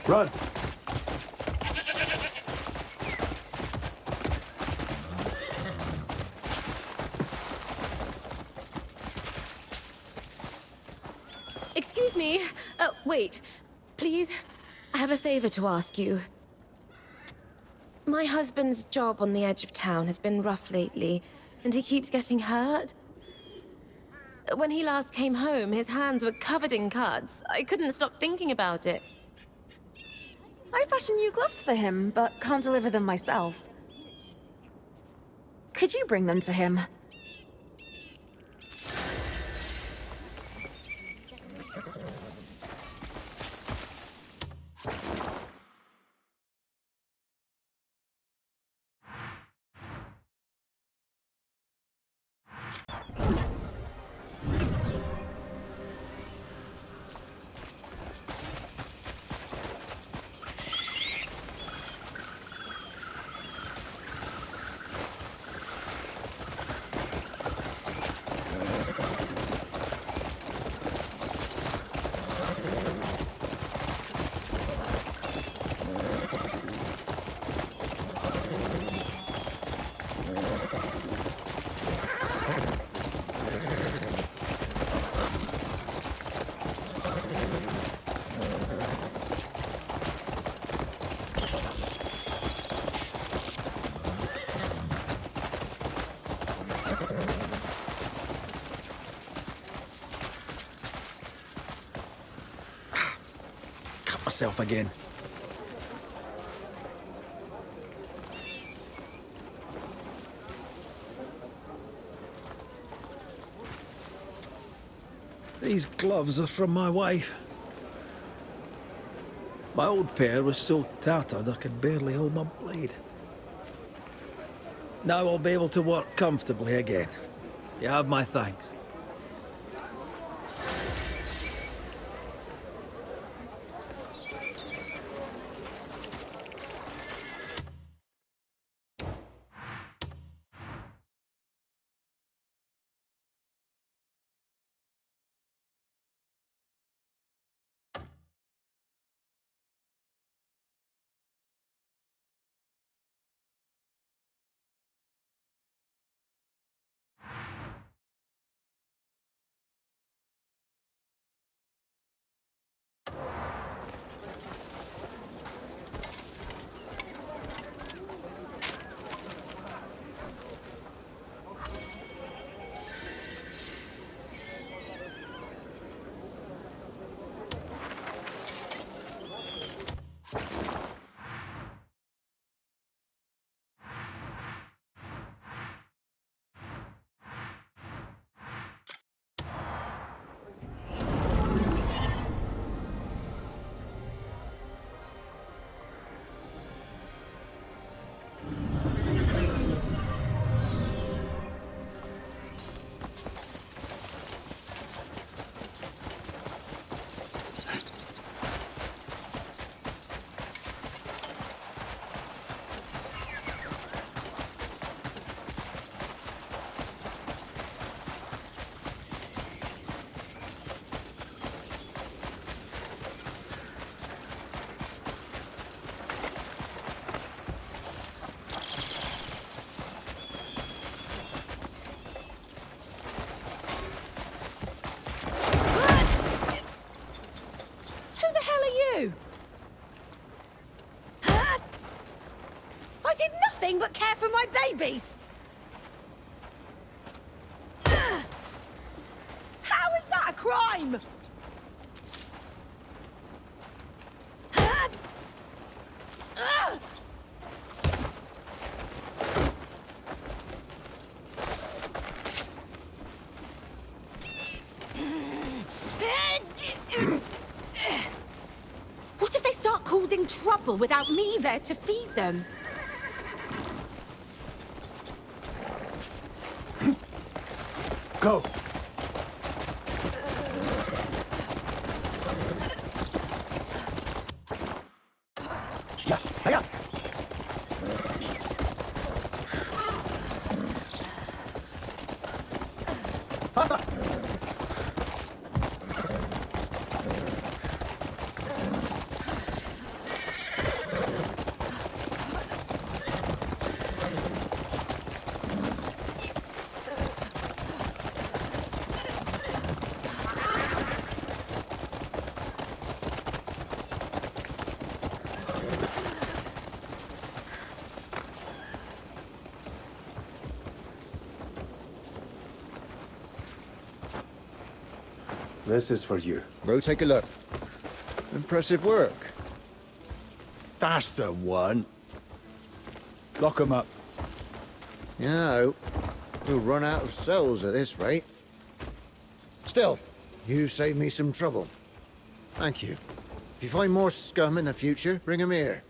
Run! Excuse me. Wait. Please, I have a favor to ask you. My husband's job on the edge of town has been rough lately, and he keeps getting hurt. When he last came home, his hands were covered in cuts. I couldn't stop thinking about it. I fashioned new gloves for him, but can't deliver them myself. Could you bring them to him? Myself again. These gloves are from my wife. My old pair was so tattered I could barely hold my blade. Now I'll be able to work comfortably again. You have my thanks. I did nothing but care for my babies! How is that a crime? What if they start causing trouble without me there to feed them? Go! Yeah, hiya! This is for you. Go take a look. Impressive work. That's the one. Lock 'em up. You know, we'll run out of cells at this rate. Still, you saved me some trouble. Thank you. If you find more scum in the future, bring 'em here.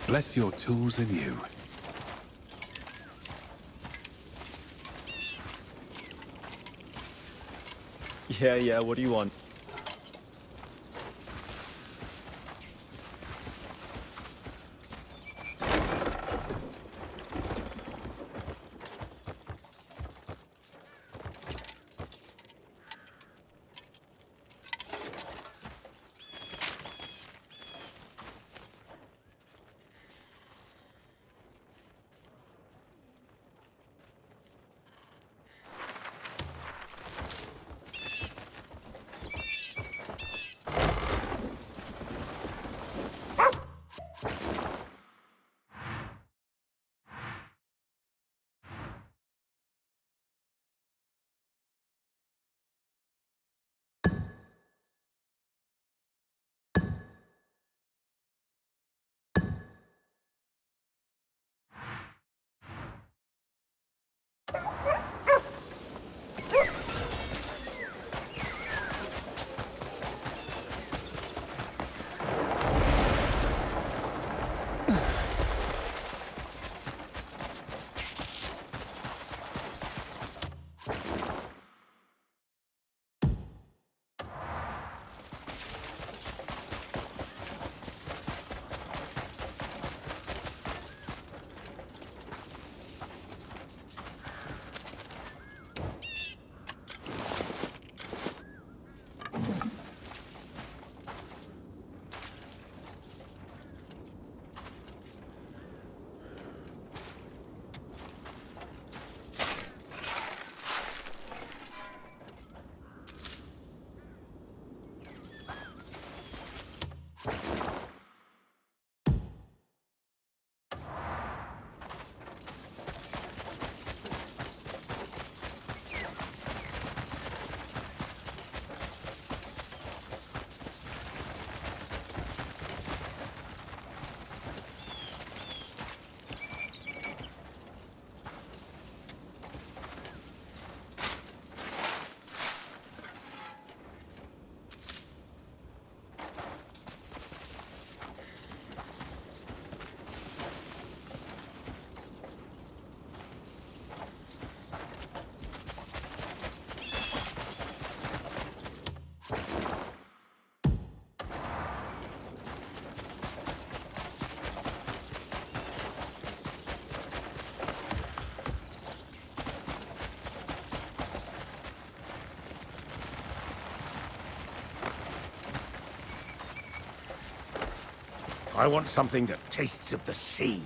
Bless your tools and you. Yeah, what do you want? I want something that tastes of the sea.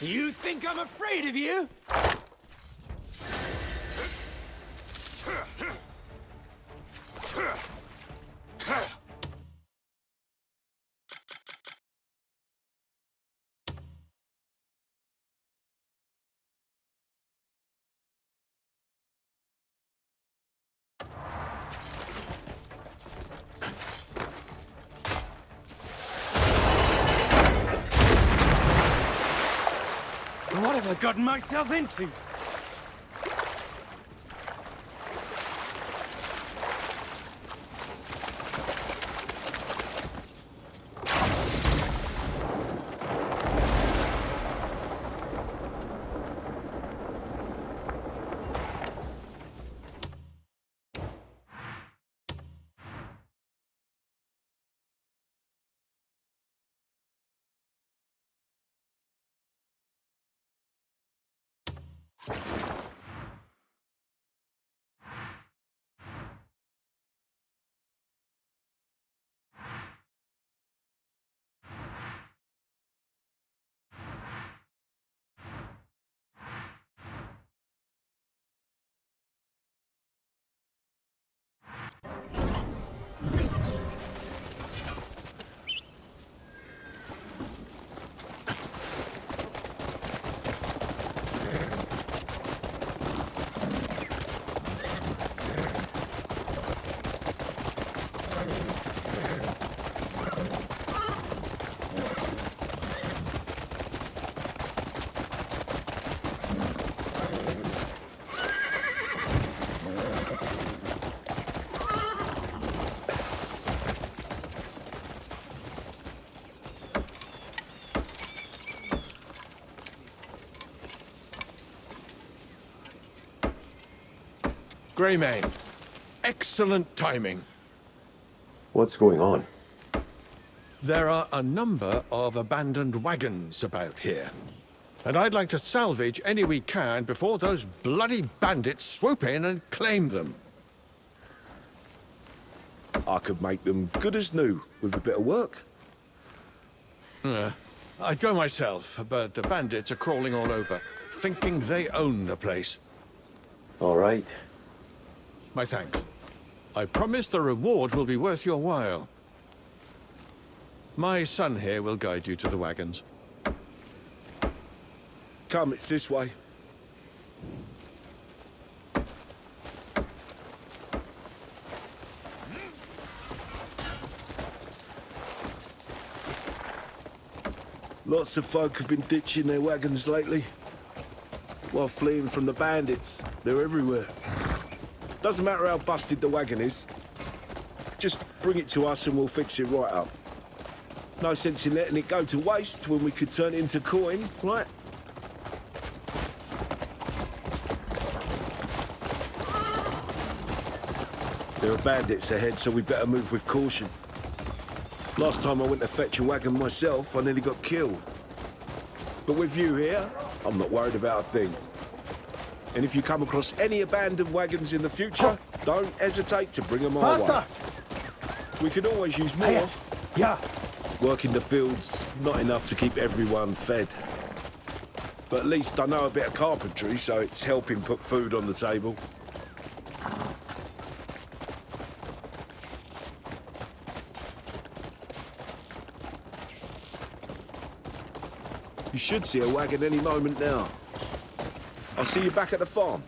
You think I'm afraid of you? What have I gotten myself into? Greymane, excellent timing. What's going on? There are a number of abandoned wagons about here. And I'd like to salvage any we can before those bloody bandits swoop in and claim them. I could make them good as new with a bit of work. I'd go myself, but the bandits are crawling all over, thinking they own the place. All right. My thanks. I promise the reward will be worth your while. My son here will guide you to the wagons. Come, it's this way. Lots of folk have been ditching their wagons lately. While fleeing from the bandits. They're everywhere. Doesn't matter how busted the wagon is. Just bring it to us and we'll fix it right up. No sense in letting it go to waste when we could turn it into coin, right? There are bandits ahead, so we better move with caution. Last time I went to fetch a wagon myself, I nearly got killed. But with you here, I'm not worried about a thing. And if you come across any abandoned wagons in the future, don't hesitate to bring them our way. We could always use more. Yeah. Work in the fields, not enough to keep everyone fed. But at least I know a bit of carpentry, so it's helping put food on the table. You should see a wagon any moment now. I'll see you back at the farm.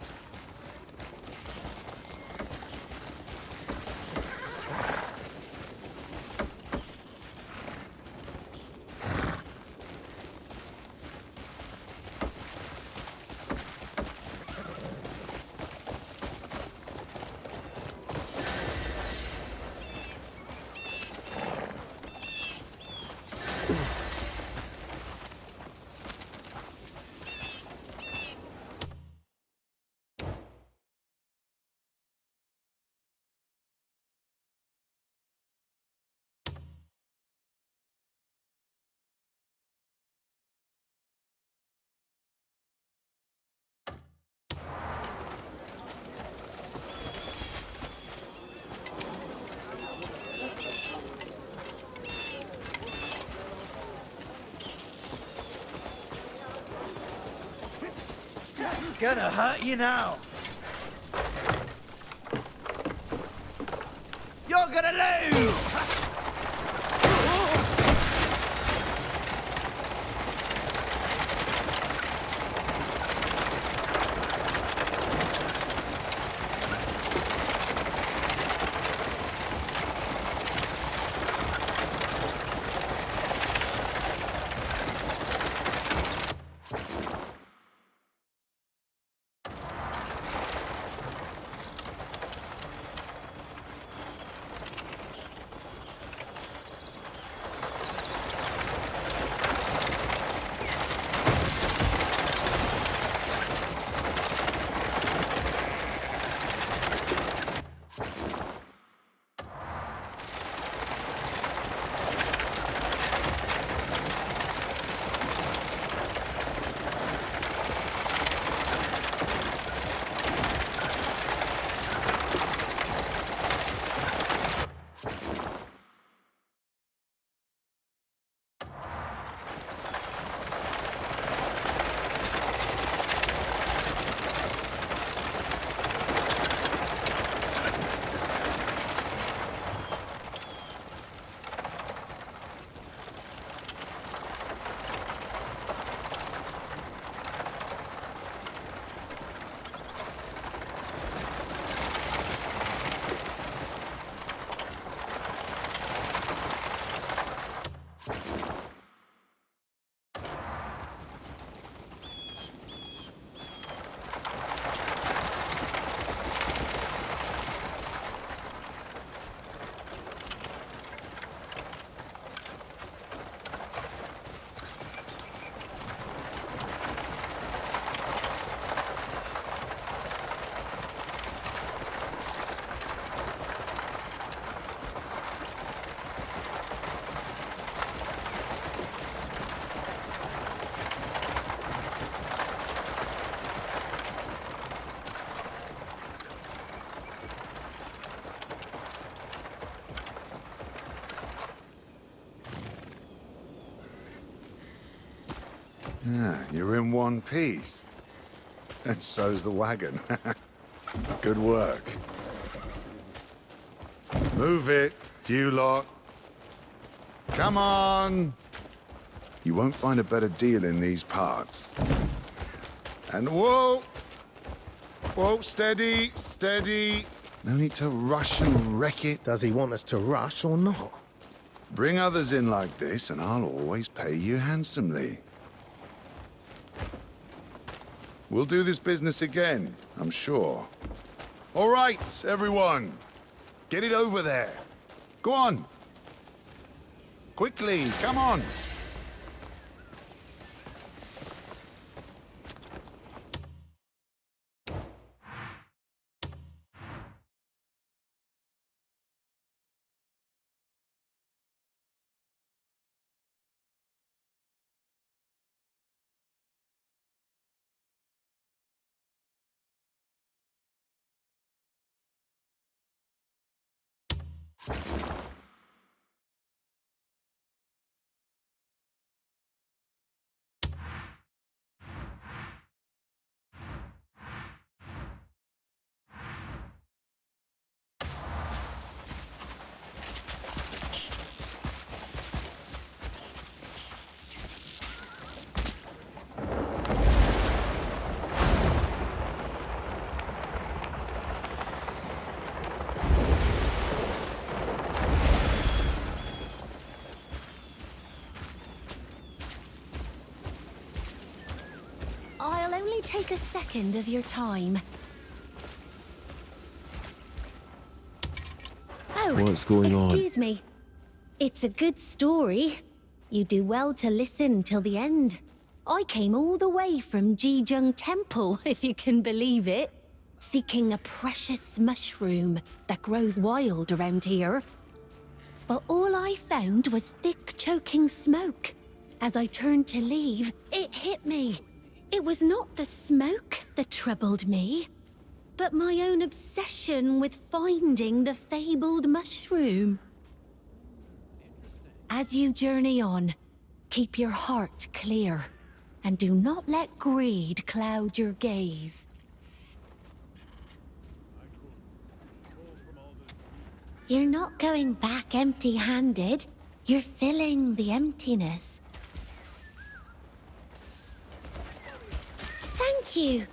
Gonna hurt you now. You're gonna lose! Yeah, you're in one piece. And so's the wagon. Good work. Move it, you lot. Come on! You won't find a better deal in these parts. And whoa! Whoa, steady, steady. No need to rush and wreck it. Does he want us to rush or not? Bring others in like this, and I'll always pay you handsomely. We'll do this business again, I'm sure. All right, everyone. Get it over there. Go on. Quickly, come on. I'll only take a second of your time. Oh, What's going on? excuse me. It's a good story. You do well to listen till the end. I came all the way from Jijung Temple, if you can believe it, seeking a precious mushroom that grows wild around here. But all I found was thick, choking smoke. As I turned to leave, it hit me. It was not the smoke that troubled me, but my own obsession with finding the fabled mushroom. As you journey on, keep your heart clear, and do not let greed cloud your gaze. You're not going back empty-handed. You're filling the emptiness. Thank you.